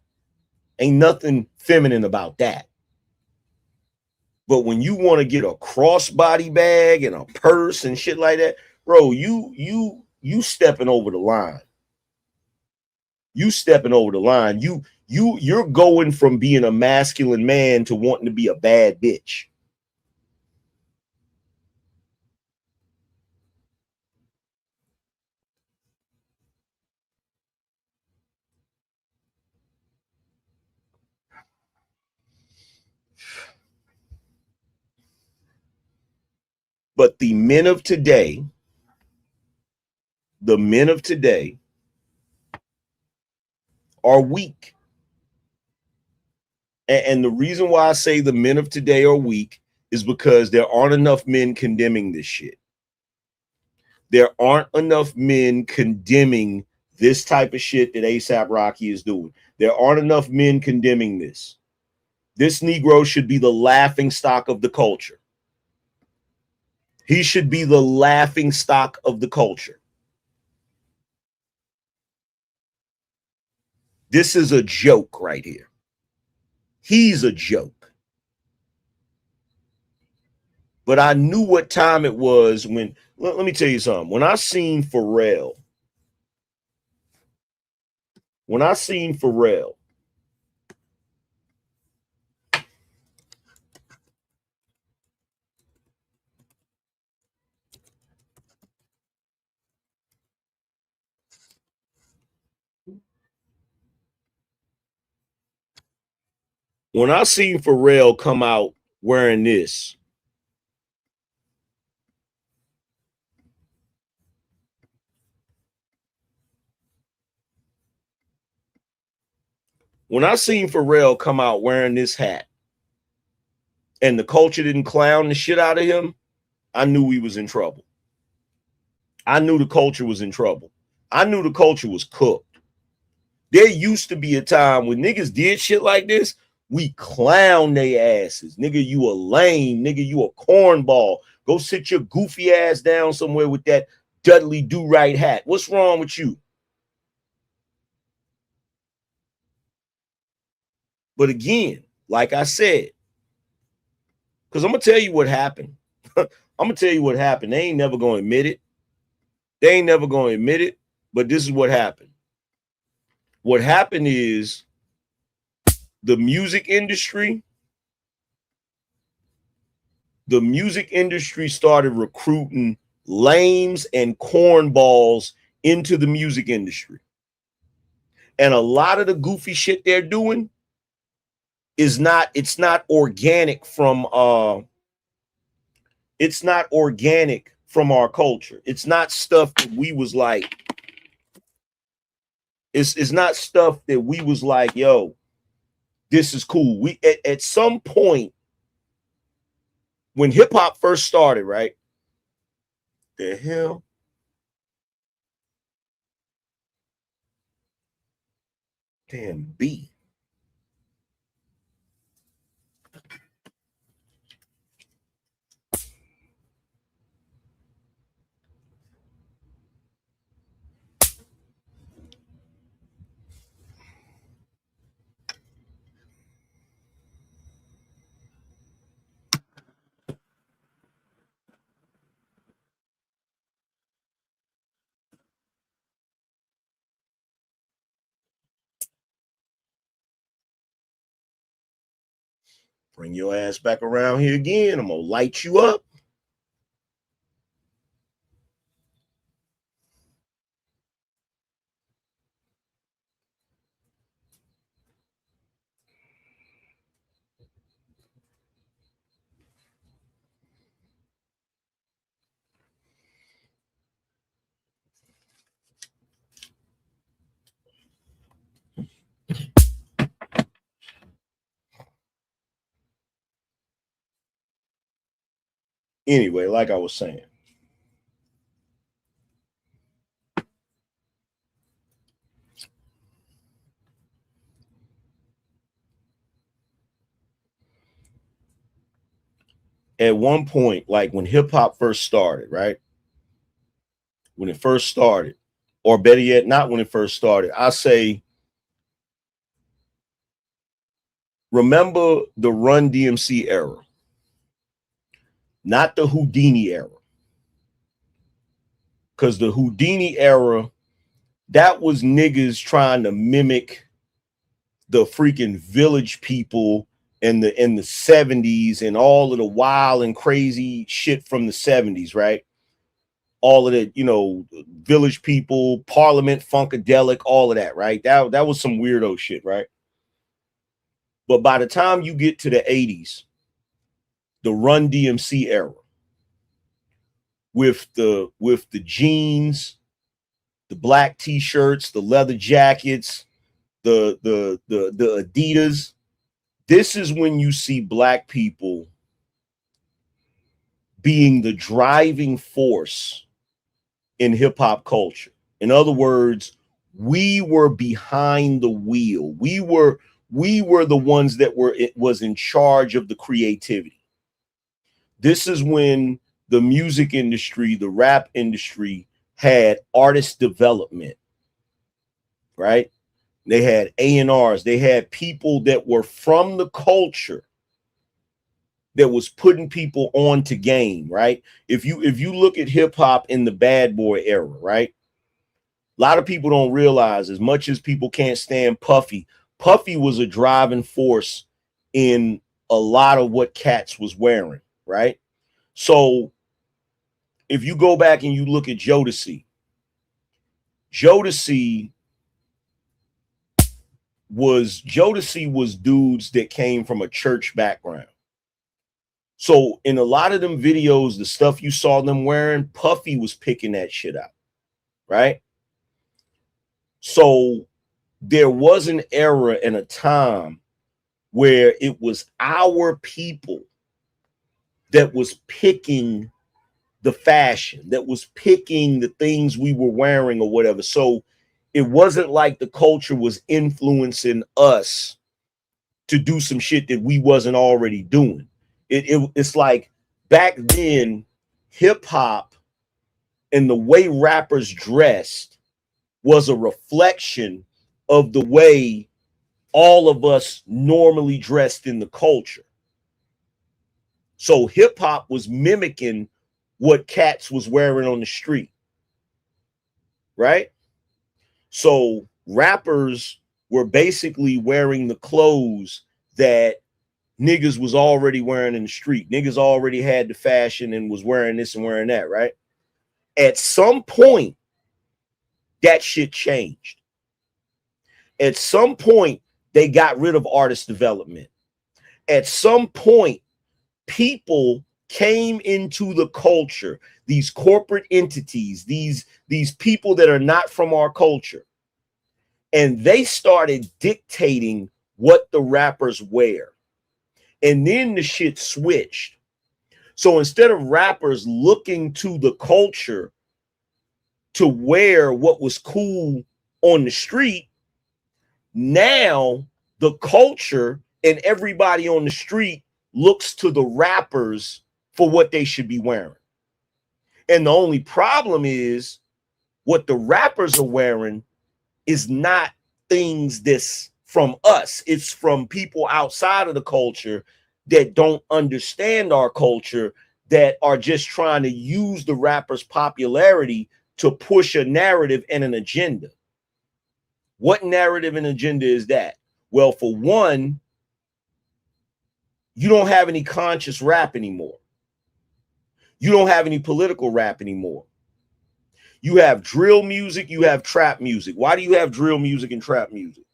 Ain't nothing feminine about that. But when you want to get a crossbody bag and a purse and shit like that, bro, you you stepping over the line. You stepping over the line. You're going from being a masculine man to wanting to be a bad bitch. But the men of today are weak. And the reason why I say the men of today are weak is because there aren't enough men condemning this shit. There aren't enough men condemning this type of shit that ASAP Rocky is doing. There aren't enough men condemning this. This Negro should be the laughing stock of the culture. He should be the laughing stock of the culture. This is a joke right here. He's a joke. But I knew what time it was when, let me tell you something. When I seen Pharrell, come out wearing this, when I seen Pharrell come out wearing this hat and the culture didn't clown the shit out of him, I knew we was in trouble. I knew the culture was in trouble. I knew the culture was cooked. There used to be a time when niggas did shit like this, we clown their asses. Nigga, you a lame. Nigga, you a cornball. Go sit your goofy ass down somewhere with that Dudley Do-Right hat. What's wrong with you? But again, like I said, because I'm going to tell you what happened. I'm going to tell you what happened. They ain't never going to admit it. But this is what happened. What happened is the music industry started recruiting lames and cornballs into the music industry. And a lot of the goofy shit they're doing is not organic from our culture. It's not stuff that we was like, it's not stuff that we was like, yo, this is cool. We at some point when hip hop first started, right? The hell? Damn B. Bring your ass back around here again. I'm gonna light you up. Anyway, like I was saying, at one point, like when hip hop first started, right? When it first started, or better yet, not when it first started, I say, remember the Run DMC era, not the Houdini era. because the Houdini era, that was niggas trying to mimic the freaking Village People in the 70s and all of the wild and crazy shit from the 70s, right? All of the, you know, Village People, Parliament, Funkadelic, all of that, right? That was some weirdo shit, right? But by the time you get to the 80s, the Run DMC era, with the jeans, the black t-shirts, the leather jackets, the Adidas, this is when you see black people being the driving force in hip-hop culture. In other words, we were behind the wheel. We were the ones that was in charge of the creativity. This is when the music industry, the rap industry, had artist development, right? They had A&Rs. They had people that were from the culture that was putting people on to game, right? If you look at hip hop in the Bad Boy era, right? A lot of people don't realize, as much as people can't stand Puffy, Puffy was a driving force in a lot of what cats was wearing, right? So if you go back and you look at Jodeci was dudes that came from a church background. So in a lot of them videos, the stuff you saw them wearing, Puffy was picking that shit out, right? So there was an era and a time where it was our people that was picking the fashion, that was picking the things we were wearing or whatever. So it wasn't like the culture was influencing us to do some shit that we wasn't already doing. It's like back then, hip hop and the way rappers dressed was a reflection of the way all of us normally dressed in the culture. So hip hop was mimicking what cats was wearing on the street, right? So rappers were basically wearing the clothes that niggas was already wearing in the street. Niggas already had the fashion and was wearing this and wearing that, right? At some point, that shit changed. At some point, they got rid of artist development. At some point, people came into the culture, these corporate entities, these people that are not from our culture, and they started dictating what the rappers wear. And then the shit switched. So instead of rappers looking to the culture to wear what was cool on the street, now the culture and everybody on the street looks to the rappers for what they should be wearing. And the only problem is what the rappers are wearing is not things that's from us. It's from people outside of the culture that don't understand our culture, that are just trying to use the rapper's popularity to push a narrative and an agenda. What narrative and agenda is that? Well, for one, you don't have any conscious rap anymore. You don't have any political rap anymore. You have drill music, you have trap music. Why do you have drill music and trap music?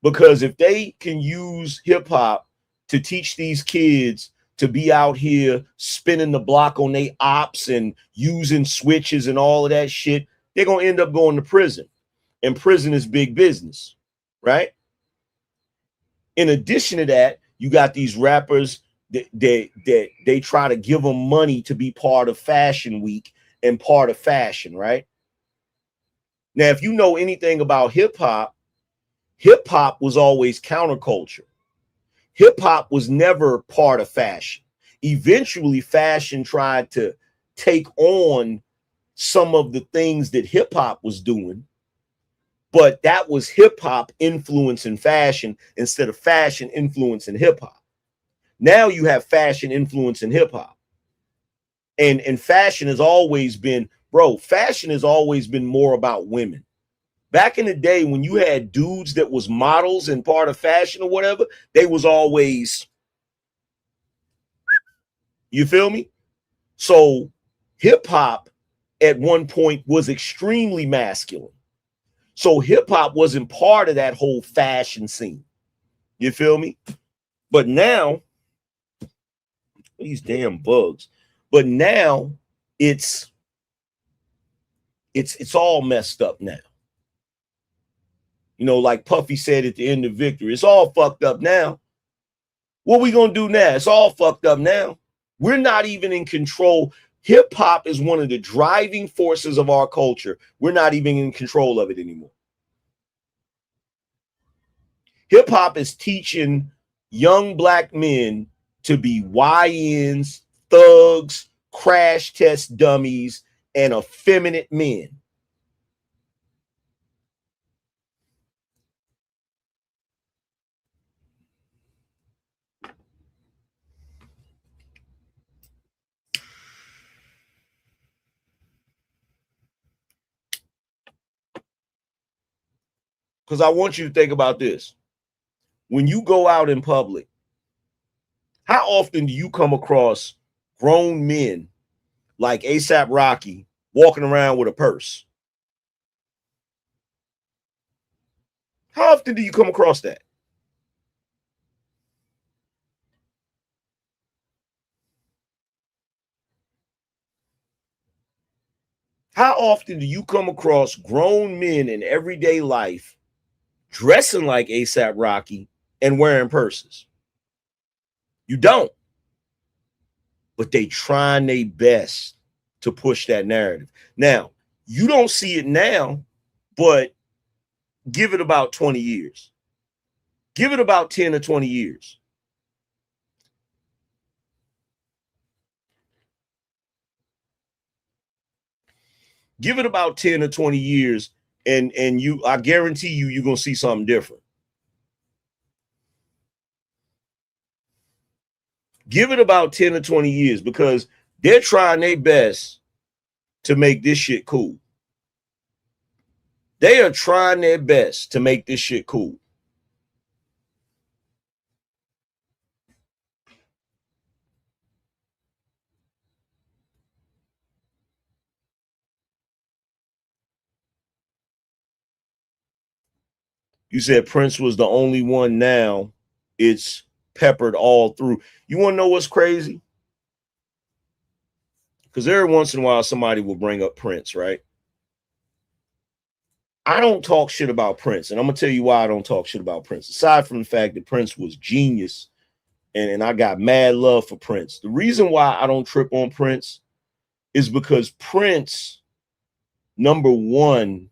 Because if they can use hip hop to teach these kids to be out here spinning the block on their ops and using switches and all of that shit, they're going to end up going to prison. And prison is big business, right? In addition to that, you got these rappers that they try to give them money to be part of Fashion Week and part of fashion, right? Now, if you know anything about hip hop was always counterculture. Hip hop was never part of fashion. Eventually, fashion tried to take on some of the things that hip hop was doing, but that was hip hop influencing fashion instead of fashion influencing hip hop. Now you have fashion influencing hip hop. And fashion has always been Bro, fashion has always been more about women. Back in the day when you had dudes that was models and part of fashion or whatever, they was always, you feel me? So hip hop at one point was extremely masculine. So hip hop wasn't part of that whole fashion scene. You feel me? But now, these damn bugs. But now it's all messed up now. You know, like Puffy said at the end of Victory, it's all fucked up now. What we gonna do now? It's all fucked up now. We're not even in control. Hip hop is one of the driving forces of our culture. We're not even in control of it anymore. Hip hop is teaching young black men to be YNs, thugs, crash test dummies, and effeminate men. Because I want you to think about this. When you go out in public, how often do you come across grown men like ASAP Rocky walking around with a purse? How often do you come across that? How often do you come across grown men in everyday life dressing like ASAP Rocky and wearing purses? You don't. But they trying their best to push that narrative. Now, you don't see it now, but give it about 20 years. Give it about 10 or 20 years. Give it about 10 or 20 years, and you, I guarantee you, you're going to see something different. Give it about 10 or 20 years, because they're trying their best to make this shit cool. They are trying their best to make this shit cool. You said Prince was the only one. Now it's peppered all through. You want to know what's crazy? Because every once in a while somebody will bring up Prince, right? I don't talk shit about Prince, and I'm gonna tell you why I don't talk shit about Prince. Aside from the fact that Prince was genius, and I got mad love for Prince. The reason why I don't trip on Prince is because Prince, number one,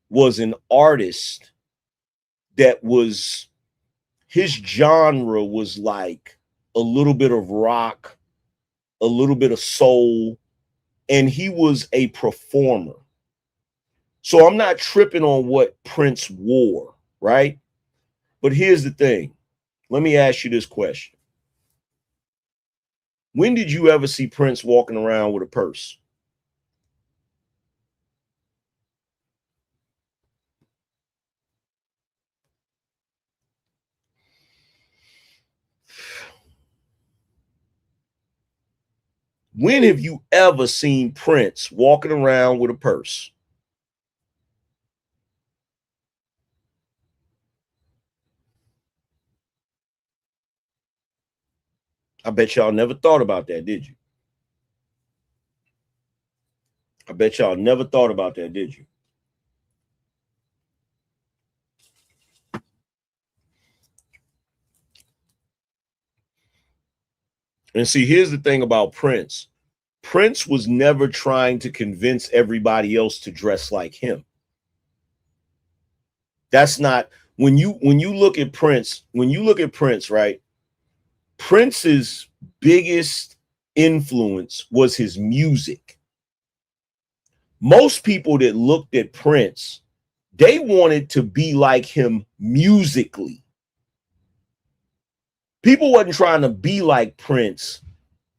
was an artist that was, his genre was like a little bit of rock, a little bit of soul, and he was a performer. So I'm not tripping on what Prince wore, right? But here's the thing. Let me ask you this question. When did you ever see Prince walking around with a purse? When have you ever seen Prince walking around with a purse? I bet y'all never thought about that, did you? I bet y'all never thought about that, did you? And see, here's the thing about Prince. Prince was never trying to convince everybody else to dress like him. That's not, when you look at Prince, right? Prince's biggest influence was his music. Most people that looked at Prince, they wanted to be like him musically. People wasn't trying to be like Prince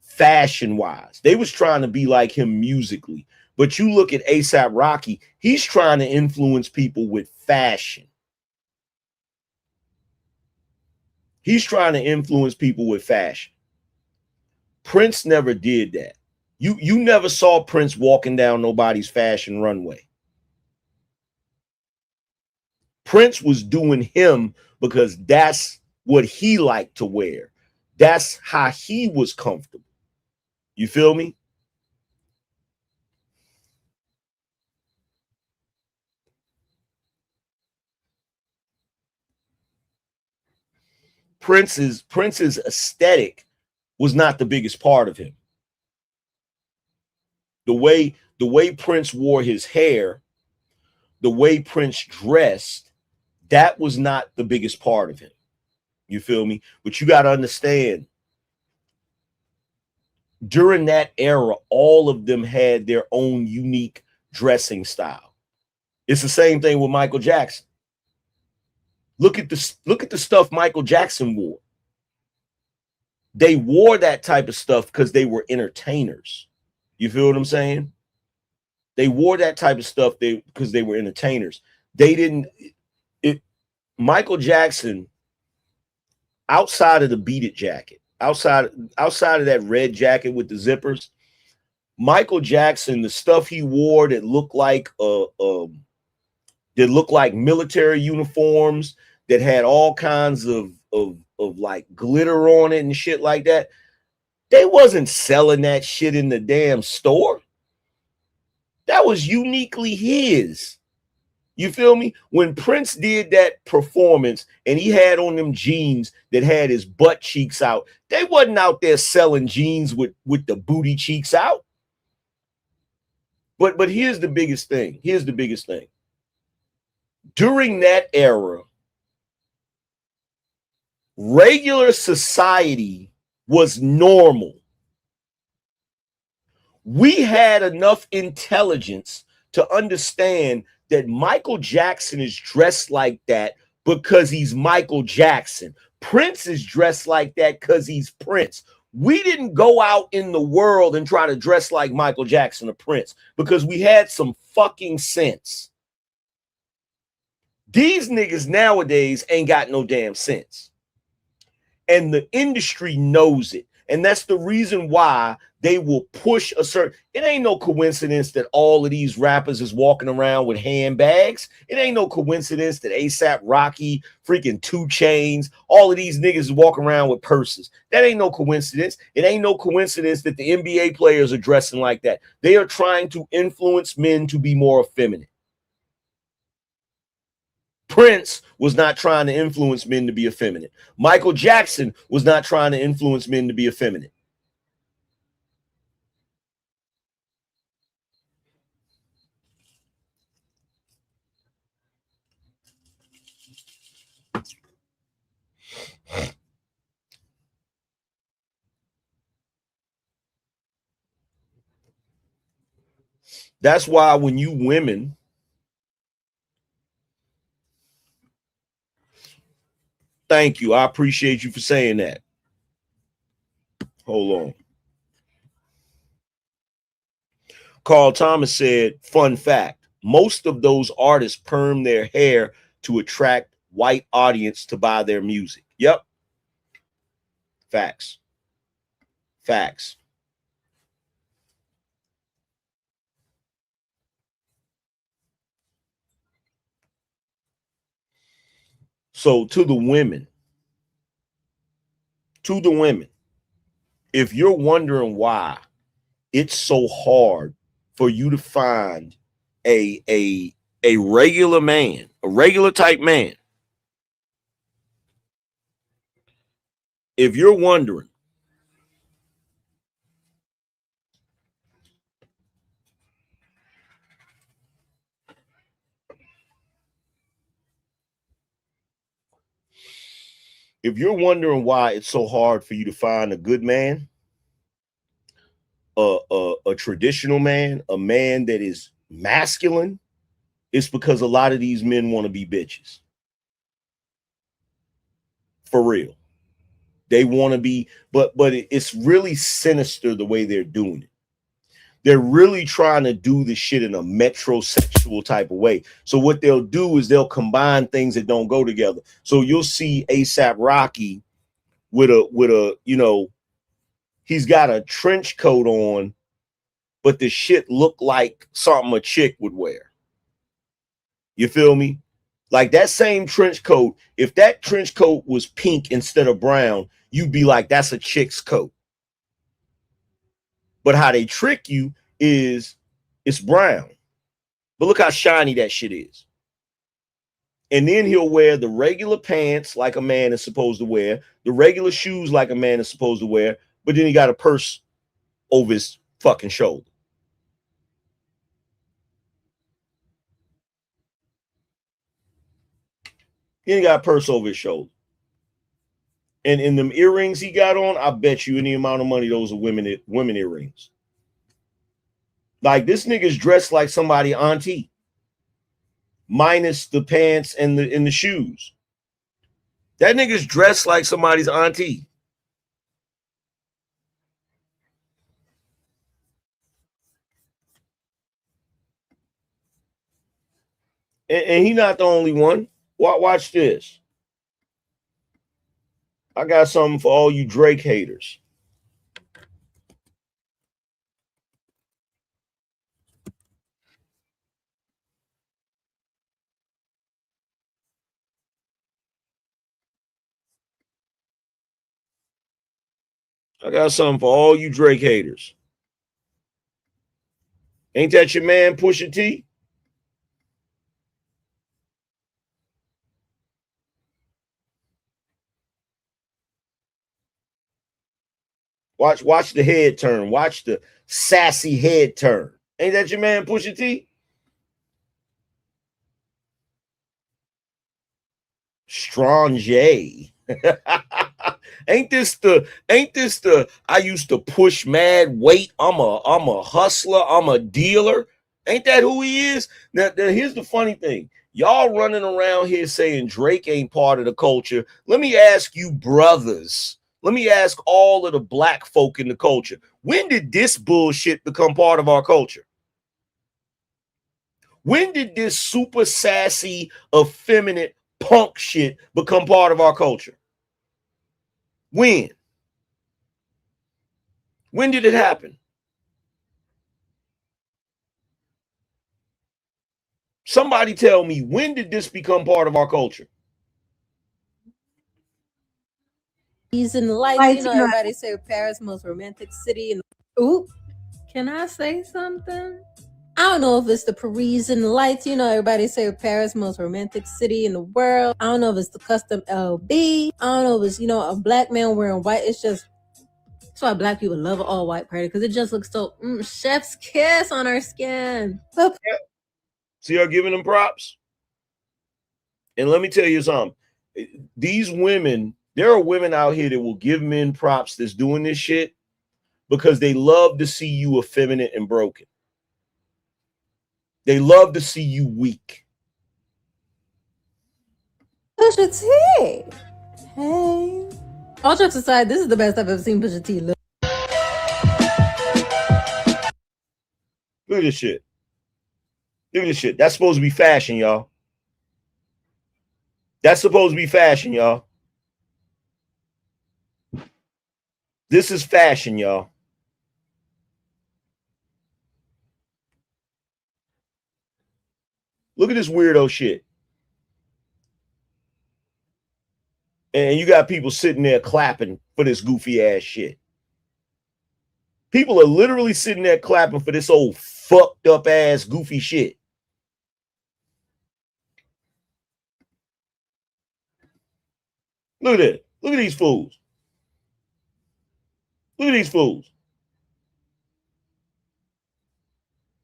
fashion-wise. They was trying to be like him musically. But you look at ASAP Rocky, he's trying to influence people with fashion. He's trying to influence people with fashion. Prince never did that. You never saw Prince walking down nobody's fashion runway. Prince was doing him because that's what he liked to wear. That's how he was comfortable. You feel me? Prince's aesthetic was not the biggest part of him. The way Prince wore his hair, the way Prince dressed, that was not the biggest part of him. You feel me? But you got to understand, during that era, all of them had their own unique dressing style. It's the same thing with Michael Jackson. Look at the stuff Michael Jackson wore. They wore that type of stuff because they were entertainers. You feel what I'm saying? They wore that type of stuff because they were entertainers. They didn't. Michael Jackson, outside of the Beat It jacket, outside of that red jacket with the zippers, Michael Jackson, the stuff he wore that looked like military uniforms, that had all kinds of like glitter on it and shit like that, they wasn't selling that shit in the damn store. That was uniquely his. You feel me? When Prince did that performance and he had on them jeans that had his butt cheeks out, they wasn't out there selling jeans with the booty cheeks out. But here's the biggest thing. Here's the biggest thing. During that era, regular society was normal. We had enough intelligence to understand that Michael Jackson is dressed like that because he's Michael Jackson. Prince is dressed like that because he's Prince. We didn't go out in the world and try to dress like Michael Jackson or Prince because we had some fucking sense. These niggas nowadays ain't got no damn sense. And the industry knows it. And that's the reason why they will push a certain. It ain't no coincidence that all of these rappers is walking around with handbags. It ain't no coincidence that ASAP Rocky, freaking 2 Chainz, all of these niggas is walking around with purses. That ain't no coincidence. It ain't no coincidence that the NBA players are dressing like that. They are trying to influence men to be more effeminate. Prince was not trying to influence men to be effeminate. Michael Jackson was not trying to influence men to be effeminate. That's why when you women, thank you. I appreciate you for saying that. Hold on. Carl Thomas said, fun fact, most of those artists perm their hair to attract white audience to buy their music. Yep. Facts. Facts. So to the women, if you're wondering why it's so hard for you to find a regular man, a regular type man, if you're wondering, why it's so hard for you to find a good man, a traditional man, a man that is masculine, it's because a lot of these men want to be bitches. For real. They want to be, but it's really sinister the way they're doing it. They're really trying to do the shit in a metrosexual type of way. So what they'll do is they'll combine things that don't go together. So you'll see ASAP Rocky with a, you know, he's got a trench coat on, but the shit look like something a chick would wear. You feel me? Like that same trench coat, if that trench coat was pink instead of brown, you'd be like, that's a chick's coat. But how they trick you is it's brown. But look how shiny that shit is. And then he'll wear the regular pants like a man is supposed to wear, the regular shoes like a man is supposed to wear, but then he got a purse over his fucking shoulder. He ain't got a purse over his shoulder. And in them earrings he got on, I bet you any amount of money those are women earrings. Like this nigga's dressed like somebody auntie, minus the pants and the shoes. That nigga's dressed like somebody's auntie. And he not the only one. Watch this. I got something for all you Drake haters. I got something for all you Drake haters. Ain't that your man, Pusha T? Watch the head turn. Watch the sassy head turn. Ain't that your man, Pusha T? Strong J. Ain't this the I used to push mad weight. I'm a hustler, I'm a dealer. Ain't that who he is? Now here's the funny thing. Y'all running around here saying Drake ain't part of the culture. Let me ask you, brothers. Let me ask all of the black folk in the culture. When did this bullshit become part of our culture? When did this super sassy, effeminate punk shit become part of our culture? When? When did it happen? Somebody tell me, when did this become part of our culture? He's in the lights, you know, everybody say Paris most romantic city in the Ooh, can I say something? I don't know if it's the Parisian lights, you know, everybody say Paris most romantic city in the world. I don't know if it's the custom LB. I don't know if it's, you know, a black man wearing white. It's just, that's why black people love an all white party, because it just looks so chef's kiss on our skin. Yeah. See her giving them props? And let me tell you something. These women, there are women out here that will give men props that's doing this shit because they love to see you effeminate and broken. They love to see you weak. Pusha T. Hey. All jokes aside, this is the best I've ever seen Pusha T look. Look at this shit. Look at this shit. That's supposed to be fashion, y'all. That's supposed to be fashion, y'all. This is fashion, y'all. Look at this weirdo shit. And you got people sitting there clapping for this goofy ass shit. People are literally sitting there clapping for this old fucked up ass goofy shit. Look at it. Look at these fools. Look at these fools.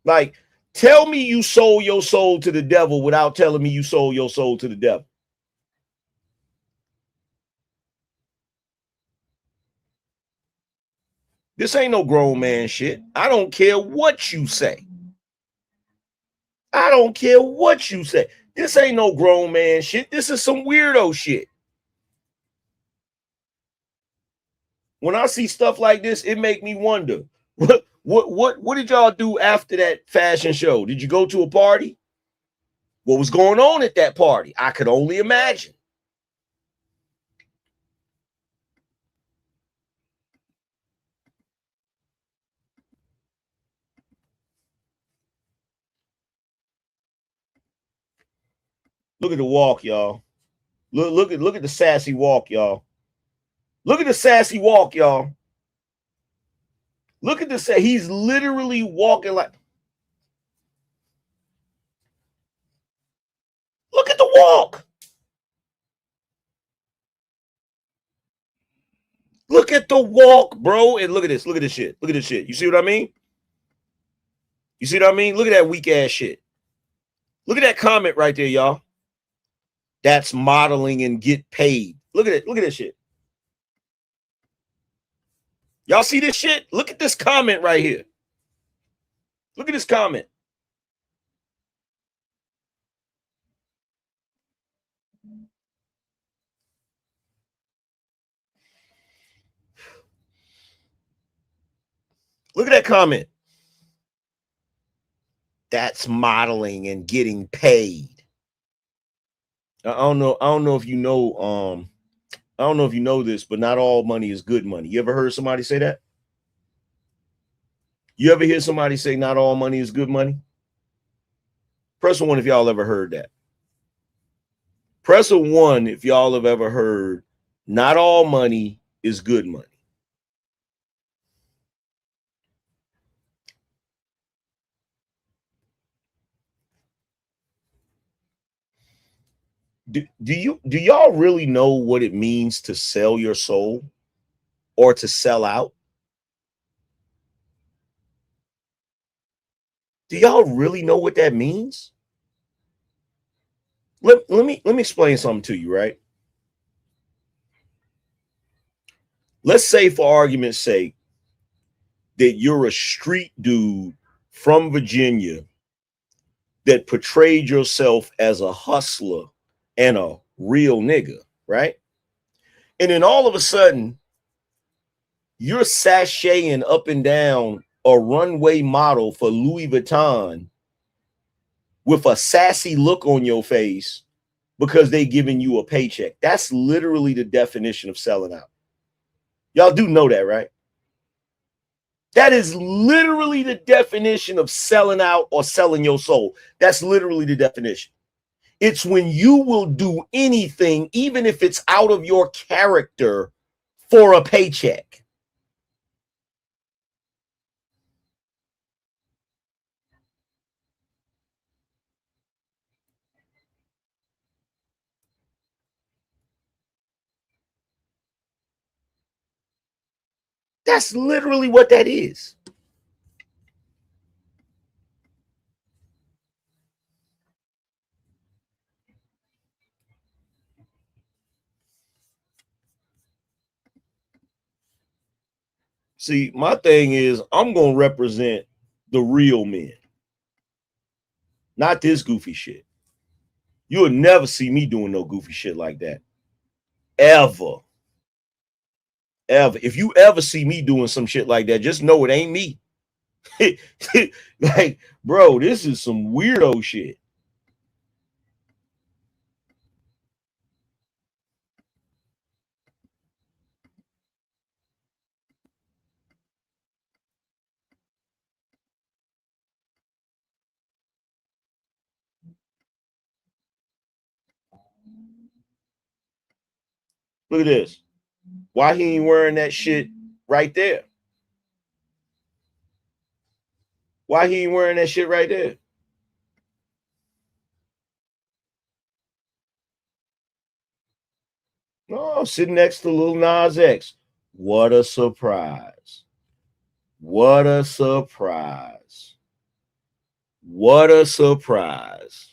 Like, tell me you sold your soul to the devil without telling me you sold your soul to the devil. This ain't no grown man shit. I don't care what you say. I don't care what you say. This ain't no grown man shit. This is some weirdo shit. When I see stuff like this, it make me wonder, What did y'all do after that fashion show? Did you go to a party? What was going on at that party? I could only imagine. Look at the walk, y'all. Look at the sassy walk, y'all. Look at the sassy walk, y'all. Look at this. He's literally walking like. Look at the walk. Look at the walk, bro. And look at this. Look at this shit. Look at this shit. You see what I mean? You see what I mean? Look at that weak ass shit. Look at that comment right there, y'all. That's modeling and get paid. Look at it. Look at this shit. Y'all see this shit? Look at this comment right here. Look at this comment. Look at that comment. That's modeling and getting paid. I don't know if you know, I don't know if you know this, but not all money is good money. You ever heard somebody say that? You ever hear somebody say not all money is good money? Press a 1 if y'all ever heard that. Press a 1 if y'all have ever heard not all money is good money. Do y'all really know what it means to sell your soul or to sell out? Do y'all really know what that means? Let me explain something to you, right? Let's say, for argument's sake, that you're a street dude from Virginia that portrayed yourself as a hustler and a real nigga, right? And then all of a sudden, you're sashaying up and down a runway model for Louis Vuitton with a sassy look on your face because they giving you a paycheck. That's literally the definition of selling out. Y'all do know that, right? That is literally the definition of selling out or selling your soul. That's literally the definition. It's when you will do anything, even if it's out of your character, for a paycheck. That's literally what that is. See, my thing is I'm going to represent the real men, not this goofy shit. You'll never see me doing no goofy shit like that. Ever. Ever. If you ever see me doing some shit like that, just know it ain't me. Like, bro, this is some weirdo shit. Look at this. Why he ain't wearing that shit right there? Why he ain't wearing that shit right there? No, sitting next to Lil Nas X. What a surprise. What a surprise. What a surprise.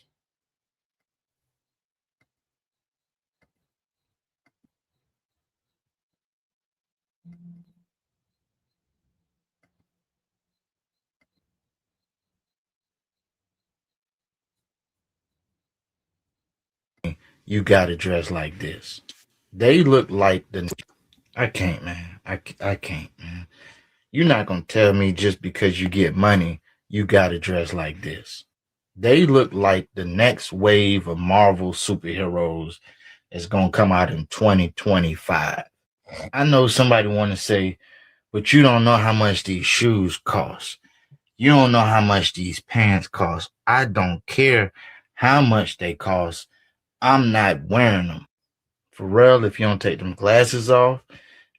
You gotta dress like this. They look like the. I can't, man. I can't, man. You're not going to tell me just because you get money, you got to dress like this. They look like the next wave of Marvel superheroes is going to come out in 2025. I know somebody want to say, but you don't know how much these shoes cost. You don't know how much these pants cost. I don't care how much they cost. I'm not wearing them. For real, if you don't take them glasses off,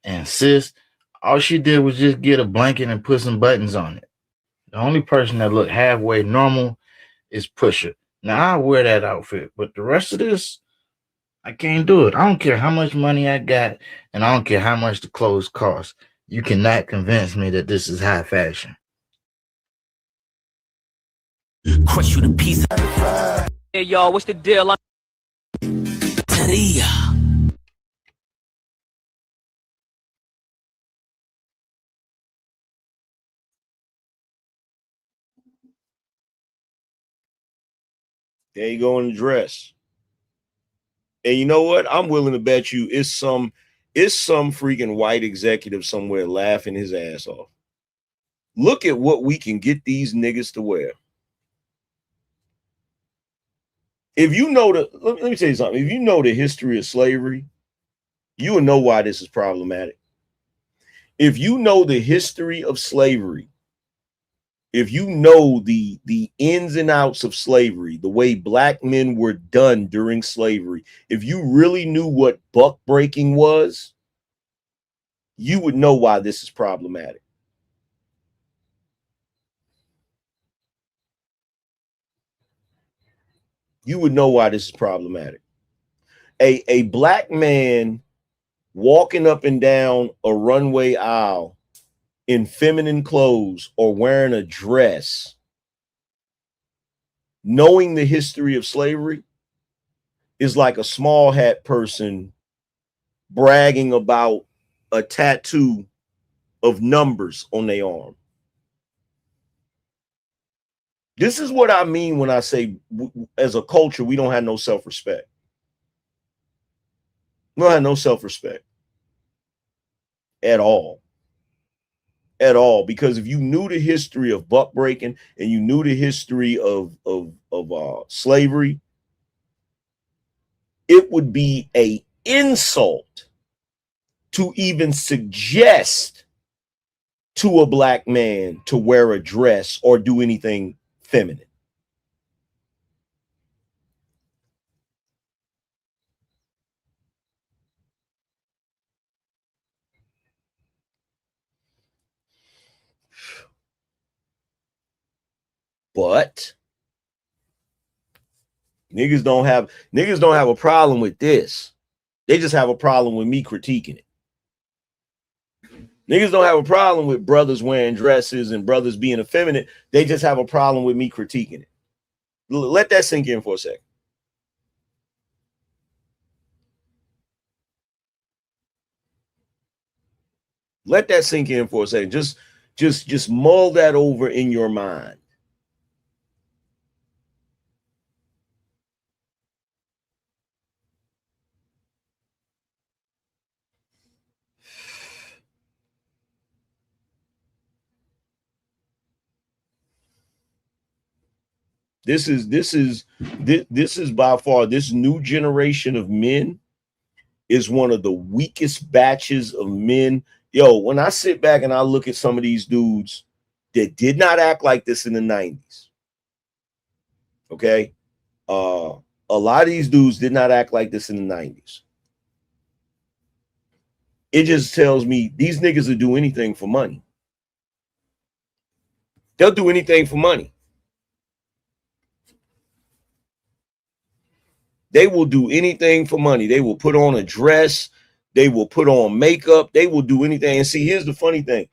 and sis, all she did was just get a blanket and put some buttons on it. The only person that looked halfway normal is Pusha. Now I wear that outfit, but the rest of this, I can't do it. I don't care how much money I got, and I don't care how much the clothes cost. You cannot convince me that this is high fashion. Crush you to pieces. Hey y'all, what's the deal? There you go in the dress. And you know what? I'm willing to bet you it's some freaking white executive somewhere laughing his ass off. Look at what we can get these niggas to wear. If you know let me tell you something. If you know the history of slavery, you will know why this is problematic. If you know the history of slavery, if you know the ins and outs of slavery, the way black men were done during slavery, if you really knew what buck breaking was, you would know why this is problematic. You would know why this is problematic. A black man walking up and down a runway aisle in feminine clothes or wearing a dress, knowing the history of slavery, is like a small hat person bragging about a tattoo of numbers on their arm. This is what I mean when I say, as a culture, we don't have no self-respect. We don't have no self-respect at all. At all. Because if you knew the history of buck breaking and you knew the history of slavery, it would be an insult to even suggest to a black man to wear a dress or do anything feminine. But niggas don't have a problem with this. They just have a problem with me critiquing it. Niggas don't have a problem with brothers wearing dresses and brothers being effeminate. They just have a problem with me critiquing it. Let that sink in for a second. Let that sink in for a second. Just mull that over in your mind. This is by far, this new generation of men is one of the weakest batches of men. Yo, when I sit back and I look at some of these dudes that did not act like this in the 90s, okay? A lot of these dudes did not act like this in the 90s. It just tells me these niggas will do anything for money. They'll do anything for money. They will do anything for money. They will put on a dress. They will put on makeup. They will do anything. And see, here's the funny thing.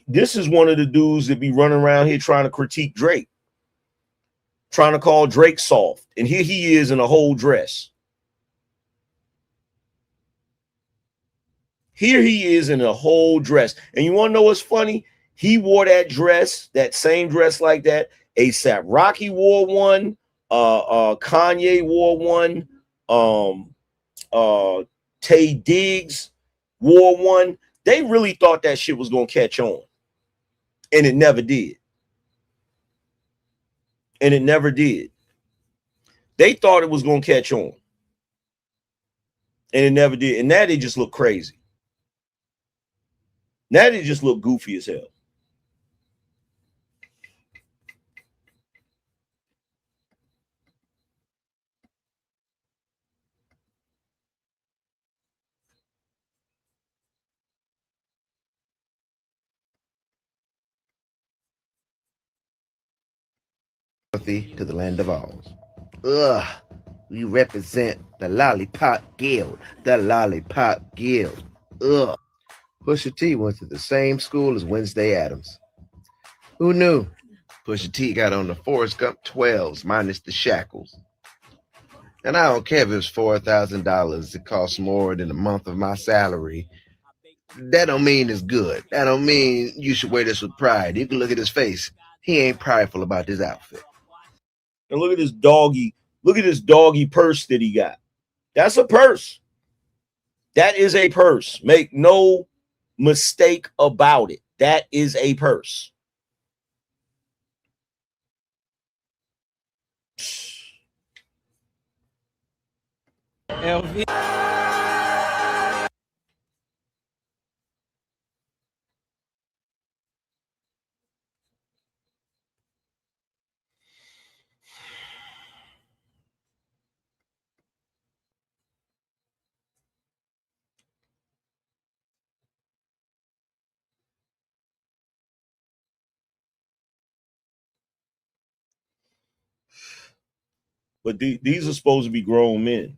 This is one of the dudes that be running around here trying to critique Drake, trying to call Drake soft. And here he is in a whole dress. Here he is in a whole dress. And you want to know what's funny? He wore that dress, that same dress like that. ASAP Rocky wore one. Kanye wore one. Tay Diggs wore one. They really thought that shit was gonna catch on. And it never did. And it never did. They thought it was going to catch on. And it never did. And now they just look crazy. Now they just look goofy as hell. To the land of Oz. Ugh, we represent the Lollipop Guild. The Lollipop Guild. Ugh. Pusha T went to the same school as Wednesday Addams. Who knew? Pusha T got on the Forrest Gump 12s minus the shackles. And I don't care if it's $4,000. It costs more than a month of my salary. That don't mean it's good. That don't mean you should wear this with pride. You can look at his face. He ain't prideful about this outfit. And look at this doggy. Look at this doggy purse that he got. That's a purse. That is a purse. Make no mistake about it. That is a purse. LV. But these are supposed to be grown men.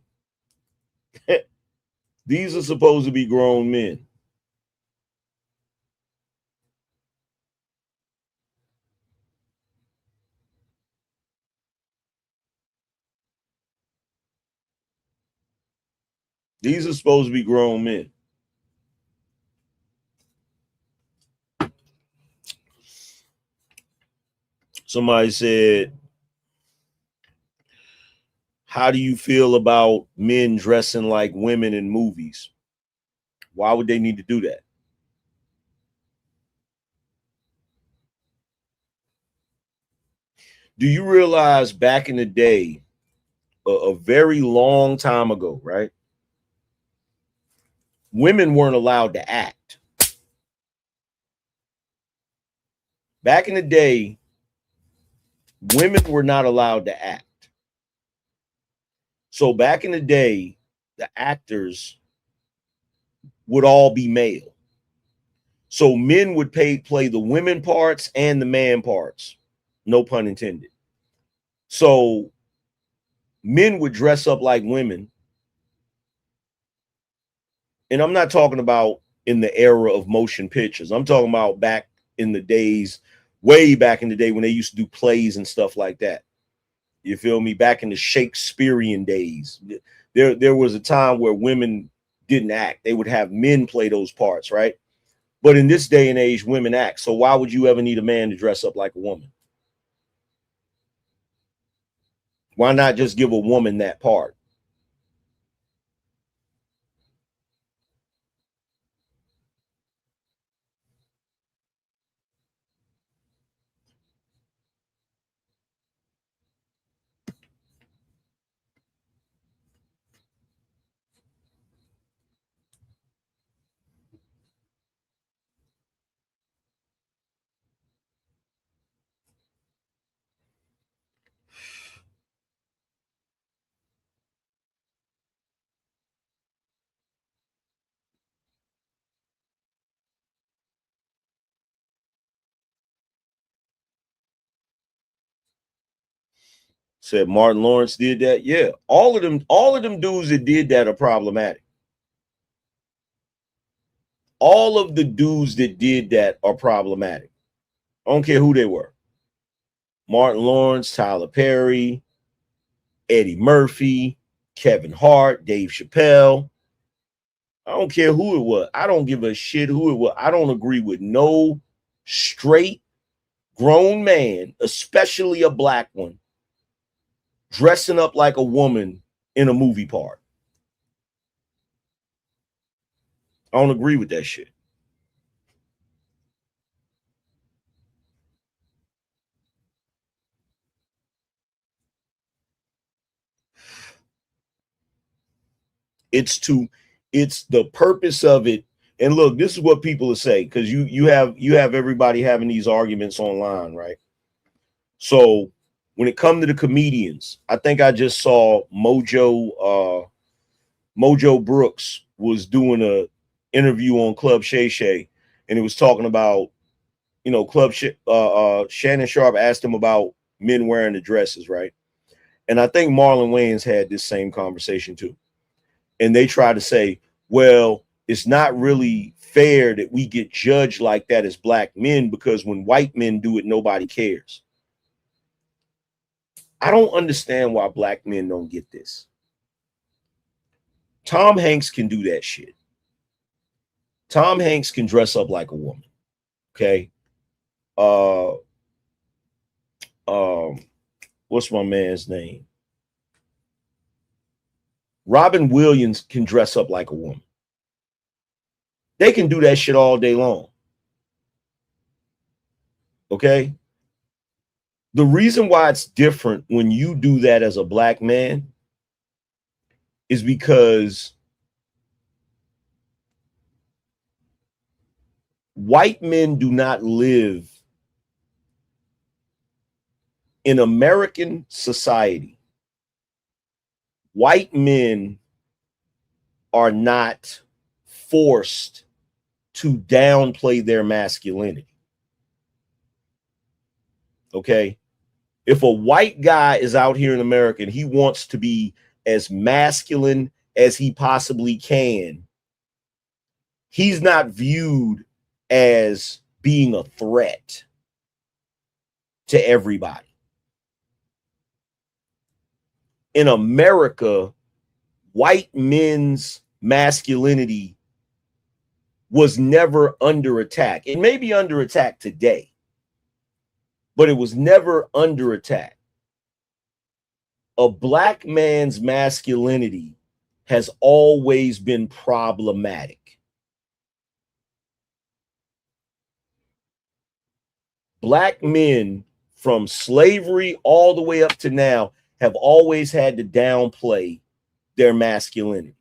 These are supposed to be grown men. These are supposed to be grown men. Somebody said, how do you feel about men dressing like women in movies? Why would they need to do that? Do you realize back in the day, a very long time ago, right? Women weren't allowed to act. Back in the day, women were not allowed to act. So back in the day, the actors would all be male. So men would play the women parts and the man parts. No pun intended. So men would dress up like women. And I'm not talking about in the era of motion pictures. I'm talking about back in the days, way back in the day when they used to do plays and stuff like that. You feel me? Back in the Shakespearean days. There was a time where women didn't act. They would have men play those parts, right? But in this day and age, women act. So why would you ever need a man to dress up like a woman? Why not just give a woman that part? Said Martin Lawrence did that. Yeah, all of them dudes that did that are problematic. All of the dudes that did that are problematic. I don't care who they were. Martin Lawrence, Tyler Perry, Eddie Murphy, Kevin Hart, Dave Chappelle. I don't care who it was. I don't give a shit who it was. I don't agree with no straight grown man, especially a black one, dressing up like a woman in a movie part. I don't agree with that shit. It's the purpose of it. And look, this is what people will say, because you have everybody having these arguments online, right? So when it comes to the comedians, I think I just saw Mojo Brooks was doing a interview on Club Shay Shay, and it was talking about, you know, Shannon Sharp asked him about men wearing the dresses, right? And I think Marlon Wayans had this same conversation too. And they try to say, well, it's not really fair that we get judged like that as black men, because when white men do it, nobody cares. I don't understand why black men don't get this. Tom Hanks can do that shit. Tom Hanks can dress up like a woman. Okay. What's my man's name? Robin Williams can dress up like a woman. They can do that shit all day long. Okay. The reason why it's different when you do that as a black man is because white men do not live in American society. White men are not forced to downplay their masculinity. Okay. If a white guy is out here in America and he wants to be as masculine as he possibly can, he's not viewed as being a threat to everybody. In America, white men's masculinity was never under attack. It may be under attack today, but it was never under attack. A black man's masculinity has always been problematic. Black men from slavery all the way up to now have always had to downplay their masculinity.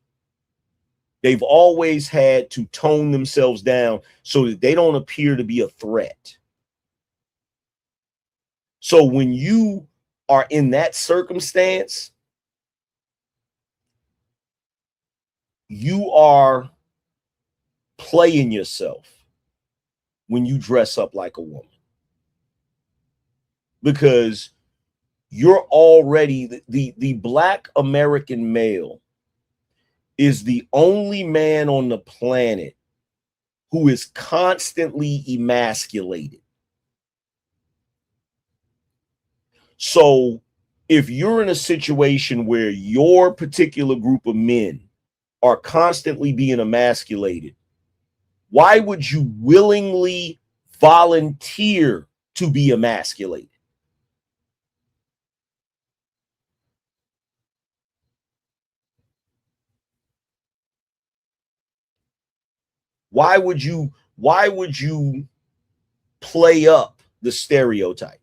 They've always had to tone themselves down so that they don't appear to be a threat. So when you are in that circumstance, you are playing yourself when you dress up like a woman, because you're already the black American male is the only man on the planet who is constantly emasculated. So if you're in a situation where your particular group of men are constantly being emasculated, why would you willingly volunteer to be emasculated? Why would you play up the stereotype?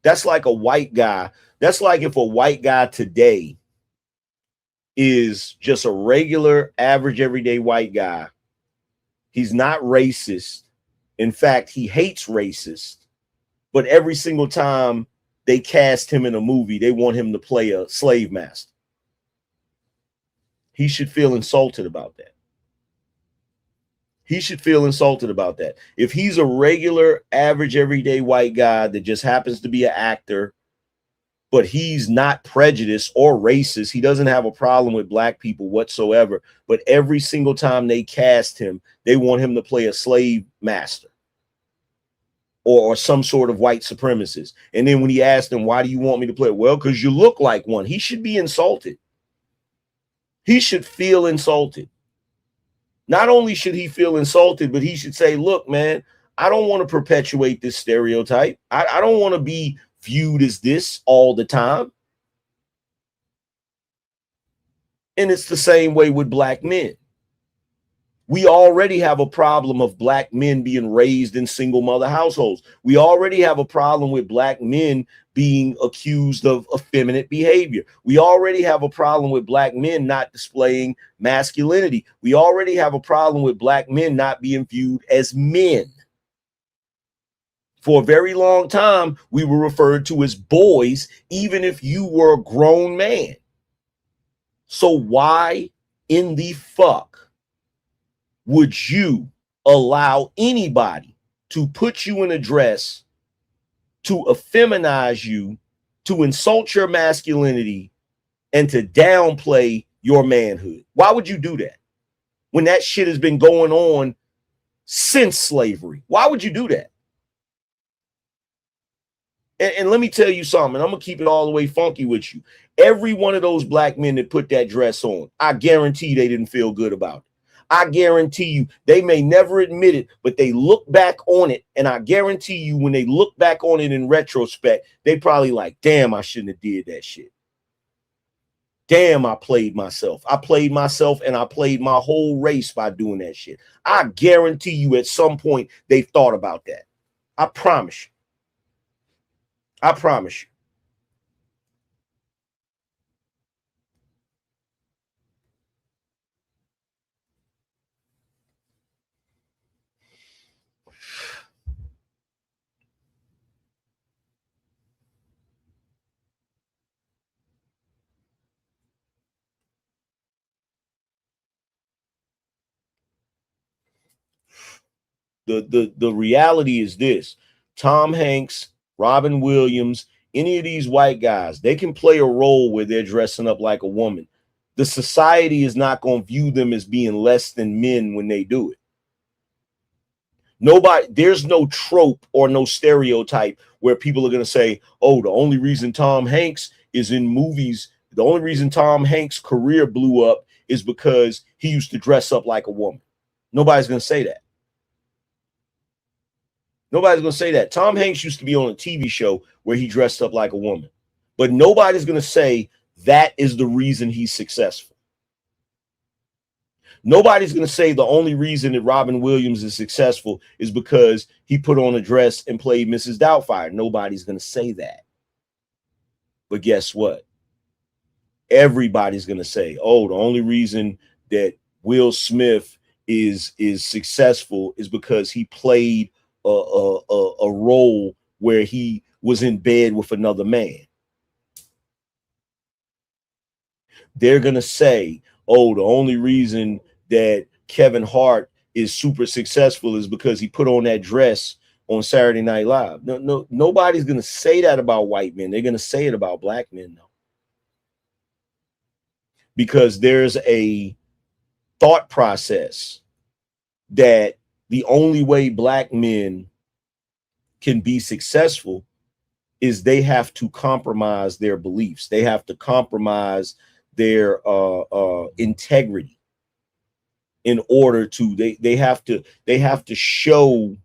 That's like a white guy. That's like if a white guy today is just a regular, average, everyday white guy. He's not racist. In fact, he hates racist. But every single time they cast him in a movie, they want him to play a slave master. He should feel insulted about that. He should feel insulted about that. If he's a regular, average, everyday white guy that just happens to be an actor, but he's not prejudiced or racist, he doesn't have a problem with black people whatsoever, but every single time they cast him, they want him to play a slave master or some sort of white supremacist. And then when he asked him, why do you want me to play? Well, because you look like one. He should be insulted. He should feel insulted. Not only should he feel insulted, but he should say, look, man, I don't want to perpetuate this stereotype. I don't want to be viewed as this all the time. And it's the same way with black men. We already have a problem of black men being raised in single mother households. We already have a problem with black men being accused of effeminate behavior. We already have a problem with black men not displaying masculinity. We already have a problem with black men not being viewed as men. For a very long time, we were referred to as boys, even if you were a grown man. So why in the fuck would you allow anybody to put you in a dress, to effeminize you, to insult your masculinity, and to downplay your manhood? Why would you do that when that shit has been going on since slavery? Why would you do that? And let me tell you something, I'm going to keep it all the way funky with you. Every one of those black men that put that dress on, I guarantee they didn't feel good about it. I guarantee you, they may never admit it, but they look back on it, and I guarantee you when they look back on it in retrospect, they probably like, damn, I shouldn't have did that shit. Damn, I played myself. I played myself, and I played my whole race by doing that shit. I guarantee you at some point they thought about that. I promise you. I promise you. The reality is this: Tom Hanks, Robin Williams, any of these white guys, they can play a role where they're dressing up like a woman. The society is not going to view them as being less than men when they do it. Nobody, there's no trope or no stereotype where people are going to say, oh, the only reason Tom Hanks is in movies, the only reason Tom Hanks' career blew up is because he used to dress up like a woman. Nobody's going to say that. Nobody's going to say that. Tom Hanks used to be on a TV show where he dressed up like a woman. But nobody's going to say that is the reason he's successful. Nobody's going to say the only reason that Robin Williams is successful is because he put on a dress and played Mrs. Doubtfire. Nobody's going to say that. But guess what? Everybody's going to say, oh, the only reason that Will Smith is successful is because he played a role where he was in bed with another man. They're going to say, oh, the only reason that Kevin Hart is super successful is because he put on that dress on Saturday Night Live. No, nobody's going to say that about white men. They're going to say it about black men, though. Because there's a thought process that the only way black men can be successful is they have to compromise their beliefs. They have to compromise their integrity in order to they have to show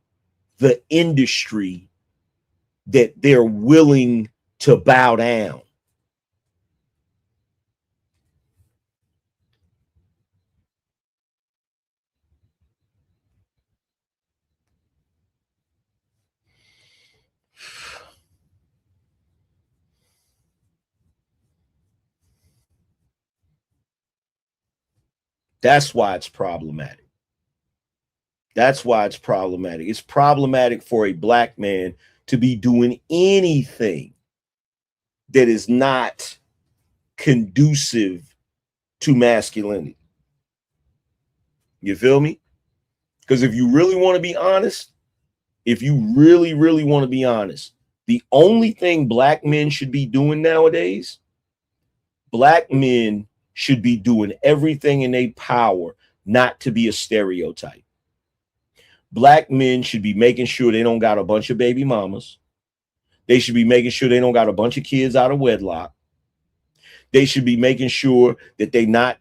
the industry that they're willing to bow down. That's why it's problematic. That's why it's problematic. It's problematic for a black man to be doing anything that is not conducive to masculinity. You feel me? Because if you really want to be honest, if you really want to be honest, the only thing black men should be doing nowadays, black men should be doing everything in their power not to be a stereotype. Black men should be making sure they don't got a bunch of baby mamas. They should be making sure they don't got a bunch of kids out of wedlock. They should be making sure that they not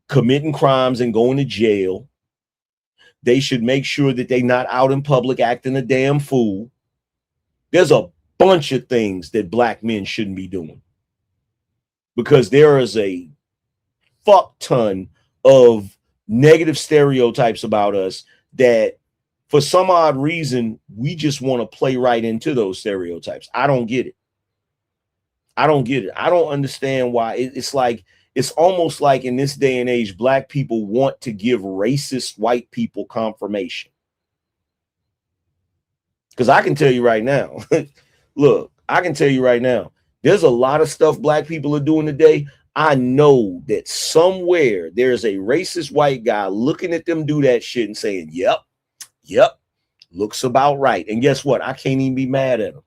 committing crimes and going to jail. They should make sure that they not out in public acting a damn fool. There's a bunch of things that black men shouldn't be doing because there is a fuck ton of negative stereotypes about us that for some odd reason, we just want to play right into those stereotypes. I don't get it. I don't get it. I don't understand why. It's like, it's almost like in this day and age, black people want to give racist white people confirmation. Because I can tell you right now, look, I can tell you right now, there's a lot of stuff black people are doing today. I know that somewhere there's a racist white guy looking at them do that shit and saying, yep, looks about right. And guess what? I can't even be mad at him.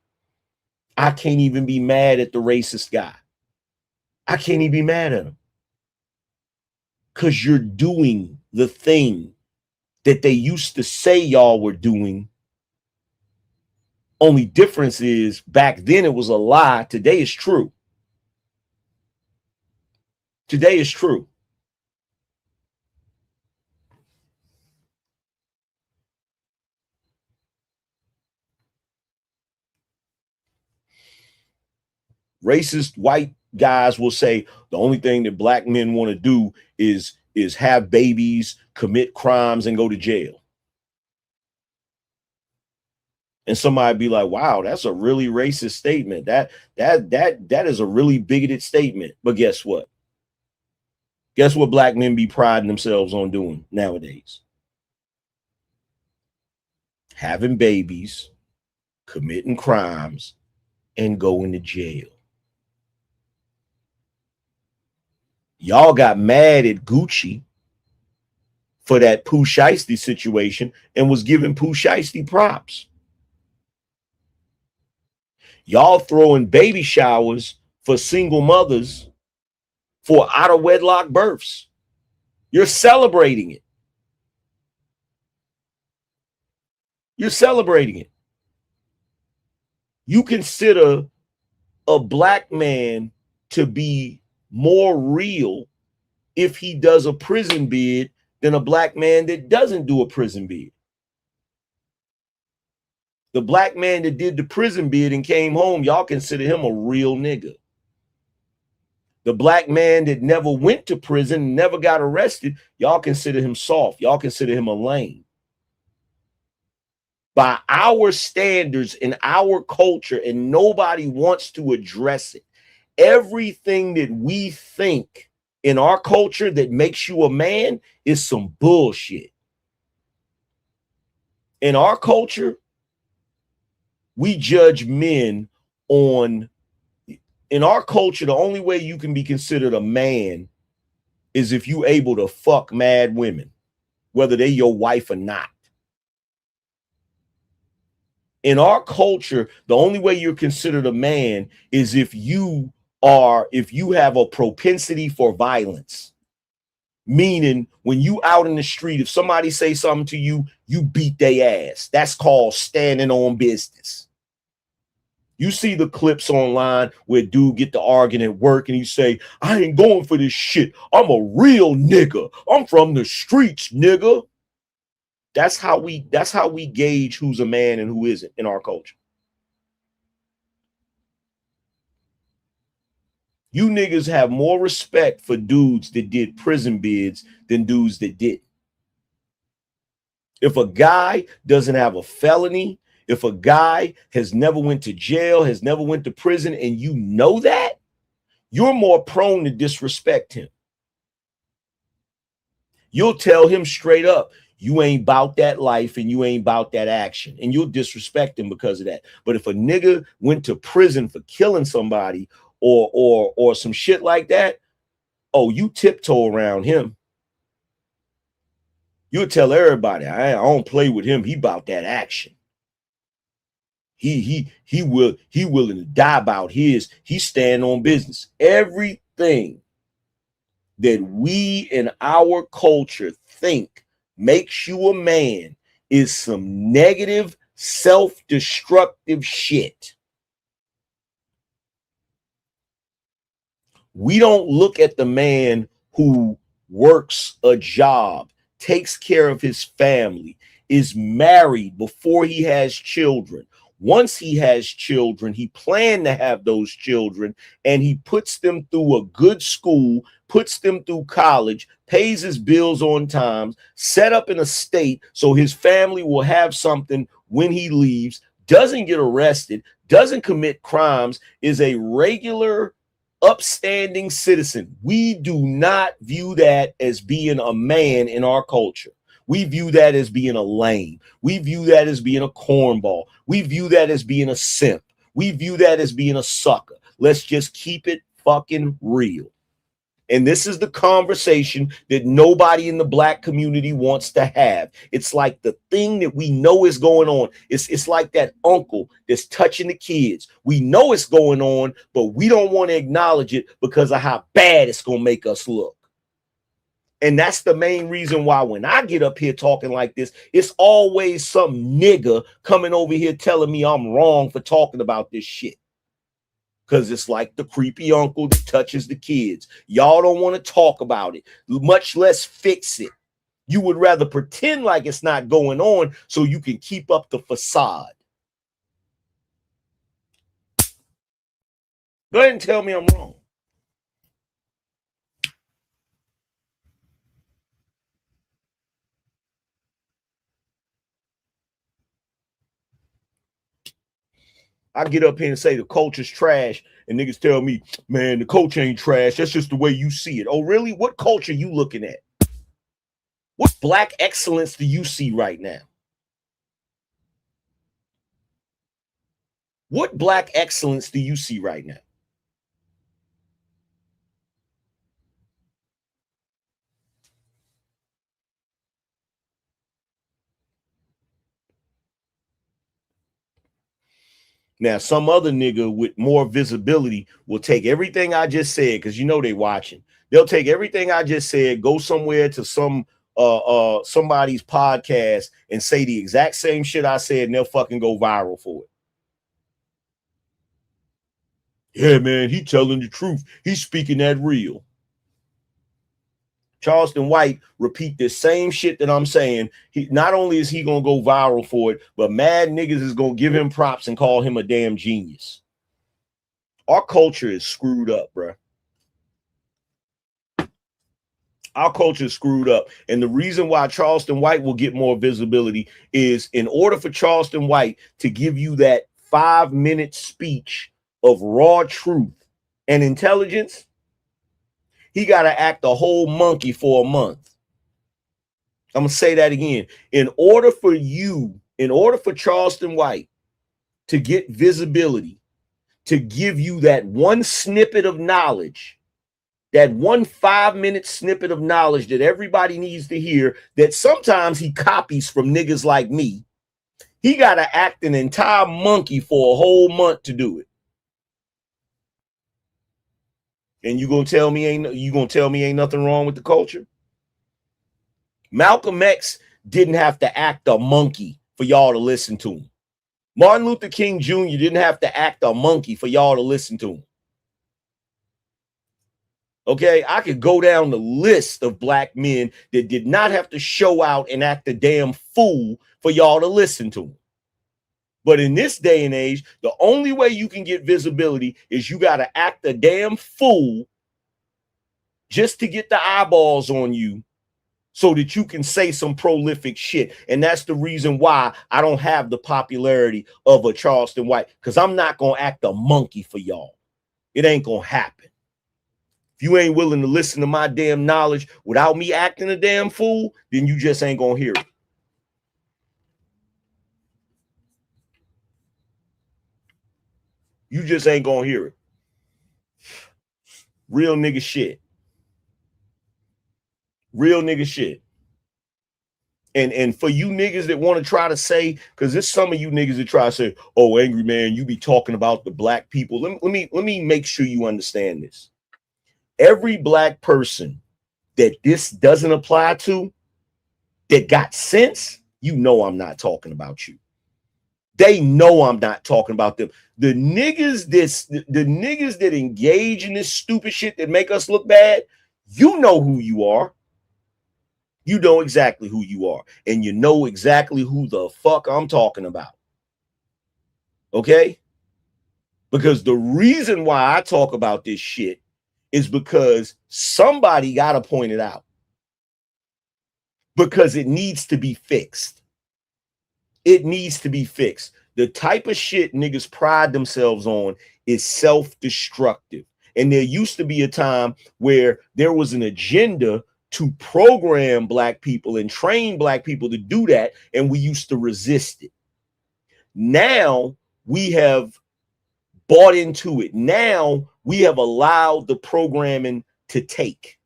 I can't even be mad at the racist guy. I can't even be mad at him. Because you're doing the thing that they used to say y'all were doing. Only difference is back then it was a lie. Today is true. Today is true. Racist white guys will say the only thing that black men want to do is have babies, commit crimes, and go to jail. And somebody be like, wow, that's a really racist statement. That is a really bigoted statement. But guess what? Guess what black men be priding themselves on doing nowadays? Having babies, committing crimes, and going to jail. Y'all got mad at Gucci for that Pooh Shiesty situation and was giving Pooh Shiesty props. Y'all throwing baby showers for single mothers for out of wedlock births. You're celebrating it. You're celebrating it. You consider a black man to be more real if he does a prison bid than a black man that doesn't do a prison bid. The black man that did the prison bid and came home, y'all consider him a real nigga. The black man that never went to prison, never got arrested, y'all consider him soft. Y'all consider him a lame. By our standards and our culture, and nobody wants to address it. Everything that we think in our culture that makes you a man is some bullshit. In our culture, we judge men on, in our culture, the only way you can be considered a man is if you able to fuck mad women, whether they your wife or not. In our culture, the only way you're considered a man is if you have a propensity for violence. Meaning when you out in the street, if somebody say something to you, you beat their ass. That's called standing on business. You see the clips online where dude get to arguing at work and he say, I ain't going for this shit. I'm a real nigga. I'm from the streets, nigga. That's how we gauge who's a man and who isn't in our culture. You niggas have more respect for dudes that did prison bids than dudes that didn't. If a guy doesn't have a felony, if a guy has never went to jail, has never went to prison, and you know that, you're more prone to disrespect him. You'll tell him straight up, you ain't about that life and you ain't about that action. And you'll disrespect him because of that. But if a nigga went to prison for killing somebody or some shit like that, oh, you tiptoe around him. You'll tell everybody, I don't play with him. He about that action. He willing to die about his. He stand on business. Everything that we in our culture think makes you a man is some negative, self-destructive shit. We don't look at the man who works a job, takes care of his family, is married before he has children. Once he has children, he planned to have those children and he puts them through a good school, puts them through college, pays his bills on time, set up in a state so his family will have something when he leaves, doesn't get arrested, doesn't commit crimes, is a regular, upstanding citizen. We do not view that as being a man in our culture. We view that as being a lame. We view that as being a cornball. We view that as being a simp. We view that as being a sucker. Let's just keep it fucking real. And this is the conversation that nobody in the black community wants to have. It's like the thing that we know is going on. It's like that uncle that's touching the kids. We know it's going on, but we don't want to acknowledge it because of how bad it's going to make us look. And that's the main reason why when I get up here talking like this, it's always some nigga coming over here telling me I'm wrong for talking about this shit. Because it's like the creepy uncle that touches the kids. Y'all don't want to talk about it, much less fix it. You would rather pretend like it's not going on so you can keep up the facade. Go ahead and tell me I'm wrong. I get up here and say the culture's trash, and niggas tell me, man, the culture ain't trash. That's just the way you see it. Oh, really? What culture you looking at? What black excellence do you see right now? What black excellence do you see right now? Now, some other nigga with more visibility will take everything I just said, because you know they watching. They'll take everything I just said, go somewhere to some somebody's podcast and say the exact same shit I said, and they'll fucking go viral for it. Yeah, man, he telling the truth. He's speaking that real. Charleston White repeat this same shit that I'm saying. He not only is he gonna go viral for it, but mad niggas is gonna give him props and call him a damn genius. Our culture is screwed up, bro. Our culture is screwed up. And the reason why Charleston White will get more visibility is in order for Charleston White to give you that 5-minute speech of raw truth and intelligence, he got to act a whole monkey for a month. I'm going to say that again. In order for Charleston White to get visibility, to give you that one snippet of knowledge, that one 5-minute snippet of knowledge that everybody needs to hear, that sometimes he copies from niggas like me, he got to act an entire monkey for a whole month to do it. And you gonna tell me ain't nothing wrong with the culture? Malcolm X didn't have to act a monkey for y'all to listen to him. Martin Luther King Jr. didn't have to act a monkey for y'all to listen to him. Okay, I could go down the list of black men that did not have to show out and act a damn fool for y'all to listen to him. But in this day and age, the only way you can get visibility is you got to act a damn fool just to get the eyeballs on you so that you can say some prolific shit. And that's the reason why I don't have the popularity of a Charleston White, because I'm not going to act a monkey for y'all. It ain't going to happen. If you ain't willing to listen to my damn knowledge without me acting a damn fool, then you just ain't going to hear it. You just ain't gonna hear it. Real nigga shit. Real nigga shit. And for you niggas that want to try to say, because there's some of you niggas that try to say, oh, Angry Man, you be talking about the black people. Let me make sure you understand this. Every black person that this doesn't apply to, that got sense, you know I'm not talking about you. They know I'm not talking about them. The niggas that engage in this stupid shit that make us look bad, you know who you are. You know exactly who you are. And you know exactly who the fuck I'm talking about. Okay? Because the reason why I talk about this shit is because somebody got to point it out. because it needs to be fixed. It needs to be fixed. The type of shit niggas pride themselves on is self-destructive. And there used to be a time where there was an agenda to program black people and train black people to do that, and we used to resist it. Now we have bought into it. Now we have allowed the programming to take.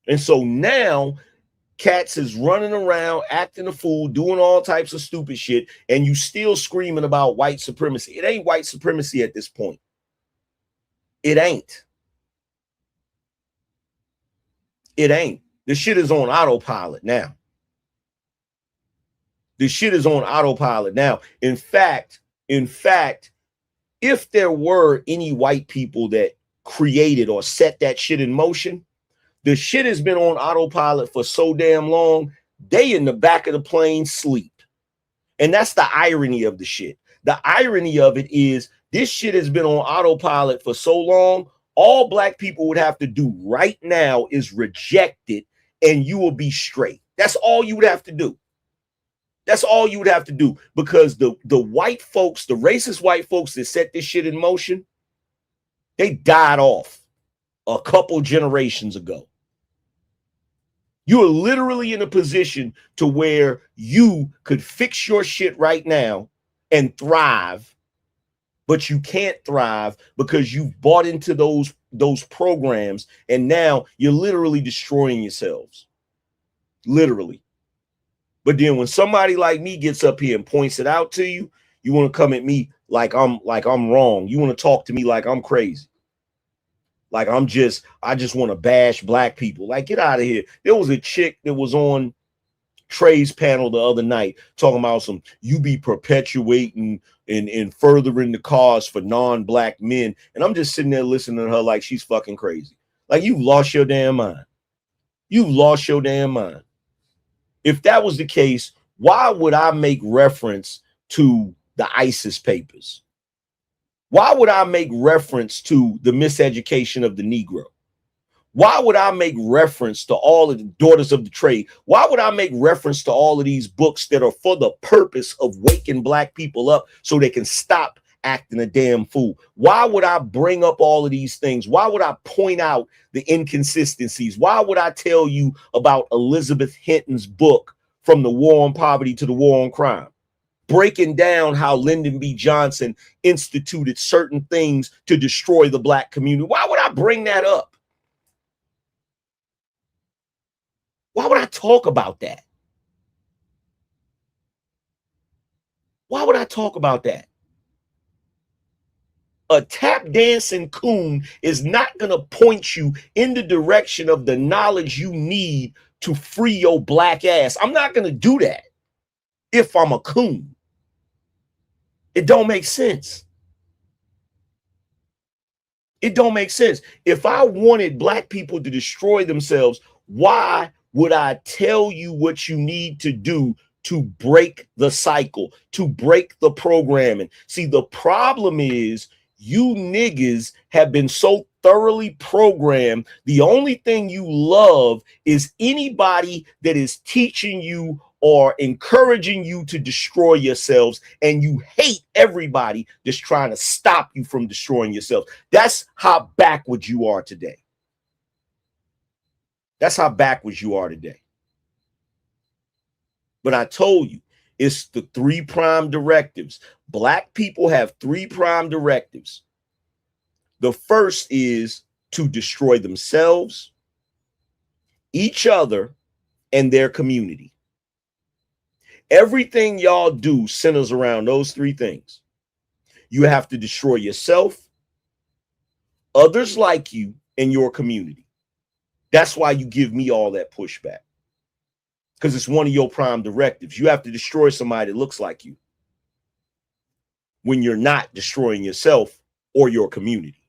And so now cats is running around, acting a fool, doing all types of stupid shit, and you still screaming about white supremacy. It ain't white supremacy at this point. It ain't. It ain't. The shit is on autopilot now. The shit is on autopilot now. In fact, if there were any white people that created or set that shit in motion, the shit has been on autopilot for so damn long, they in the back of the plane sleep. And that's the irony of the shit. The irony of it is this shit has been on autopilot for so long, all black people would have to do right now is reject it and you will be straight. That's all you would have to do. That's all you would have to do, because the white folks, the racist white folks that set this shit in motion, they died off a couple generations ago. You are literally in a position to where you could fix your shit right now and thrive, but you can't thrive because you've bought into those programs, and now you're literally destroying yourselves. Literally. But then when somebody like me gets up here and points it out to you, you want to come at me like I'm wrong. You want to talk to me like I'm crazy. Like I just want to bash black people. Like, get out of here. There was a chick that was on Trey's panel the other night talking about you be perpetuating and furthering the cause for non-black men. And I'm just sitting there listening to her like she's fucking crazy. Like, you've lost your damn mind. You've lost your damn mind. If that was the case, why would I make reference to the ISIS papers? Why would I make reference to the miseducation of the Negro? Why would I make reference to all of the daughters of the trade? Why would I make reference to all of these books that are for the purpose of waking black people up so they can stop acting a damn fool? Why would I bring up all of these things? Why would I point out the inconsistencies? Why would I tell you about Elizabeth Hinton's book, From the War on Poverty to the War on Crime, breaking down how Lyndon B. Johnson instituted certain things to destroy the black community? Why would I bring that up? Why would I talk about that? Why would I talk about that? A tap dancing coon is not going to point you in the direction of the knowledge you need to free your black ass. I'm not going to do that if I'm a coon. It don't make sense. It don't make sense. If I wanted black people to destroy themselves, why would I tell you what you need to do to break the cycle, to break the programming? See, the problem is you niggas have been so thoroughly programmed. The only thing you love is anybody that is teaching you or encouraging you to destroy yourselves, and you hate everybody that's trying to stop you from destroying yourself. That's how backwards you are today. That's how backwards you are today. But I told you, it's the 3 prime directives. Black people have 3 prime directives. The first is to destroy themselves, each other, and their community. Everything y'all do centers around those 3 things. You have to destroy yourself, others like you, and your community. That's why you give me all that pushback, because it's one of your prime directives. You have to destroy somebody that looks like you when you're not destroying yourself or your community.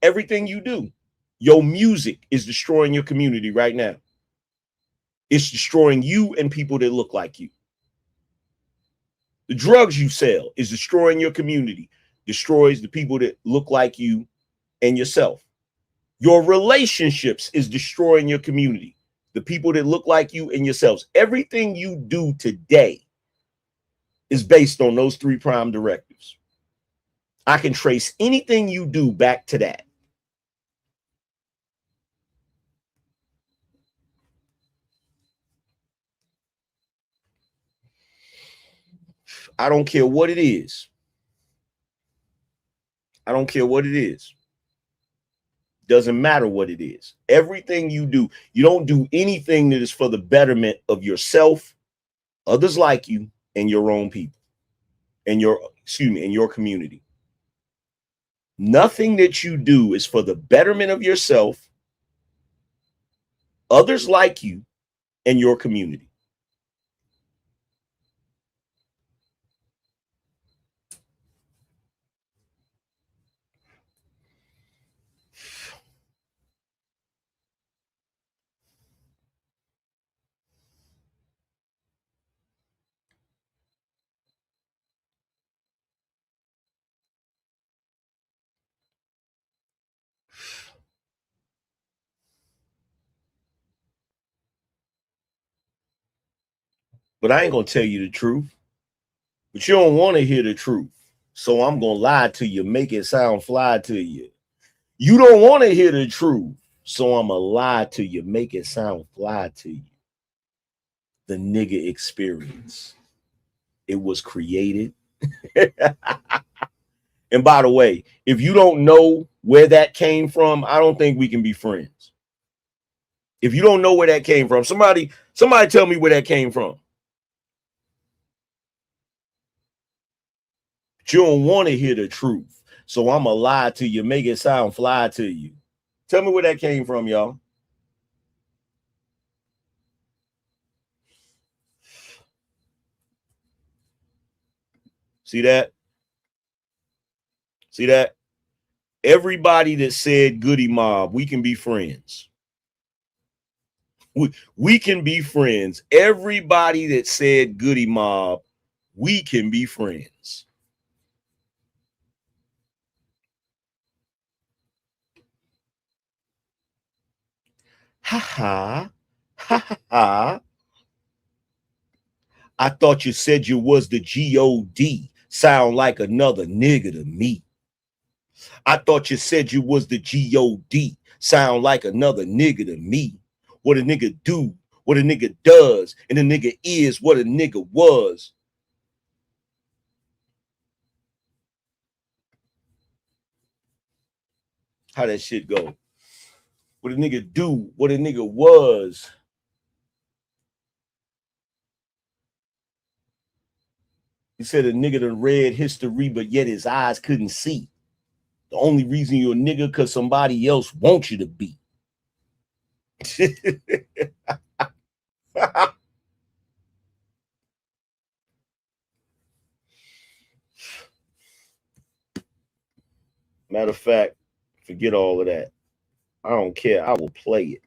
Everything you do, your music is destroying your community right now. It's destroying you and people that look like you. The drugs you sell is destroying your community, destroys the people that look like you and yourself. Your relationships is destroying your community. The people that look like you and yourselves. Everything you do today is based on those 3 prime directives. I can trace anything you do back to that. I don't care what it is. I don't care what it is. Doesn't matter what it is. Everything you do, you don't do anything that is for the betterment of yourself, others like you, and your own people, and your community. Nothing that you do is for the betterment of yourself, others like you, and your community. But I ain't gonna tell you the truth. But you don't want to hear the truth. So I'm gonna lie to you, make it sound fly to you. You don't want to hear the truth. So I'm gonna lie to you, make it sound fly to you. The nigga experience. It was created. And by the way, if you don't know where that came from, I don't think we can be friends. If you don't know where that came from, somebody tell me where that came from. But you don't want to hear the truth. So I'm going to lie to you, make it sound fly to you. Tell me where that came from, y'all. See that? See that? Everybody that said Goody Mob, we can be friends. We can be friends. Everybody that said Goody Mob, we can be friends. Ha ha. Ha ha ha. I thought you said you was the G-O-D. Sound like another nigga to me. I thought you said you was the G-O-D. Sound like another nigga to me. What a nigga do, what a nigga does, and a nigga is what a nigga was. How that shit go? What a nigga do, what a nigga was. He said a nigga done read history, but yet his eyes couldn't see. The only reason you're a nigga because somebody else wants you to be. Matter of fact, forget all of that. I don't care. I will play it.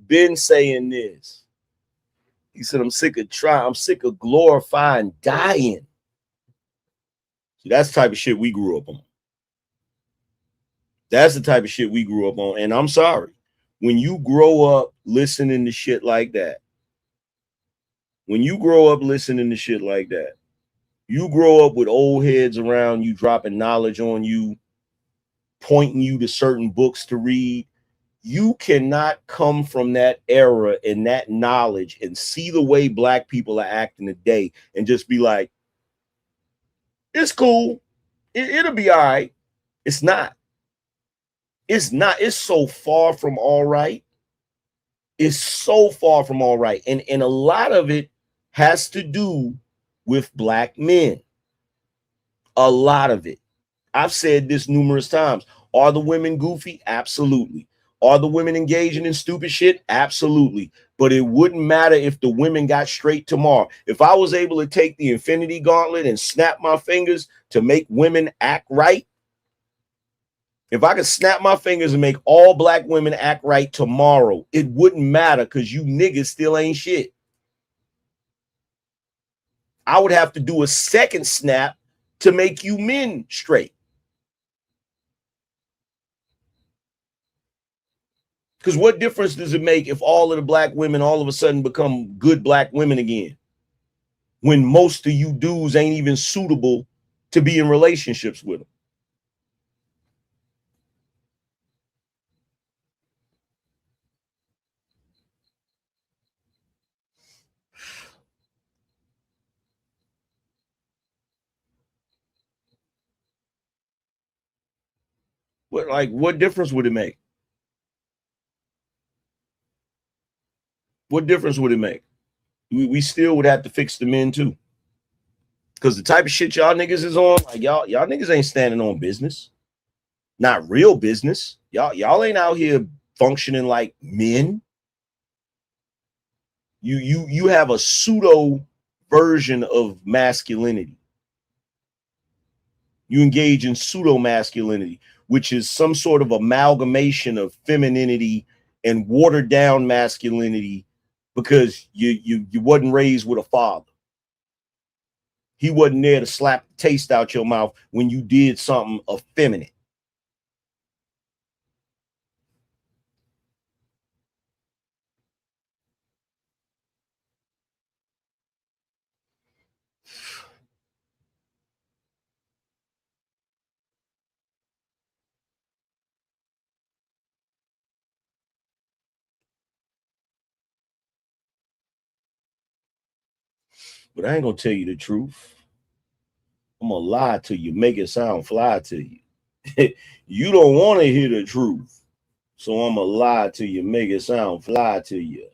Been saying this. He said, I'm sick of glorifying dying. See, that's the type of shit we grew up on. That's the type of shit we grew up on. And I'm sorry. When you grow up listening to shit like that, you grow up with old heads around you, dropping knowledge on you, pointing you to certain books to read. You cannot come from that era and that knowledge and see the way black people are acting today and just be like, It's cool. It'll be all right. It's not. It's not. It's so far from all right. It's so far from all right. And a lot of it has to do with black men. A lot of it. I've said this numerous times. Are the women goofy? Absolutely. Are the women engaging in stupid shit? Absolutely. But it wouldn't matter if the women got straight tomorrow. If I was able to take the infinity gauntlet and snap my fingers to make women act right, if I could snap my fingers and make all black women act right tomorrow, it wouldn't matter because you niggas still ain't shit. I would have to do a second snap to make you men straight. Because what difference does it make if all of the black women all of a sudden become good black women again, when most of you dudes ain't even suitable to be in relationships with them? What difference would it make? What difference would it make? We still would have to fix the men too. Because the type of shit y'all niggas is on, like y'all niggas ain't standing on business. Not real business. Y'all ain't out here functioning like men. You have a pseudo version of masculinity. You engage in pseudo masculinity, which is some sort of amalgamation of femininity and watered down masculinity because you wasn't raised with a father. He wasn't there to slap the taste out your mouth when you did something effeminate. But I ain't gonna tell you the truth. I'm gonna lie to you, make it sound fly to you. You don't want to hear the truth. So I'm gonna lie to you, make it sound fly to you.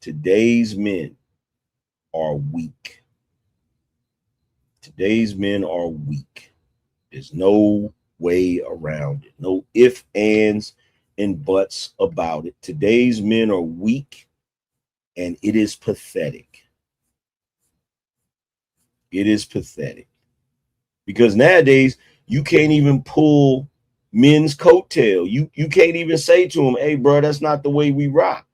Today's men are weak. Today's men are weak. There's no way around it. No ifs, ands, and buts about it. Today's men are weak, and it is pathetic. It is pathetic. Because nowadays, you can't even pull men's coattail. You can't even say to them, hey, bro, that's not the way we rock.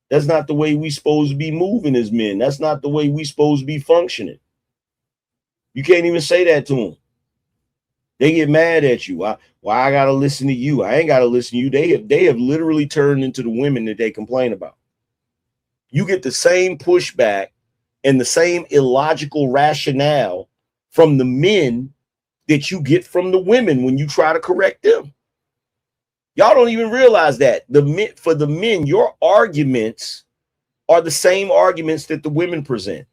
That's not the way we supposed to be moving as men. That's not the way we supposed to be functioning. You can't even say that to them. They get mad at you. Why I gotta listen to you? I ain't gotta listen to you. They have literally turned into the women that they complain about. You get the same pushback and the same illogical rationale from the men that you get from the women when you try to correct them. Y'all don't even realize that. For the men, your arguments are the same arguments that the women present.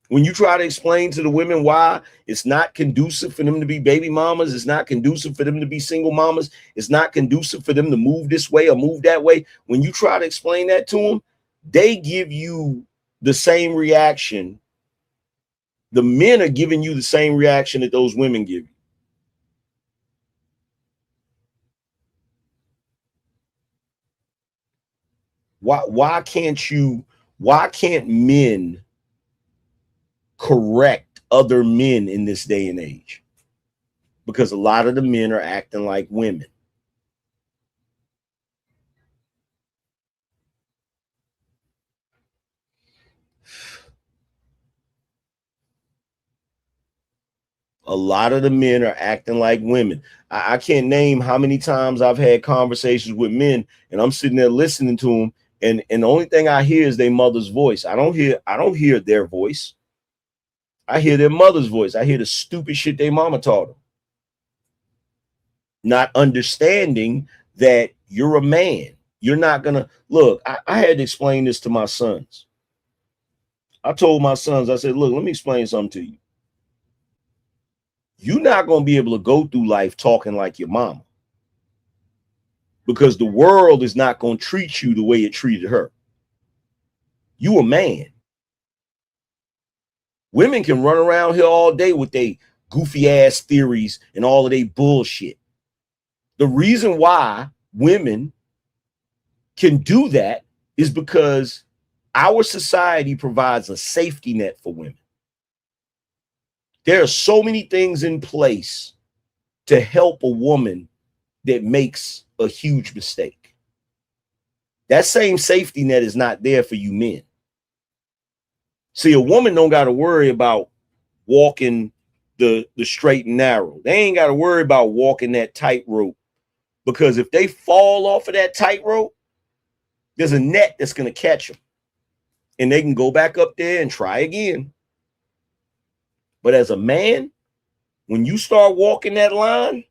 When you try to explain to the women why it's not conducive for them to be baby mamas, it's not conducive for them to be single mamas, it's not conducive for them to move this way or move that way. When you try to explain that to them, they give you the same reaction. The men are giving you the same reaction that those women give you. Why can't men correct other men in this day and age? Because a lot of the men are acting like women. A lot of the men are acting like women. I can't name how many times I've had conversations with men and I'm sitting there listening to them And the only thing I hear is their mother's voice. I don't hear their voice. I hear their mother's voice. I hear the stupid shit their mama taught them. Not understanding that you're a man. You're not gonna look. I had to explain this to my sons. I told my sons, I said, look, let me explain something to you. You're not gonna be able to go through life talking like your mama, because the world is not gonna treat you the way it treated her. You a man. Women can run around here all day with their goofy ass theories and all of their bullshit. The reason why women can do that is because our society provides a safety net for women. There are so many things in place to help a woman that makes a huge mistake. That same safety net is not there for you men. See, a woman don't got to worry about walking the straight and narrow. They ain't got to worry about walking that tightrope, because if they fall off of that tightrope, there's a net that's going to catch them, and they can go back up there and try again. But as a man, when you start walking that line,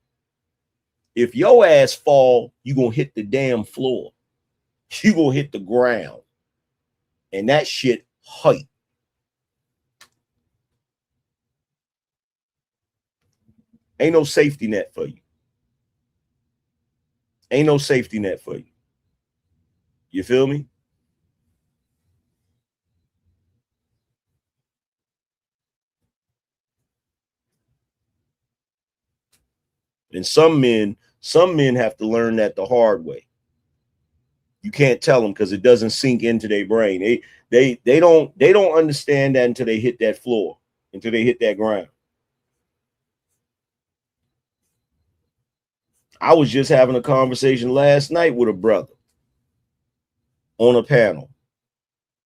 if your ass fall, you're going to hit the damn floor. You're going to hit the ground. And that shit hurt. Ain't no safety net for you. Ain't no safety net for you. You feel me? And some men have to learn that the hard way. You can't tell them because it doesn't sink into their brain. They don't understand that until they hit that floor, until they hit that ground. I was just having a conversation last night with a brother on a panel,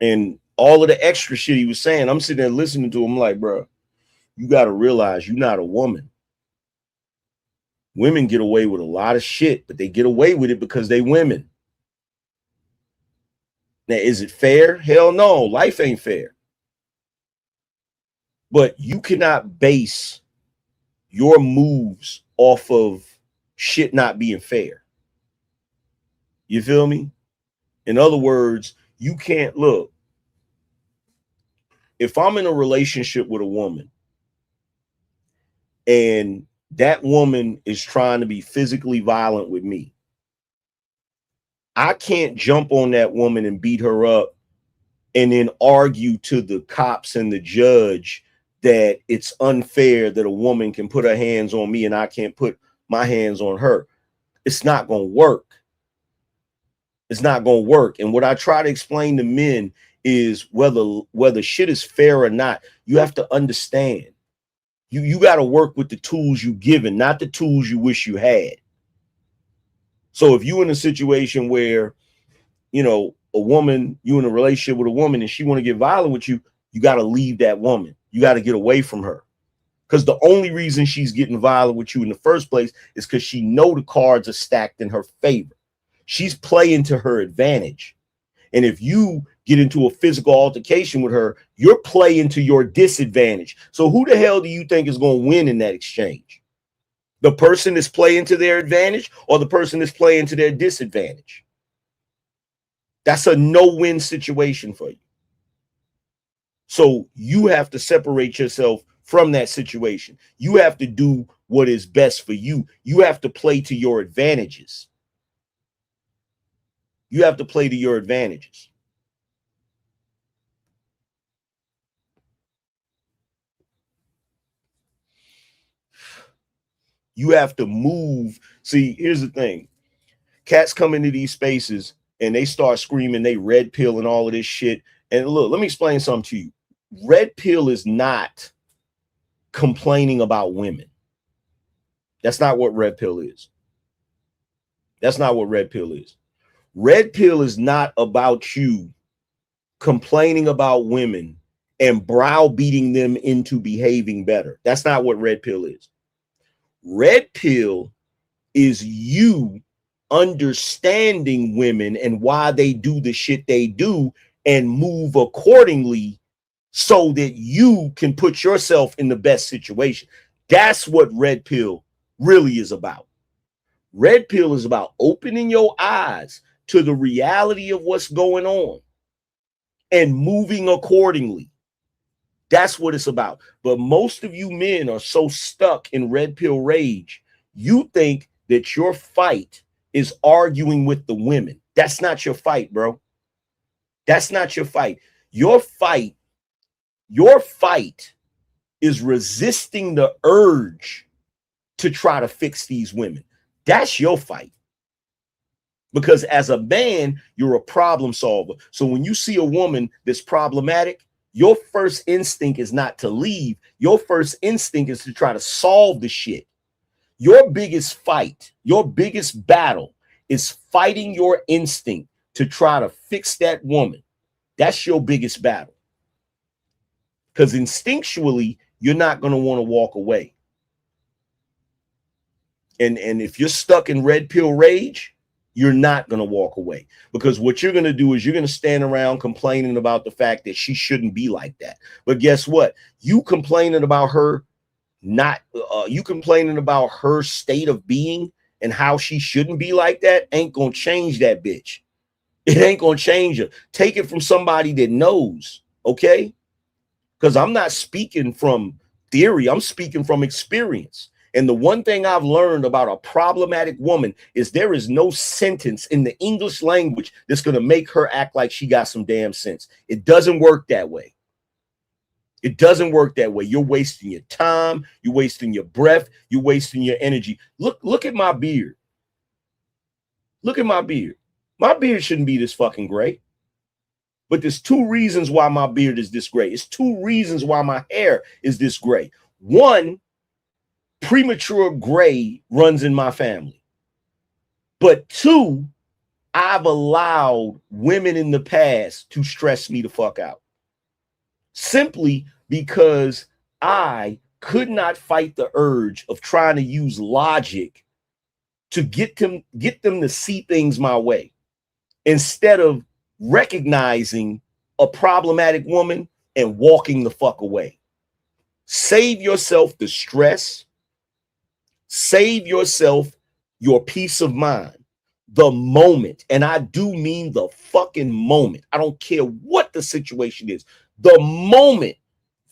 and all of the extra shit he was saying, I'm sitting there listening to him like, bro, you got to realize you're not a woman. Women get away with a lot of shit, but they get away with it because they women. Now, is it fair? Hell no. Life ain't fair. But you cannot base your moves off of shit not being fair. You feel me? In other words, you can't look. If I'm in a relationship with a woman and that woman is trying to be physically violent with me, I can't jump on that woman and beat her up and then argue to the cops and the judge that it's unfair that a woman can put her hands on me and I can't put my hands on her. It's not going to work. It's not going to work. And what I try to explain to men is whether shit is fair or not, you have to understand. You got to work with the tools you given, not the tools you wish you had. So if you're in a situation where, you know, you in a relationship with a woman and she want to get violent with you, you got to leave that woman. You got to get away from her. Because the only reason she's getting violent with you in the first place is because she know the cards are stacked in her favor. She's playing to her advantage. And if you get into a physical altercation with her, you're playing to your disadvantage. So who the hell do you think is going to win in that exchange? The person that's playing to their advantage or the person that's playing to their disadvantage? That's a no-win situation for you. So you have to separate yourself from that situation. You have to do what is best for you. You have to play to your advantages. You have to play to your advantages. You have to move. See, here's the thing. Cats come into these spaces and they start screaming they red pill and all of this shit. And look, let me explain something to you. Red pill is not complaining about women. That's not what red pill is. That's not what red pill is. Red pill is not about you complaining about women and browbeating them into behaving better. That's not what red pill is. Red pill is you understanding women and why they do the shit they do and move accordingly so that you can put yourself in the best situation. That's what Red Pill really is about. Red Pill is about opening your eyes to the reality of what's going on and moving accordingly. That's what it's about. But most of you men are so stuck in Red Pill rage, you think that your fight is arguing with the women. That's not your fight, bro. That's not your fight. Your fight is resisting the urge to try to fix these women. That's your fight. Because as a man, you're a problem solver. So when you see a woman that's problematic, your first instinct is not to leave. Your first instinct is to try to solve the shit. Your biggest fight, your biggest battle is fighting your instinct to try to fix that woman. That's your biggest battle. Because instinctually, you're not going to want to walk away. And if you're stuck in Red Pill rage, you're not going to walk away, because what you're going to do is you're going to stand around complaining about the fact that she shouldn't be like that. But guess what? You complaining about her you complaining about her state of being and how she shouldn't be like that ain't going to change that bitch. It ain't going to change her. Take it from somebody that knows, okay? Because I'm not speaking from theory. I'm speaking from experience. And the one thing I've learned about a problematic woman is there is no sentence in the English language that's going to make her act like she got some damn sense. It doesn't work that way. It doesn't work that way. You're wasting your time. You're wasting your breath. You're wasting your energy. Look at my beard. Look at my beard. My beard shouldn't be this fucking gray. But there's two reasons why my beard is this gray. It's two reasons why my hair is this gray. One, premature gray runs in my family. But two, I've allowed women in the past to stress me the fuck out. Simply because I could not fight the urge of trying to use logic to get them to see things my way, instead of recognizing a problematic woman and walking the fuck away. Save yourself the stress. Save yourself your peace of mind. The moment, and I do mean the fucking moment. I don't care what the situation is. The moment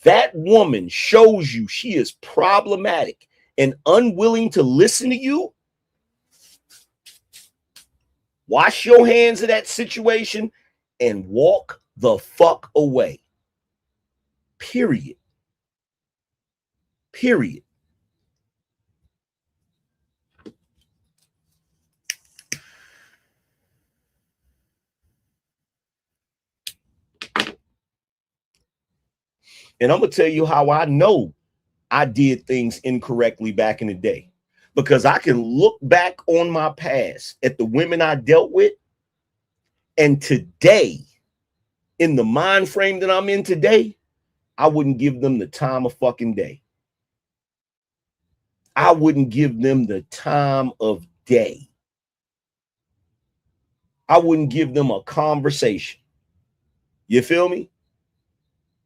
that woman shows you she is problematic and unwilling to listen to you, wash your hands of that situation and walk the fuck away. Period. Period. And I'm going to tell you how I know I did things incorrectly back in the day. Because I can look back on my past at the women I dealt with, and today, in the mind frame that I'm in today, I wouldn't give them the time of fucking day. I wouldn't give them the time of day. I wouldn't give them a conversation. You feel me?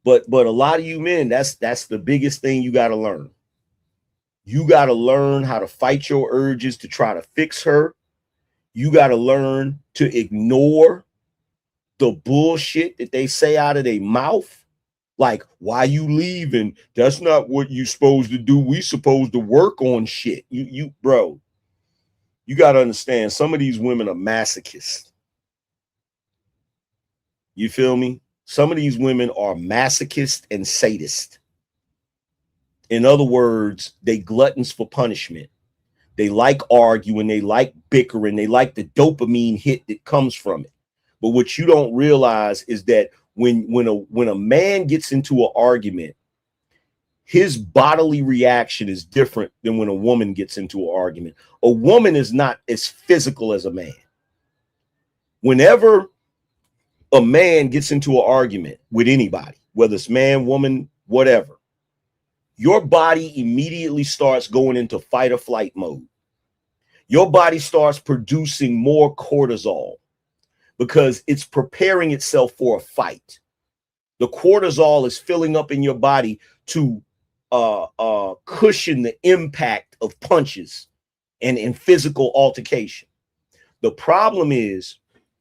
But a lot of you men, that's the biggest thing you got to learn. You got to learn how to fight your urges to try to fix her. You got to learn to ignore the bullshit that they say out of their mouth. Like, why you leaving? That's not what you supposed to do. We supposed to work on shit. Bro, you got to understand, some of these women are masochists. You feel me? Some of these women are masochists and sadists. In other words, they gluttons for punishment. They like arguing. They like bickering. They like the dopamine hit that comes from it. But what you don't realize is that when a man gets into an argument, his bodily reaction is different than when a woman gets into an argument. A woman is not as physical as a man. Whenever a man gets into an argument with anybody, whether it's man, woman, whatever, your body immediately starts going into fight or flight mode. your body starts producing more cortisol because it's preparing itself for a fight. The cortisol is filling up in your body to cushion the impact of punches and physical altercation. The problem is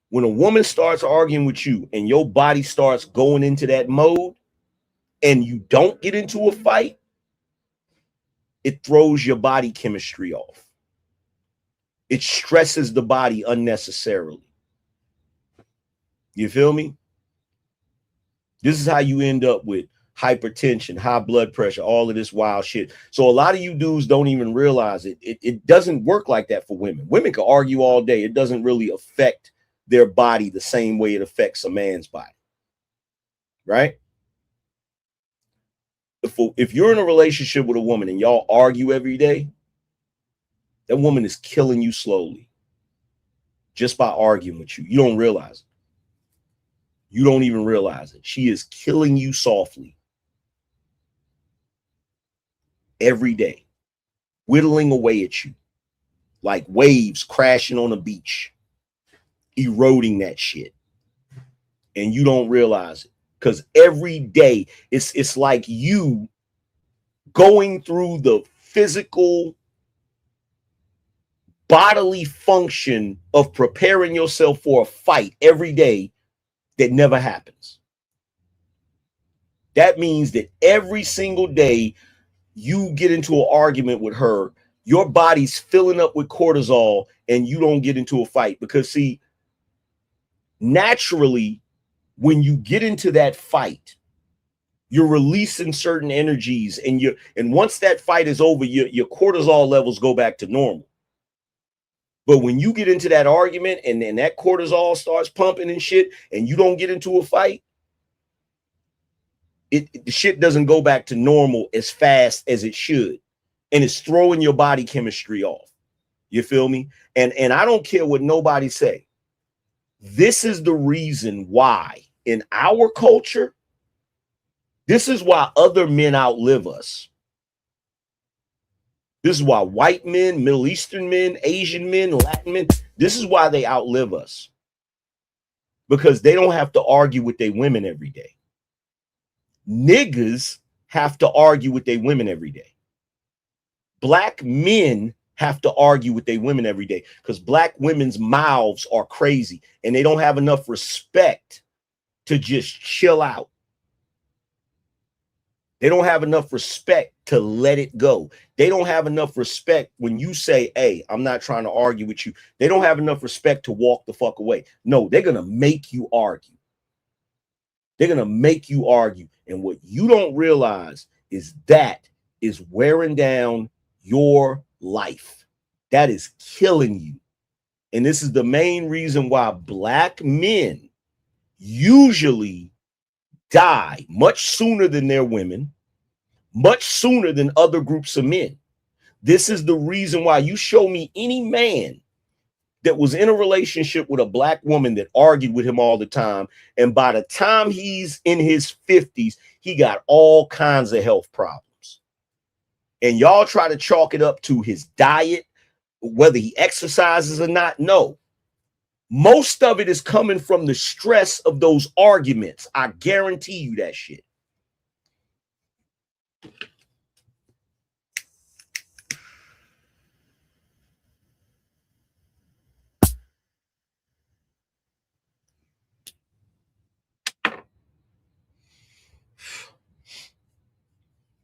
when a woman starts arguing with you and your body starts going into that mode and you don't get into a fight, it throws your body chemistry off. It stresses the body unnecessarily. You feel me? This is how you end up with hypertension, high blood pressure, all of this wild shit. So a lot of you dudes don't even realize it. It doesn't work like that for women. Women can argue all day. It doesn't really affect their body the same way it affects a man's body. Right? If you're in a relationship with a woman and y'all argue every day, that woman is killing you slowly just by arguing with you. You don't realize it. You don't even realize it. She is killing you softly every day, whittling away at you like waves crashing on a beach, eroding that shit. And you don't realize it because every day it's like you going through the physical bodily function of preparing yourself for a fight every day that never happens. That means that every single day you get into an argument with her, your body's filling up with cortisol and you don't get into a fight. Because see, naturally, when you get into that fight, you're releasing certain energies and once that fight is over, your cortisol levels go back to normal. But when you get into that argument and then that cortisol starts pumping and shit and you don't get into a fight, the shit doesn't go back to normal as fast as it should. And it's throwing your body chemistry off. You feel me? And I don't care what nobody say. This is the reason why in our culture, this is why other men outlive us. This is why white men, Middle Eastern men, Asian men, Latin men, this is why they outlive us. Because they don't have to argue with their women every day. Niggas have to argue with their women every day. Black men have to argue with their women every day because black women's mouths are crazy and they don't have enough respect to just chill out. They don't have enough respect to let it go. They don't have enough respect when you say, hey, I'm not trying to argue with you. They don't have enough respect to walk the fuck away. No, they're going to make you argue. They're going to make you argue. And what you don't realize is that is wearing down your life. That is killing you. And this is the main reason why black men usually die much sooner than their women, much sooner than other groups of men. This is the reason why you show me any man that was in a relationship with a black woman that argued with him all the time. And by the time he's in his 50s, he got all kinds of health problems. And y'all try to chalk it up to his diet, whether he exercises or not. No. Most of it is coming from the stress of those arguments. I guarantee you that shit.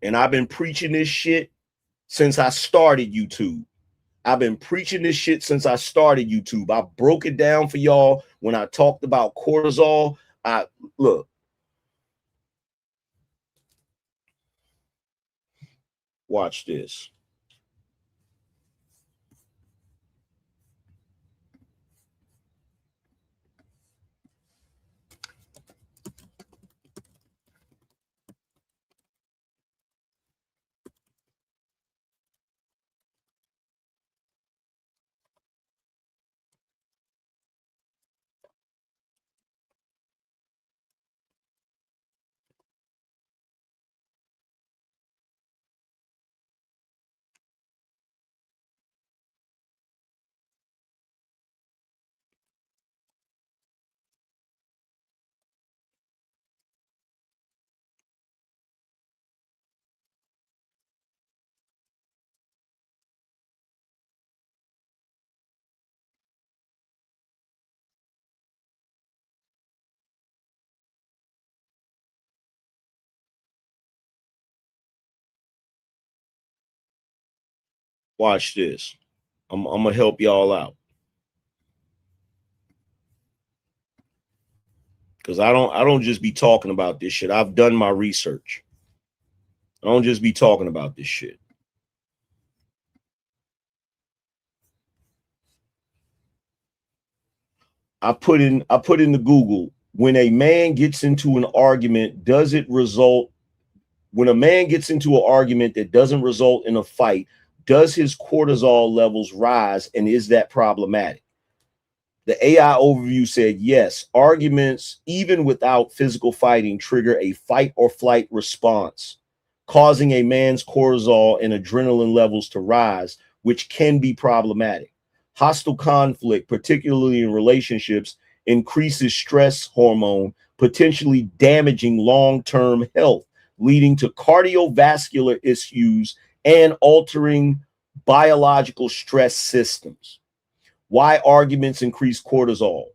And I've been preaching this shit since I started YouTube. I've been preaching this shit since I started YouTube. I broke it down for y'all when I talked about cortisol. Look. Watch this. Watch this. I'm gonna help y'all out. Because I don't just be talking about this shit. I've done my research. I don't just be talking about this shit. I put in the Google, when a man gets into an argument, does it result, when a man gets into an argument that doesn't result in a fight, does his cortisol levels rise, and is that problematic? The AI overview said yes, arguments, even without physical fighting, trigger a fight or flight response, causing a man's cortisol and adrenaline levels to rise, which can be problematic. Hostile conflict, particularly in relationships, increases stress hormone, potentially damaging long-term health, leading to cardiovascular issues and altering biological stress systems. Why arguments increase cortisol?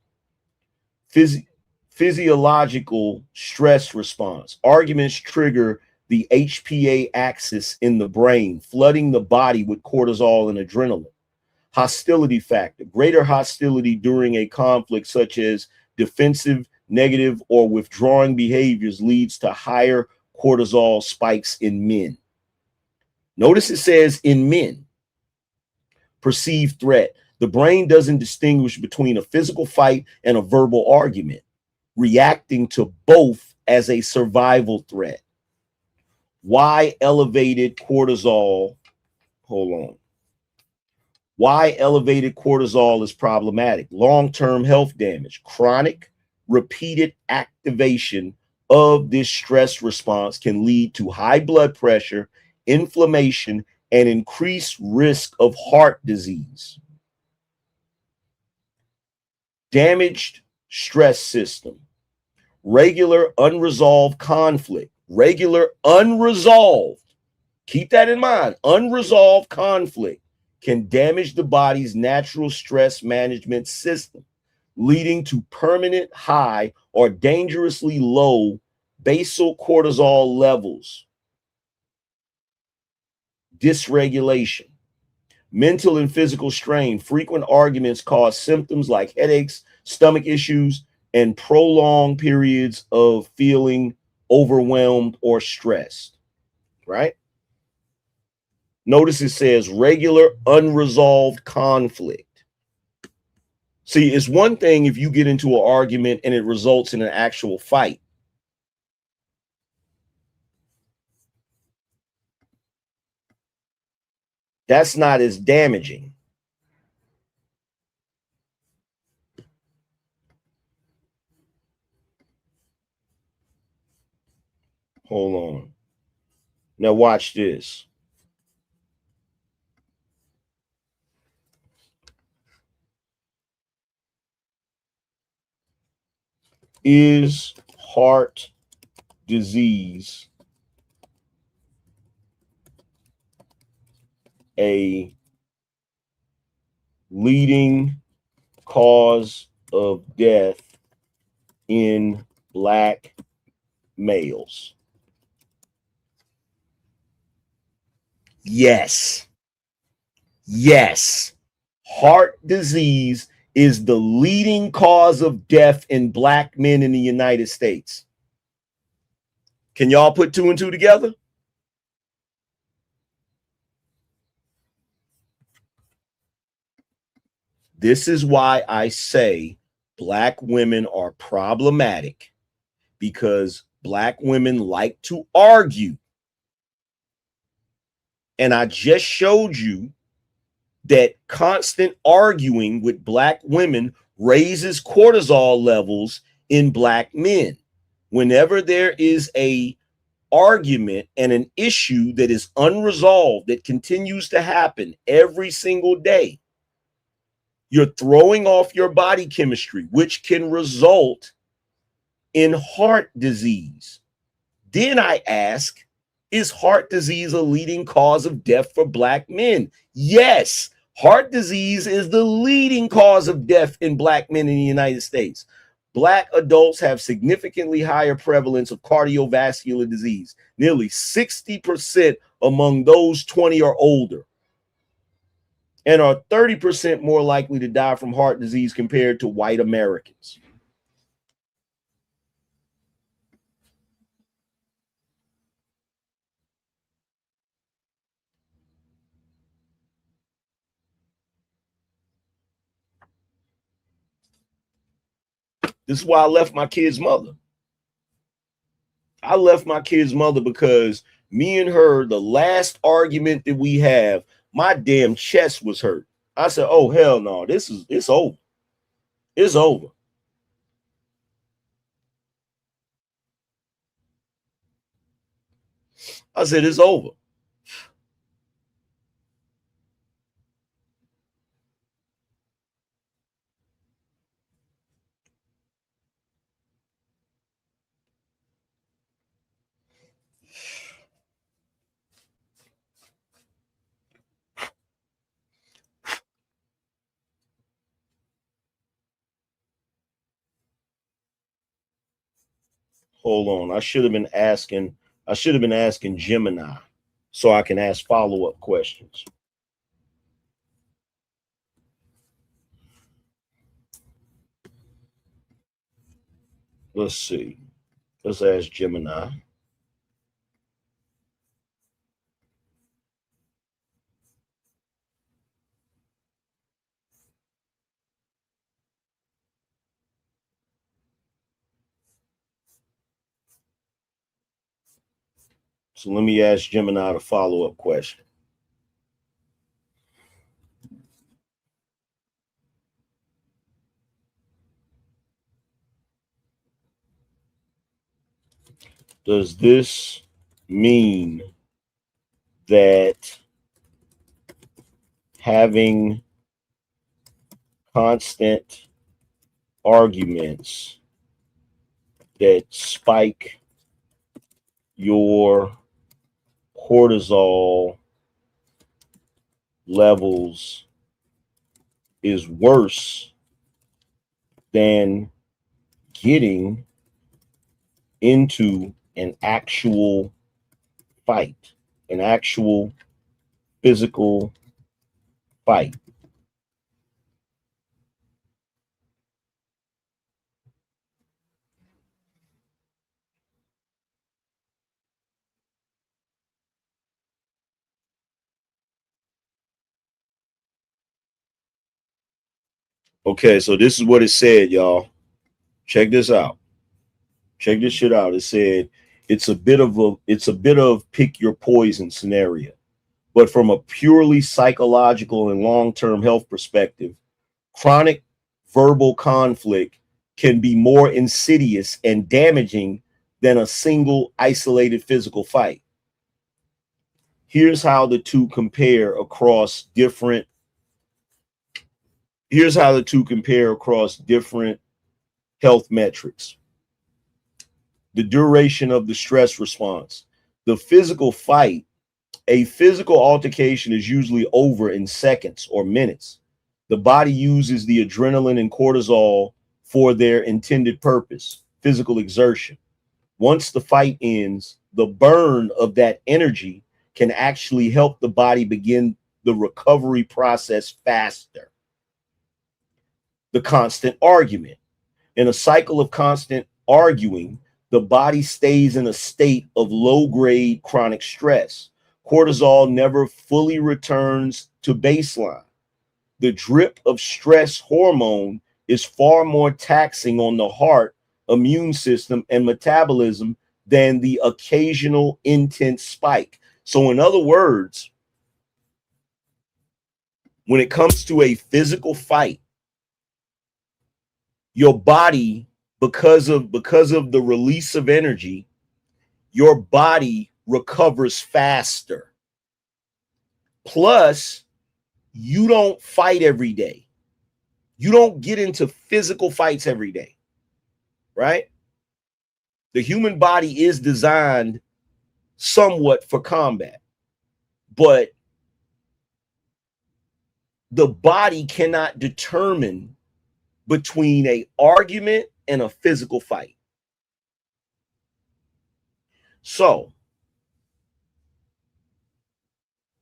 Physiological stress response. Arguments trigger the HPA axis in the brain, flooding the body with cortisol and adrenaline. Hostility factor. Greater hostility during a conflict, such as defensive, negative, or withdrawing behaviors, leads to higher cortisol spikes in men. Notice it says in men. Perceived threat. The brain doesn't distinguish between a physical fight and a verbal argument, reacting to both as a survival threat. Why elevated cortisol? Hold on. Why elevated cortisol is problematic? Long-term health damage. Chronic, repeated activation of this stress response can lead to high blood pressure, inflammation, and increased risk of heart disease. Damaged stress system. Regular unresolved conflict. Regular unresolved. Keep that in mind. Unresolved conflict can damage the body's natural stress management system, leading to permanent high or dangerously low basal cortisol levels. Dysregulation. Mental and physical strain. Frequent arguments cause symptoms like headaches, stomach issues, and prolonged periods of feeling overwhelmed or stressed, right? Notice it says regular unresolved conflict. See, it's one thing if you get into an argument and it results in an actual fight. That's not as damaging. Hold on. Now watch this. Is heart disease a leading cause of death in Black males? Yes. Yes. Heart disease is the leading cause of death in Black men in the United States. Can y'all put two and two together? This is why I say Black women are problematic, because Black women like to argue. And I just showed you that constant arguing with Black women raises cortisol levels in Black men. Whenever there is a argument and an issue that is unresolved, that continues to happen every single day, you're throwing off your body chemistry, which can result in heart disease. Then I ask, is heart disease a leading cause of death for Black men? Yes, heart disease is the leading cause of death in Black men in the United States. Black adults have significantly higher prevalence of cardiovascular disease, nearly 60% among those 20 or older. and are 30% more likely to die from heart disease compared to white Americans. This is why I left my kid's mother. I left my kid's mother because me and her, the last argument that we have, my damn chest was hurt. I said, oh, hell no, it's over. It's over. I said, it's over. Hold on. I should have been asking Gemini so I can ask follow-up questions. Let's see. Let's ask Gemini. So let me ask Gemini the follow-up question. Does this mean that having constant arguments that spike your cortisol levels is worse than getting into an actual fight, an actual physical fight? Okay, so this is what it said, y'all. Check this out. Check this shit out. It said it's a bit of pick your poison scenario. But from a purely psychological and long-term health perspective, chronic verbal conflict can be more insidious and damaging than a single isolated physical fight. Here's how the two compare across different health metrics. The duration of the stress response. The physical fight, a physical altercation is usually over in seconds or minutes. The body uses the adrenaline and cortisol for their intended purpose, physical exertion. Once the fight ends, the burn of that energy can actually help the body begin the recovery process faster. The constant argument. In a cycle of constant arguing, the body stays in a state of low-grade chronic stress. Cortisol never fully returns to baseline. The drip of stress hormone is far more taxing on the heart, immune system, and metabolism than the occasional intense spike. So in other words, when it comes to a physical fight, your body, because of the release of energy, your body recovers faster. Plus, you don't fight every day. You don't get into physical fights every day, right? The human body is designed somewhat for combat, but the body cannot determine between an argument and a physical fight. So,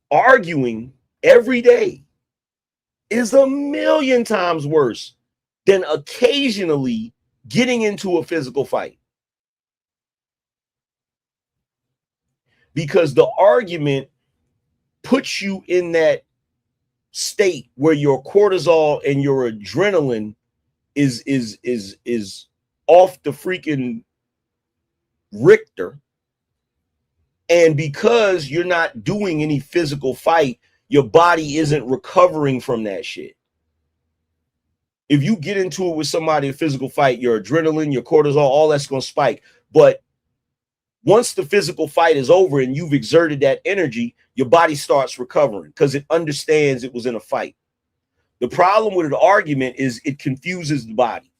arguing every day is a million times worse than occasionally getting into a physical fight. Because the argument puts you in that state where your cortisol and your adrenaline is off the freaking Richter. And because you're not doing any physical fight, your body isn't recovering from that shit. If you get into it with somebody, a physical fight, your adrenaline, your cortisol, all that's going to spike. But once the physical fight is over and you've exerted that energy, your body starts recovering because it understands it was in a fight. The problem with an argument is it confuses the body.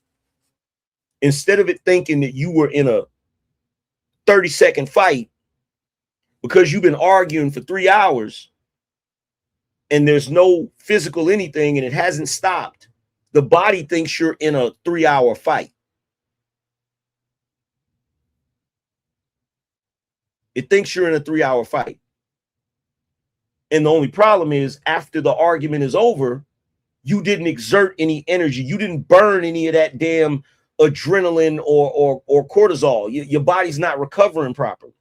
Instead of it thinking that you were in a 30-second fight, because you've been arguing for 3 hours and there's no physical anything and it hasn't stopped, the body thinks you're in a 3-hour fight. It thinks you're in a 3-hour fight. And the only problem is after the argument is over, you didn't exert any energy. You didn't burn any of that damn adrenaline or cortisol. Your body's not recovering properly.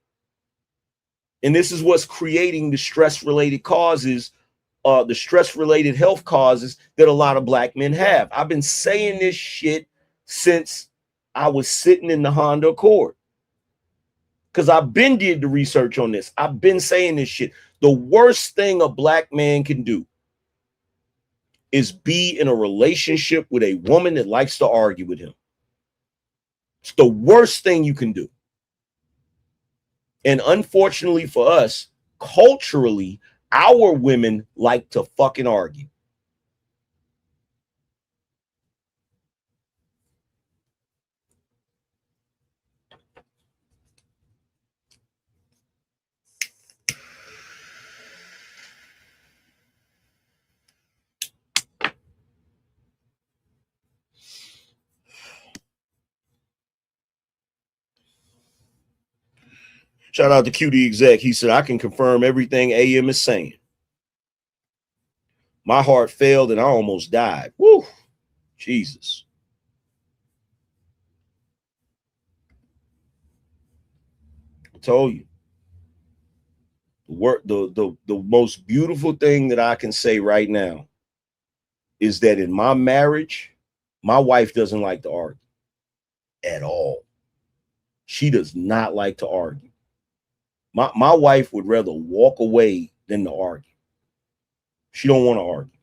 And this is what's creating the stress-related causes, the stress-related health causes that a lot of black men have. I've been saying this shit since I was sitting in the Honda Accord. Because I've been did the research on this. I've been saying this shit. The worst thing a black man can do is be in a relationship with a woman that likes to argue with him. It's the worst thing you can do. And unfortunately for us, culturally, our women like to fucking argue. Shout out to QD Exec. He said, I can confirm everything AM is saying. My heart failed and I almost died. Woo, Jesus. I told you. The most beautiful thing that I can say right now is that in my marriage, my wife doesn't like to argue at all. She does not like to argue. My wife would rather walk away than to argue. She don't want to argue.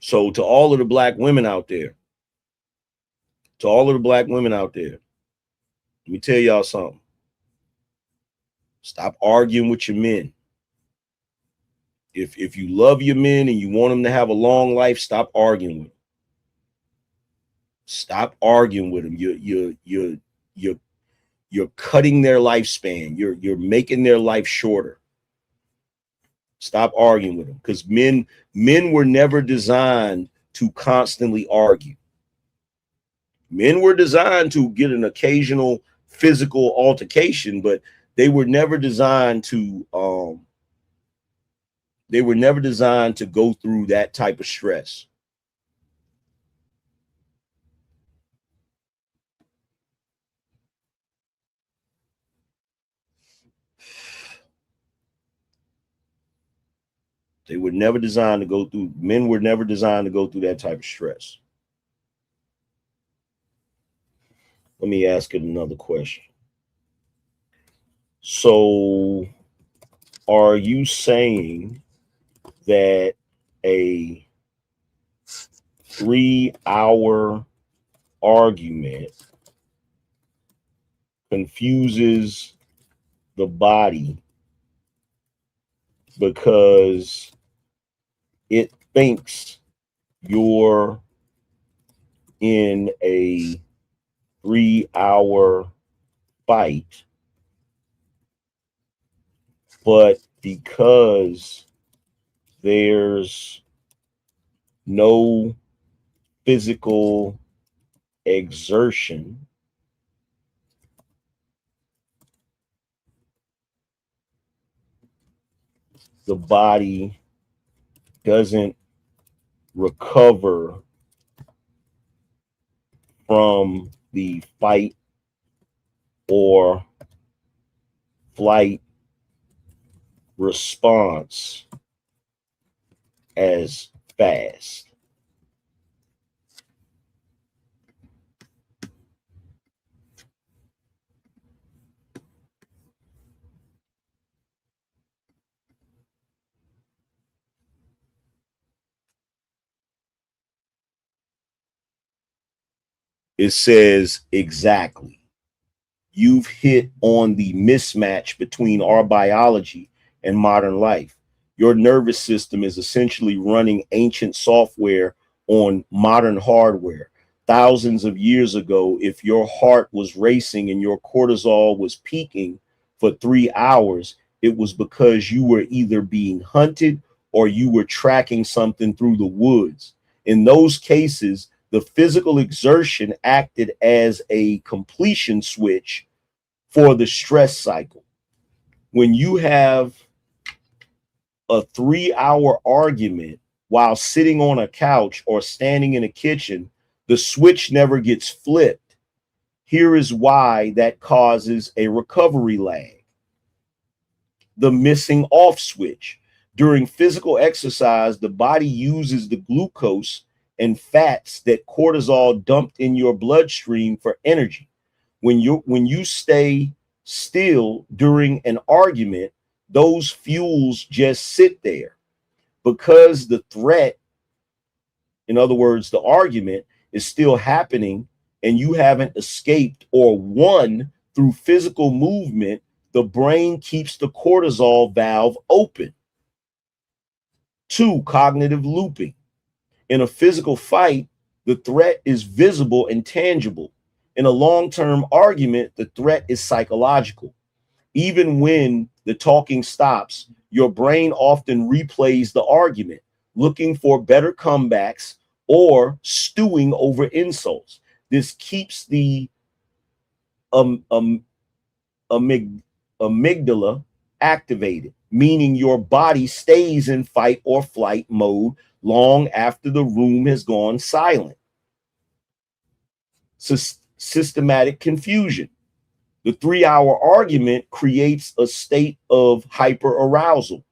So to all of the black women out there, let me tell y'all something. Stop arguing with your men. If you love your men and you want them to have a long life, stop arguing with them. Stop arguing with them. You're cutting their lifespan. You're making their life shorter. Stop arguing with them, because men were never designed to constantly argue. Men were designed to get an occasional physical altercation, but they were never designed to go through that type of stress. They were never designed to go through, men were never designed to go through that type of stress. Let me ask it another question. So are you saying that a 3-hour argument confuses the body because it thinks you're in a 3-hour fight, but because there's no physical exertion the body doesn't recover from the fight or flight response as fast. It says exactly. You've hit on the mismatch between our biology and modern life. Your nervous system is essentially running ancient software on modern hardware. Thousands of years ago, if your heart was racing and your cortisol was peaking for 3 hours, it was because you were either being hunted or you were tracking something through the woods. In those cases, the physical exertion acted as a completion switch for the stress cycle. When you have a 3-hour argument while sitting on a couch or standing in a kitchen, the switch never gets flipped. Here is why that causes a recovery lag. The missing off switch. During physical exercise, the body uses the glucose and fats that cortisol dumped in your bloodstream for energy. When you stay still during an argument, those fuels just sit there because the threat, in other words, the argument is still happening and you haven't escaped or won through physical movement. The brain keeps the cortisol valve open. 2, cognitive looping. In a physical fight, the threat is visible and tangible. In a long-term argument, the threat is psychological. Even when the talking stops, your brain often replays the argument, looking for better comebacks or stewing over insults. This keeps the amygdala activated, meaning your body stays in fight or flight mode long after the room has gone silent. Systematic confusion. The 3-hour argument creates a state of hyperarousal.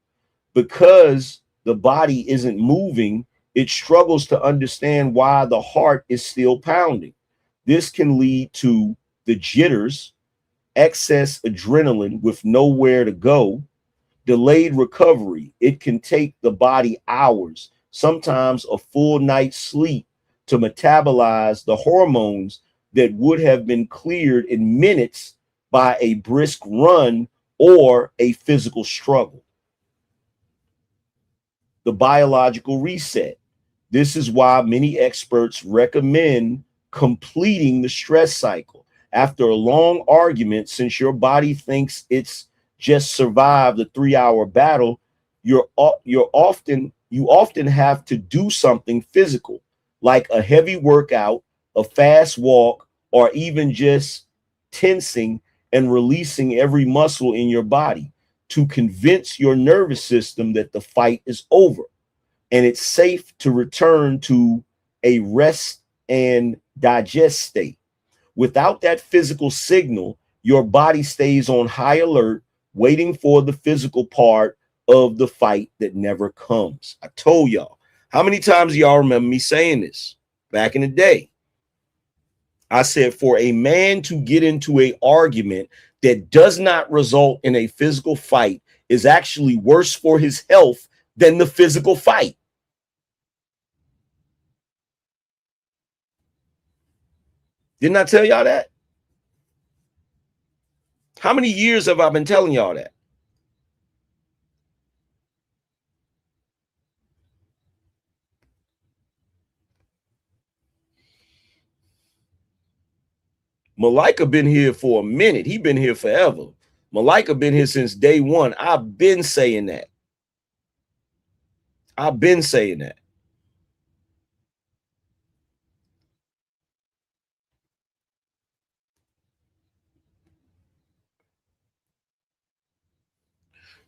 Because the body isn't moving, it struggles to understand why the heart is still pounding. This can lead to the jitters, excess adrenaline with nowhere to go, delayed recovery. It can take the body hours, sometimes a full night's sleep, to metabolize the hormones that would have been cleared in minutes by a brisk run or a physical struggle. The biological reset. This is why many experts recommend completing the stress cycle. After a long argument, since your body thinks it's just survived the 3-hour battle, you often have to do something physical, like a heavy workout, a fast walk, or even just tensing and releasing every muscle in your body to convince your nervous system that the fight is over and it's safe to return to a rest and digest state. Without that physical signal, your body stays on high alert, waiting for the physical part of the fight that never comes. I told y'all. How many times y'all remember me saying this back in the day? I said, for a man to get into an argument that does not result in a physical fight is actually worse for his health than the physical fight. Didn't I tell y'all that? How many years have I been telling y'all that? Malika been here for a minute. He been here forever. Malika been here since day one. I've been saying that. I've been saying that.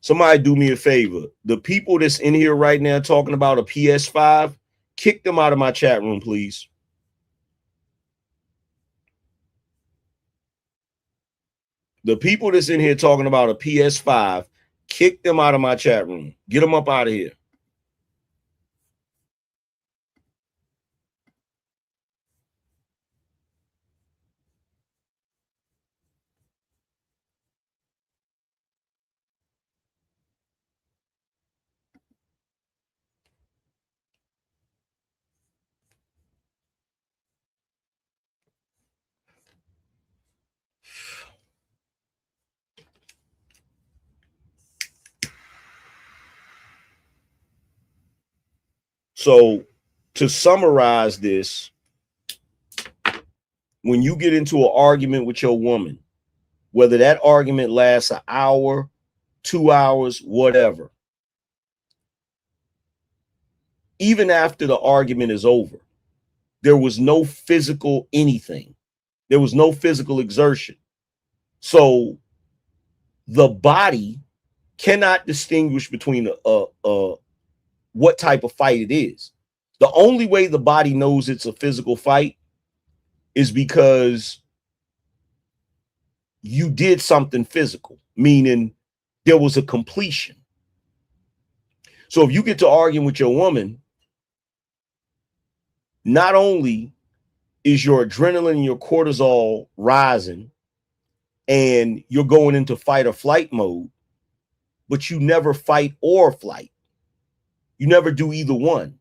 Somebody do me a favor. The people that's in here right now talking about a PS5, kick them out of my chat room, please. The people that's in here talking about a PS5, kick them out of my chat room. Get them up out of here. So to summarize this, when you get into an argument with your woman, whether that argument lasts an hour, 2 hours, whatever, even after the argument is over, there was no physical anything. There was no physical exertion. So the body cannot distinguish between what type of fight it is. The only way the body knows it's a physical fight is because you did something physical, meaning there was a completion. So if you get to arguing with your woman, not only is your adrenaline and your cortisol rising and you're going into fight or flight mode, but you never fight or flight. You never do either one,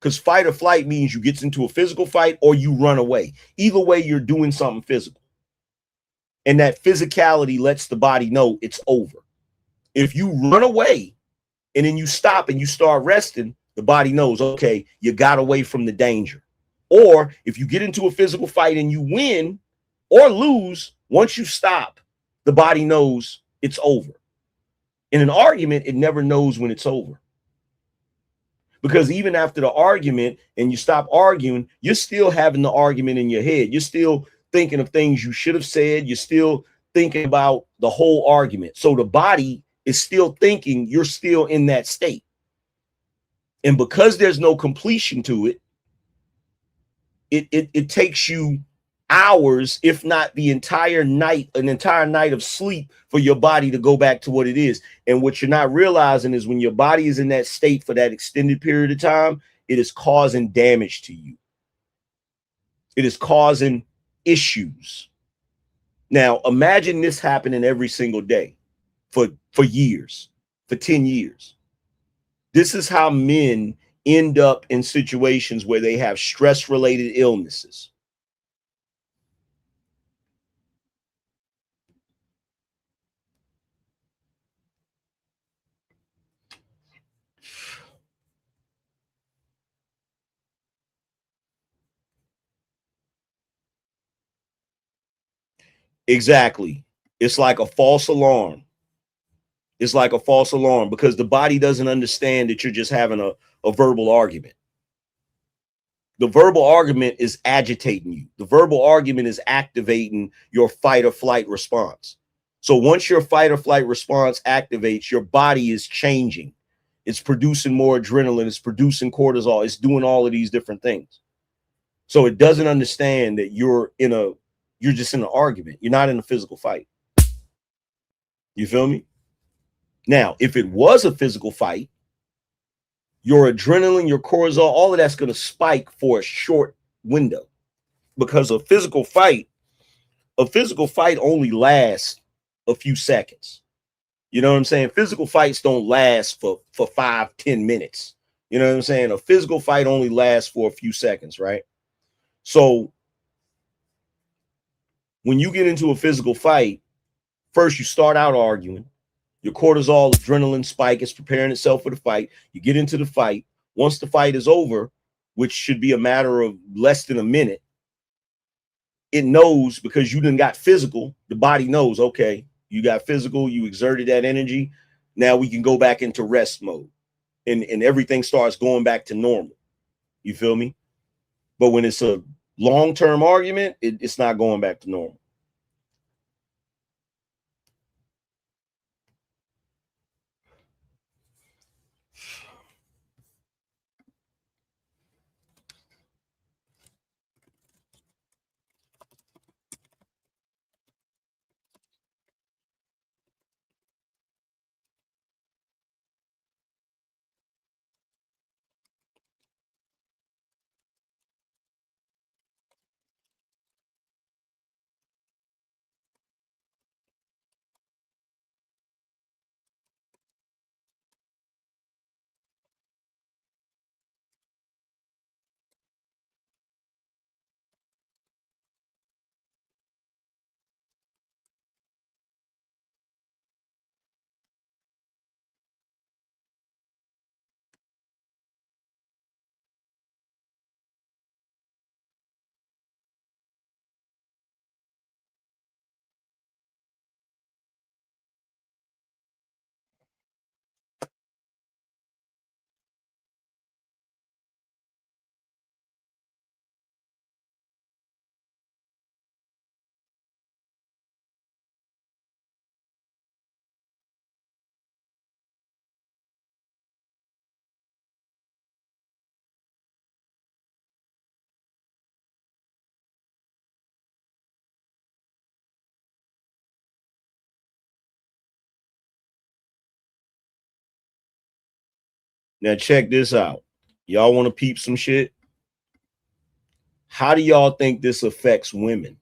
because fight or flight means you get into a physical fight or you run away. Either way, you're doing something physical. And that physicality lets the body know it's over. If you run away and then you stop and you start resting, the body knows, okay, you got away from the danger. Or if you get into a physical fight and you win or lose, once you stop, the body knows it's over. In an argument, it never knows when it's over. Because even after the argument and you stop arguing, you're still having the argument in your head. You're still thinking of things you should have said. You're still thinking about the whole argument. So the body is still thinking you're still in that state. And because there's no completion to it, it takes you hours, if not the entire night, an entire night of sleep for your body to go back to what it is. And what you're not realizing is when your body is in that state for that extended period of time, it is causing damage to you. It is causing issues. Now, imagine this happening every single day for years, for 10 years. This is how men end up in situations where they have stress-related illnesses. Exactly. It's like a false alarm. It's like a false alarm because the body doesn't understand that you're just having a verbal argument. The verbal argument is agitating you. The verbal argument is activating your fight or flight response. So once your fight or flight response activates, your body is changing. It's producing more adrenaline. It's producing cortisol. It's doing all of these different things. So it doesn't understand that you're just in an argument. You're not in a physical fight. You feel me? Now, if it was a physical fight, your adrenaline, your cortisol, all of that's going to spike for a short window, because a physical fight only lasts a few seconds. You know what I'm saying? Physical fights don't last for 5-10 minutes. You know what I'm saying? A physical fight only lasts for a few seconds, right? So when you get into a physical fight, first you start out arguing. Your cortisol, adrenaline spike is preparing itself for the fight. You get into the fight. Once the fight is over, which should be a matter of less than a minute, it knows, because you done got physical, the body knows, okay, you got physical, you exerted that energy. Now we can go back into rest mode and everything starts going back to normal. You feel me? But when it's a long-term argument, it's not going back to normal. Now check this out. Y'all want to peep some shit? How do y'all think this affects women?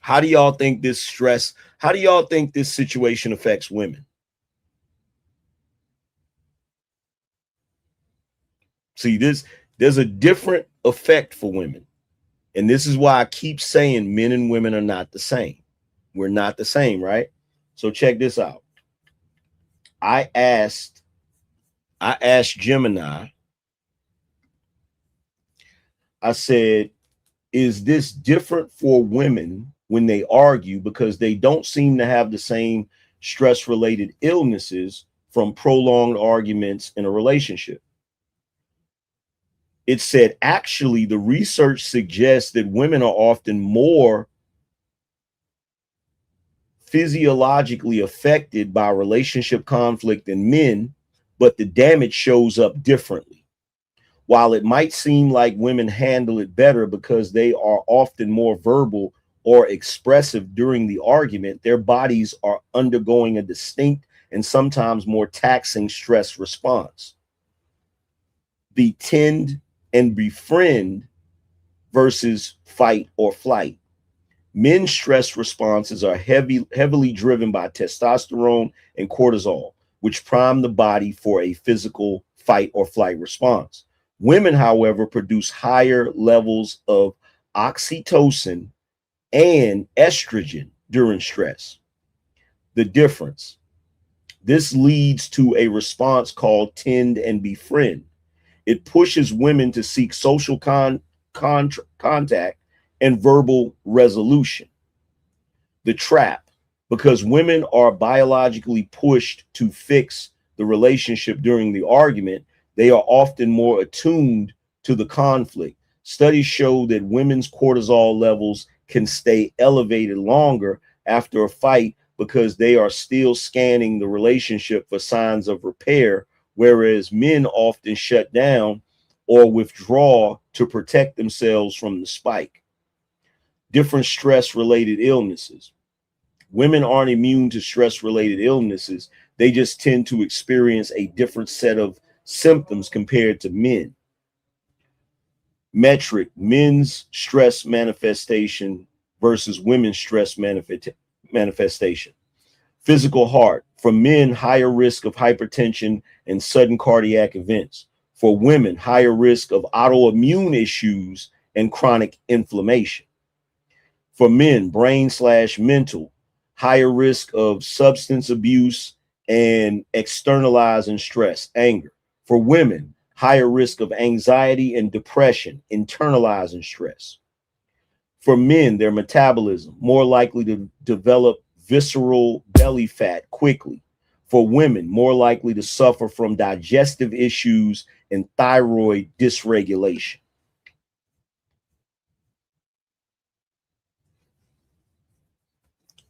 How do y'all think this stress, how do y'all think this situation affects women? See, there's a different effect for women. And this is why I keep saying men and women are not the same. We're not the same, right? So check this out. I asked Gemini, I said, is this different for women when they argue because they don't seem to have the same stress-related illnesses from prolonged arguments in a relationship? It said, actually, the research suggests that women are often more physiologically affected by relationship conflict than men, but the damage shows up differently. While it might seem like women handle it better because they are often more verbal or expressive during the argument, their bodies are undergoing a distinct and sometimes more taxing stress response. The tend and befriend versus fight or flight. Men's stress responses are heavily driven by testosterone and cortisol, which prime the body for a physical fight or flight response. Women, however, produce higher levels of oxytocin and estrogen during stress. The difference. This leads to a response called tend and befriend. It pushes women to seek social contact and verbal resolution. The trap, because women are biologically pushed to fix the relationship during the argument, they are often more attuned to the conflict. Studies show that women's cortisol levels can stay elevated longer after a fight because they are still scanning the relationship for signs of repair, whereas men often shut down or withdraw to protect themselves from the spike. Different stress-related illnesses. Women aren't immune to stress-related illnesses. They just tend to experience a different set of symptoms compared to men. Metric, men's stress manifestation versus women's stress manifestation. Physical heart. For men, higher risk of hypertension and sudden cardiac events. For women, higher risk of autoimmune issues and chronic inflammation. For men, brain/mental, higher risk of substance abuse and externalizing stress, anger. For women, higher risk of anxiety and depression, internalizing stress. For men, their metabolism, more likely to develop visceral belly fat quickly. For women, more likely to suffer from digestive issues and thyroid dysregulation.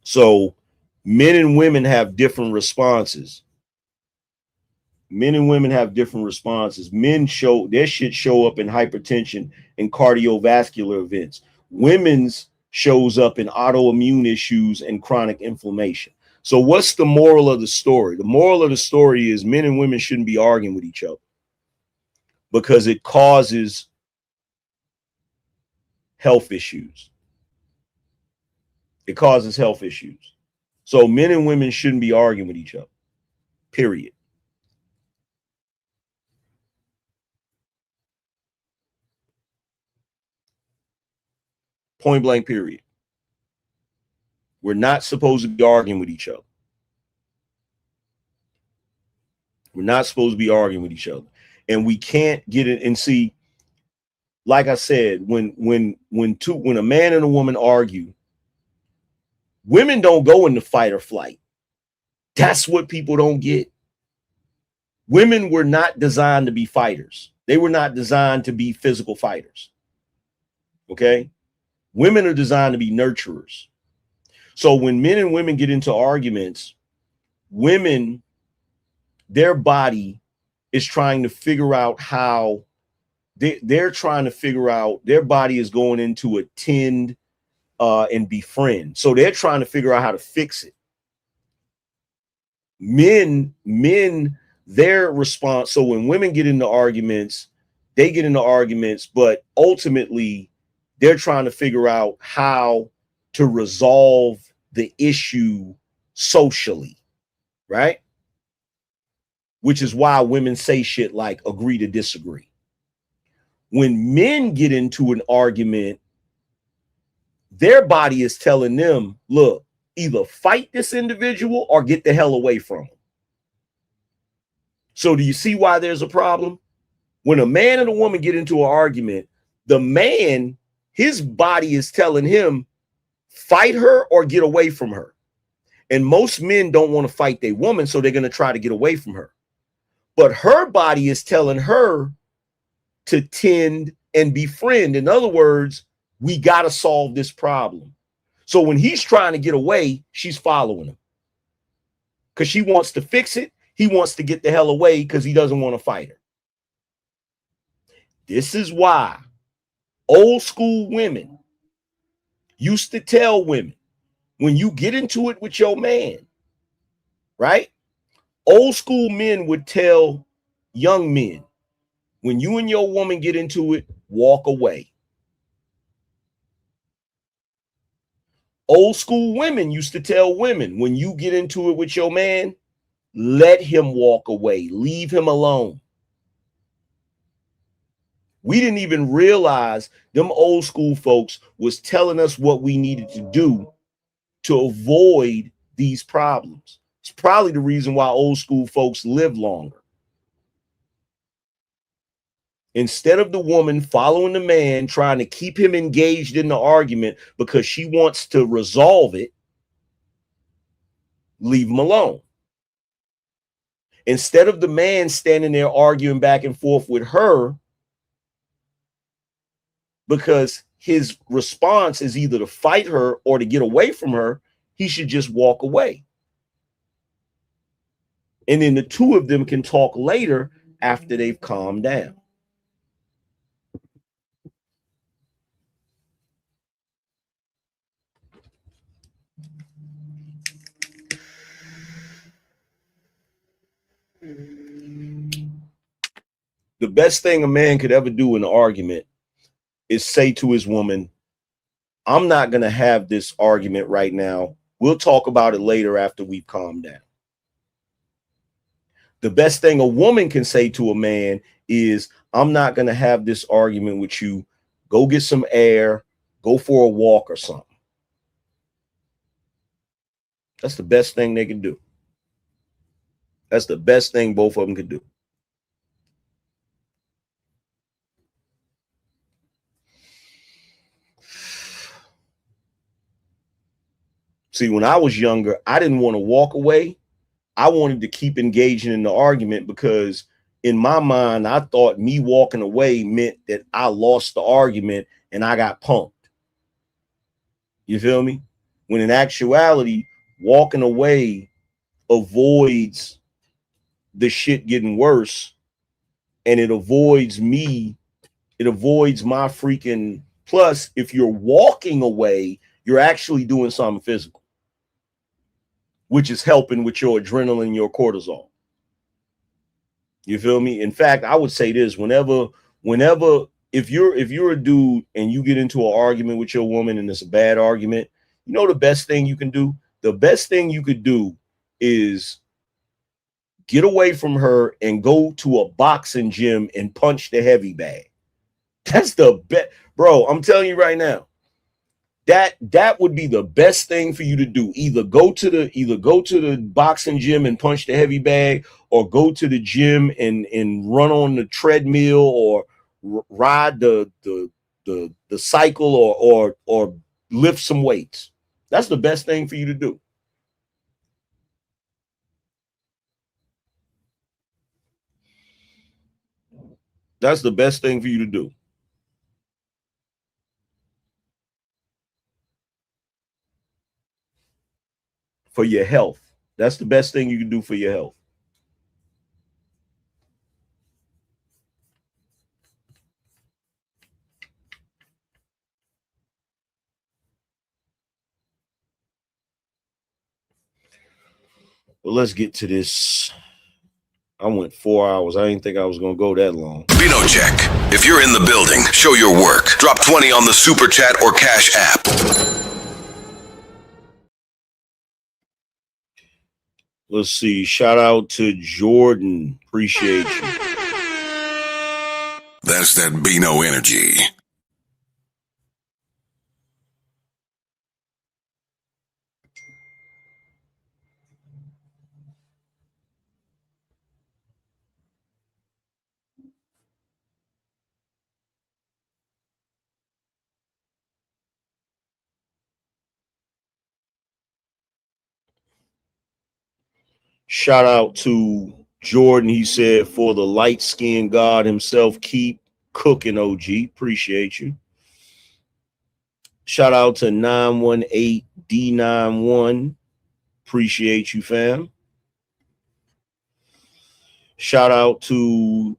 So men and women have different responses. Men and women have different responses. Men show their shit show up in hypertension and cardiovascular events. Women's shows up in autoimmune issues and chronic inflammation. So what's the moral of the story? The moral of the story is men and women shouldn't be arguing with each other because it causes health issues. It causes health issues. So men and women shouldn't be arguing with each other, period. Point blank, period. We're not supposed to be arguing with each other. We're not supposed to be arguing with each other. And we can't get it. And see, like I said, when a man and a woman argue, women don't go into fight or flight. That's what people don't get. Women were not designed to be fighters. They were not designed to be physical fighters. Okay? Women are designed to be nurturers. So when men and women get into arguments, women, their body is trying to figure out how they're trying to figure out, their body is going into a tend and befriend. So they're trying to figure out how to fix it. Men their response. So when women get into arguments, they get into arguments, but ultimately they're trying to figure out how to resolve the issue socially, right? Which is why women say shit like agree to disagree. When men get into an argument, their body is telling them, look, either fight this individual or get the hell away from him. So do you see why there's a problem? When a man and a woman get into an argument, the man, his body is telling him, fight her or get away from her. And most men don't want to fight their woman, so they're going to try to get away from her. But her body is telling her to tend and befriend. In other words, we got to solve this problem. So when he's trying to get away, she's following him because she wants to fix it. He wants to get the hell away because he doesn't want to fight her. This is why old school women used to tell women, when you get into it with your man, right? Old school men would tell young men, when you and your woman get into it, walk away. Old school women used to tell women, when you get into it with your man, let him walk away, leave him alone. We didn't even realize them old school folks was telling us what we needed to do to avoid these problems. It's probably the reason why old school folks live longer. Instead of the woman following the man, trying to keep him engaged in the argument because she wants to resolve it, leave him alone. Instead of the man standing there arguing back and forth with her because his response is either to fight her or to get away from her, he should just walk away. And then the two of them can talk later after they've calmed down. The best thing a man could ever do in an argument is say to his woman, I'm not going to have this argument right now. We'll talk about it later after we've calmed down. The best thing a woman can say to a man is, I'm not going to have this argument with you. Go get some air, go for a walk or something. That's the best thing they can do. That's the best thing both of them could do. See, when I was younger, I didn't want to walk away. I wanted to keep engaging in the argument because in my mind, I thought me walking away meant that I lost the argument and I got punked. You feel me? When in actuality, walking away avoids the shit getting worse, and it avoids me. It avoids my freaking. Plus, if you're walking away, you're actually doing something physical, which is helping with your adrenaline, your cortisol. You feel me? In fact, I would say this: whenever, if you're a dude and you get into an argument with your woman and it's a bad argument, you know the best thing you can do? The best thing you could do is get away from her and go to a boxing gym and punch the heavy bag. That's the best, bro. I'm telling you right now. That would be the best thing for you to do. Either go to the boxing gym and punch the heavy bag, or go to the gym and run on the treadmill, or ride the cycle, or lift some weights. That's the best thing for you to do. That's the best thing for you to do. For your health. That's the best thing you can do for your health. Well, let's get to this I went 4 hours. I didn't think I was going to go that long. BINO check. If you're in the building, show your work. Drop 20 on the Super Chat or Cash App. Let's see. Shout out to Jordan. Appreciate you. That's that BINO energy. Shout out to Jordan. He said, for the light-skinned God himself, keep cooking, OG. Appreciate you. Shout out to 918D91. Appreciate you, fam. Shout out to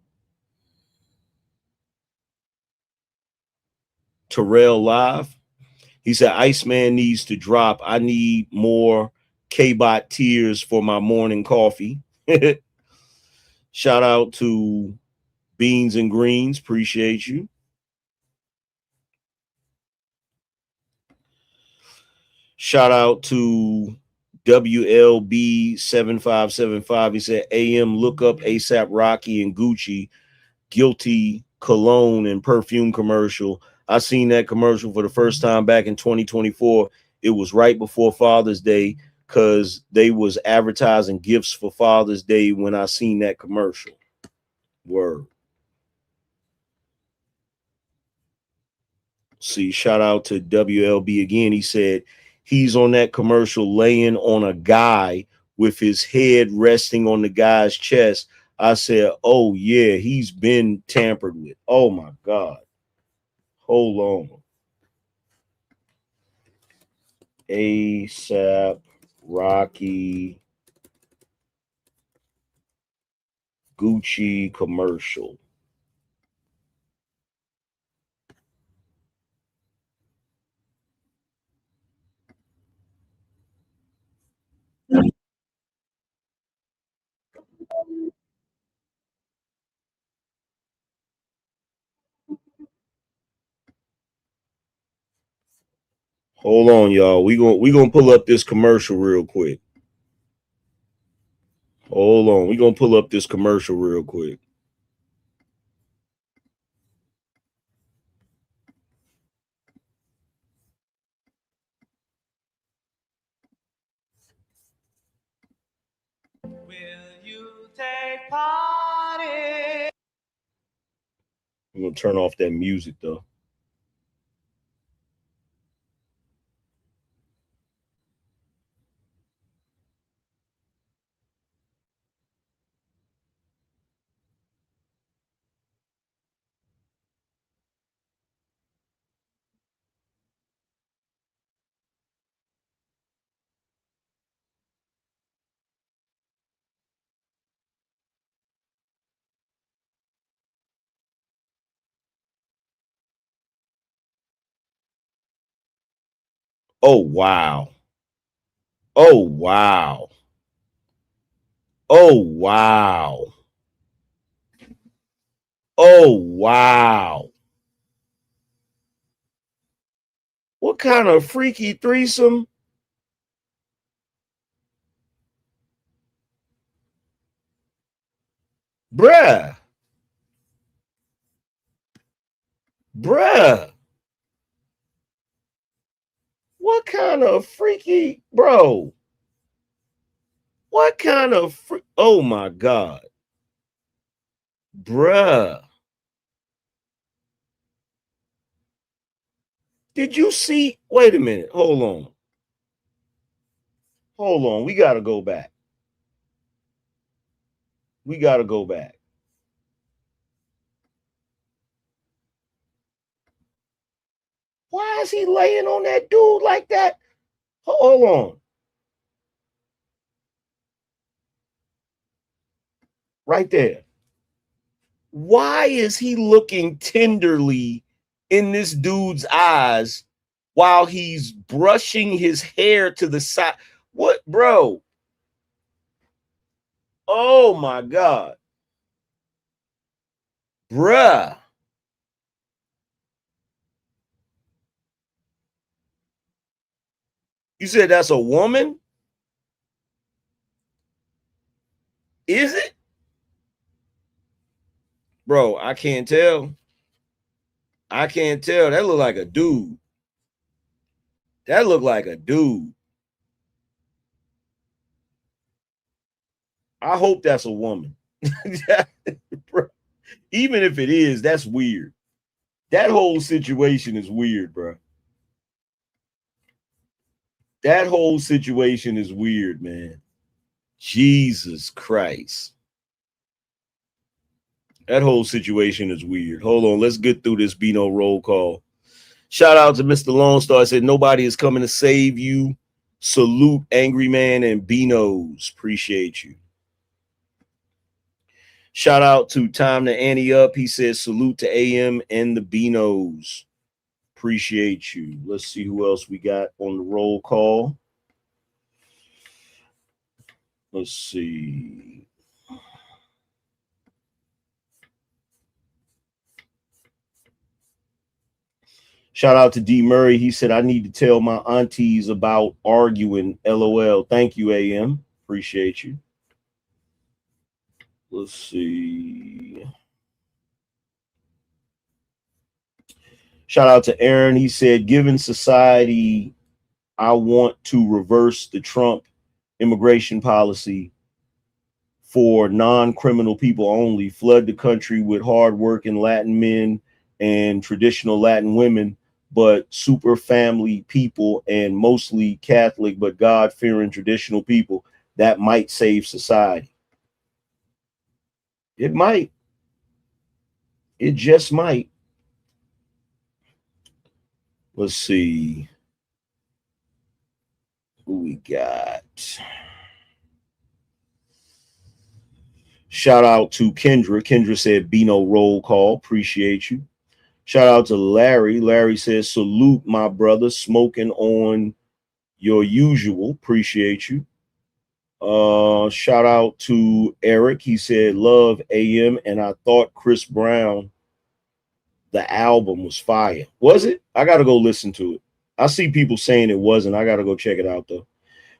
Terrell Live. He said, Iceman needs to drop. I need more K-Bot tears for my morning coffee. Shout out to Beans and Greens. Appreciate you. Shout out to WLB7575. He said, AM, look up ASAP Rocky and Gucci Guilty cologne and perfume commercial. I seen that commercial for the first time back in 2024. It was right before Father's Day because they was advertising gifts for Father's Day when I seen that commercial. Word. See, shout out to WLB again. He said he's on that commercial laying on a guy with his head resting on the guy's chest. I said, oh, yeah, he's been tampered with. Oh, my God. Hold on. ASAP Rocky Gucci commercial. Hold on, y'all. We gonna pull up this commercial real quick. Hold on. We gonna pull up this commercial real quick. I'm gonna turn off that music though. Oh wow. Oh wow. Oh wow. Oh wow. What kind of freaky threesome? Bruh. Bruh. What kind of freaky, bro? What kind of oh my God. Bruh. Did you see? Wait a minute. Hold on. Hold on. We got to go back. We got to go back. Why is he laying on that dude like that? Hold on. Right there. Why is he looking tenderly in this dude's eyes while he's brushing his hair to the side? What, bro? Oh my God. Bruh. You said that's a woman? Is it? Bro, I can't tell. I can't tell. That look like a dude. That look like a dude. I hope that's a woman. Bro, even if it is, that's weird. That whole situation is weird, bro. That whole situation is weird, man. Jesus Christ. That whole situation is weird. Hold on, let's get through this BINO roll call. Shout out to Mr. Lone Star. Said nobody is coming to save you. Salute Angryman and BINOs. Appreciate you. Shout out to Time to Annie Up. He says salute to AM and the BINOs. Appreciate you. Let's see who else we got on the roll call. Let's see. Shout out to D Murray. He said, I need to tell my aunties about arguing. LOL. Thank you, AM. Appreciate you. Let's see. Shout out to Aaron. He said, given society, I want to reverse the Trump immigration policy for non-criminal people only, flood the country with hardworking Latin men and traditional Latin women, but super family people and mostly Catholic, but God-fearing traditional people. That might save society. It might. It just might. Let's see who we got. Shout out to Kendra. Kendra said, BINO roll call. Appreciate you. Shout out to Larry. Larry says, salute my brother, smoking on your usual. Appreciate you. Shout out to Eric. He said, love AM, and I thought Chris Brown, the album was fire. Was it? I got to go listen to it. I see people saying it wasn't. I got to go check it out, though.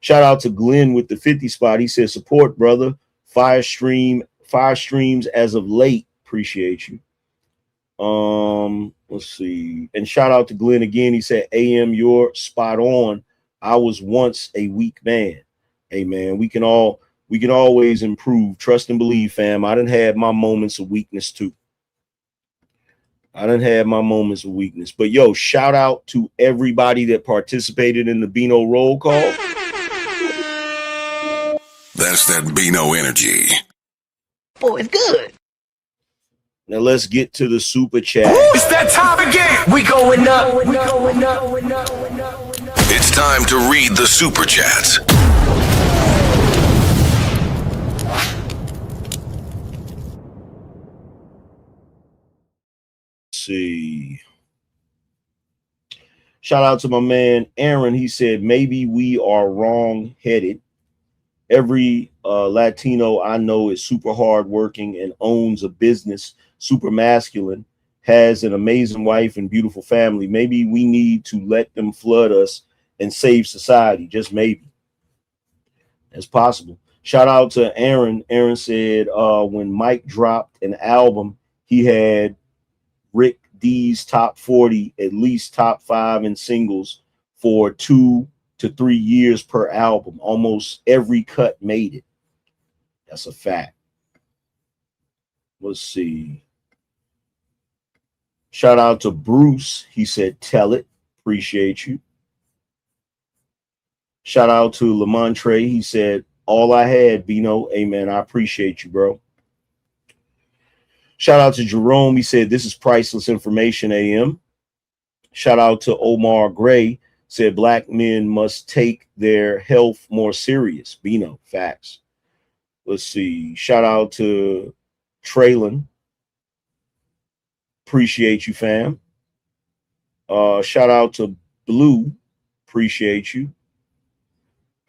Shout out to Glenn with the 50 spot. He said, support, brother. Fire streams as of late. Appreciate you. Let's see. And shout out to Glenn again. He said, AM, you're spot on. I was once a weak man. Hey man, we can always improve. Trust and believe, fam. I done had my moments of weakness too. But yo, shout out to everybody that participated in the BINO roll call. That's that BINO energy. Boy, it's good. Now let's get to the super chat. It's that time again. We going up. It's time to read the super chats. See. Shout out to my man Aaron. He said, maybe we are wrong-headed. Every Latino I know is super hardworking and owns a business, super masculine, has an amazing wife and beautiful family. Maybe we need to let them flood us and save society. Just maybe. That's possible. Shout out to Aaron. Aaron said when Mike dropped an album, he had Rick D's top 40, at least top 5 in singles for 2 to 3 years per album. Almost every cut made it. That's a fact. Let's see. Shout out to Bruce. He said, tell it. Appreciate you. Shout out to Lamontre. He said, all I had, BINO. Amen. I appreciate you, bro. Shout out to Jerome. He said, this is priceless information, AM. Shout out to Omar Gray. Said, black men must take their health more serious. BINO, facts. Let's see. Shout out to Traylon. Appreciate you, fam. Shout out to Blue. Appreciate you.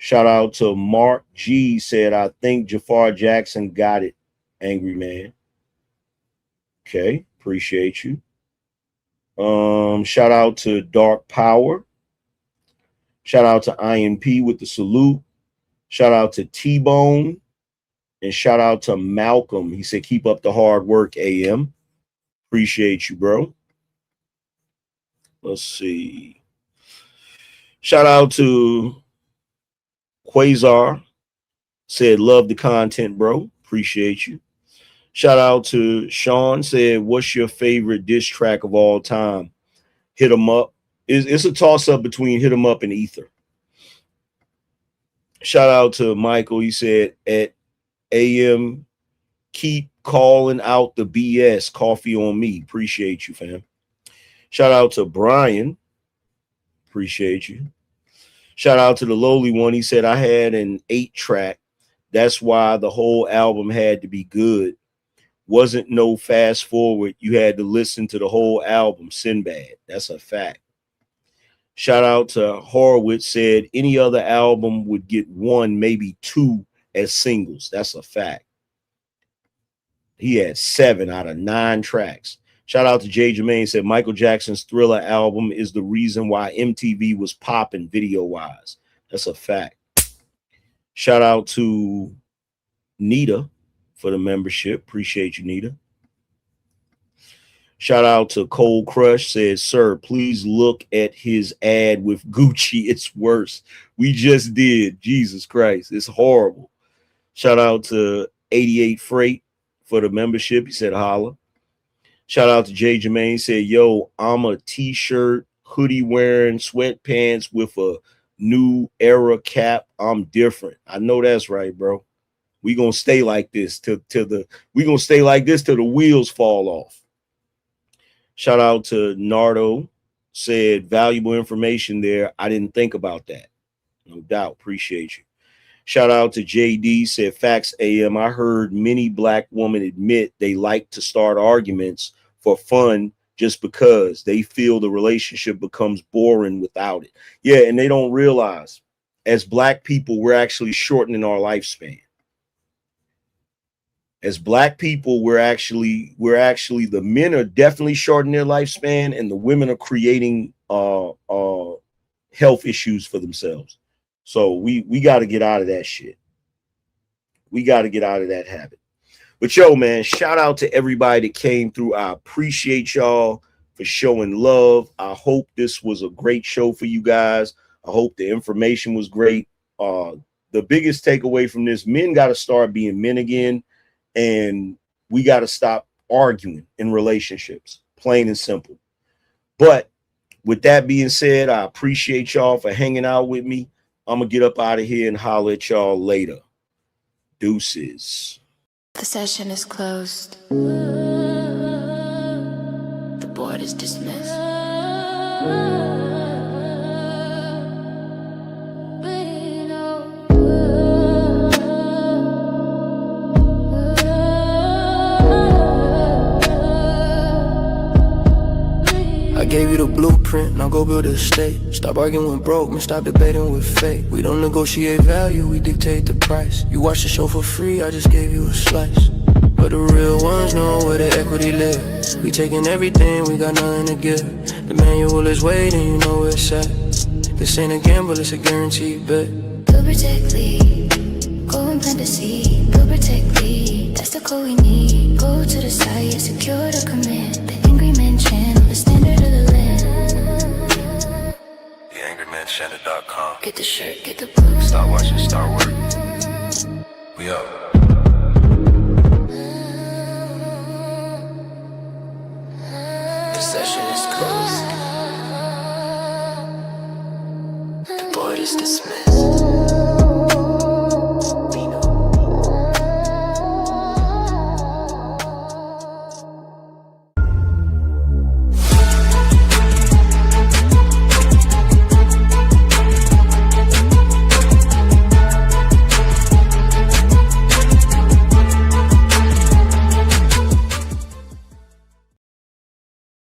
Shout out to Mark G, said, I think Jafar Jackson got it, Angry Man. Okay, appreciate you. Shout out to Dark Power. Shout out to INP with the salute. Shout out to T-Bone. And shout out to Malcolm. He said, keep up the hard work, AM. Appreciate you, bro. Let's see. Shout out to Quasar. Said, love the content, bro. Appreciate you. Shout out to Sean. Said, what's your favorite diss track of all time? Hit 'em Up. It's a toss-up between Hit 'em Up and Ether. Shout out to Michael. He said, at AM, keep calling out the BS. Coffee on me. Appreciate you, fam. Shout out to Brian. Appreciate you. Shout out to the lowly one. He said, I had an 8-track. That's why the whole album had to be good. Wasn't no fast forward. You had to listen to the whole album. Sinbad. That's a fact. Shout out to Horowitz. Said any other album would get 1, maybe 2 as singles. That's a fact. He had 7 out of 9 tracks. Shout out to Jay Jermaine. Said Michael Jackson's Thriller album is the reason why MTV was popping video-wise. That's a fact. Shout out to Nita for the membership. Appreciate you, Nita. Shout out to Cold Crush. Says, sir, please look at his ad with Gucci. It's worse. We just did. Jesus Christ. It's horrible. Shout out to 88 Freight for the membership. He said, holla. Shout out to Jay Jermaine. Said, yo, I'm a t-shirt, hoodie wearing, sweatpants with a new era cap. I'm different. I know that's right, bro. We gonna stay like this till the wheels fall off. Shout out to Nardo. Said valuable information there. I didn't think about that. No doubt. Appreciate you. Shout out to JD. Said facts, AM. I heard many black women admit they like to start arguments for fun just because they feel the relationship becomes boring without it. Yeah, and they don't realize as black people, we're actually shortening our lifespan. As black people, we're actually the men are definitely shortening their lifespan, and the women are creating health issues for themselves. So we got to get out of that shit. We got to get out of that habit. But yo, man, shout out to everybody that came through. I appreciate y'all for showing love. I hope this was a great show for you guys. I hope the information was great. The biggest takeaway from this, men got to start being men again. And we got to stop arguing in relationships, plain and simple. But with that being said, I appreciate y'all for hanging out with me. I'm going to get up out of here and holler at y'all later. Deuces. The session is closed. The board is dismissed. I gave you the blueprint, now go build a estate. Stop arguing with broke, man, stop debating with fate. We don't negotiate value, we dictate the price. You watch the show for free, I just gave you a slice. But the real ones know where the equity lives. We taking everything, we got nothing to give. The manual is waiting, you know where it's at. This ain't a gamble, it's a guaranteed bet. Go protect lead, go and plant the seed. Go protect lead, that's the code we need. Go to the side, secure the command. The Angryman Channel, the standard of the land. TheAngrymanChannel.com. Get the shirt, get the book. Start watching, start working. We up. The session is closed. The board is dismissed.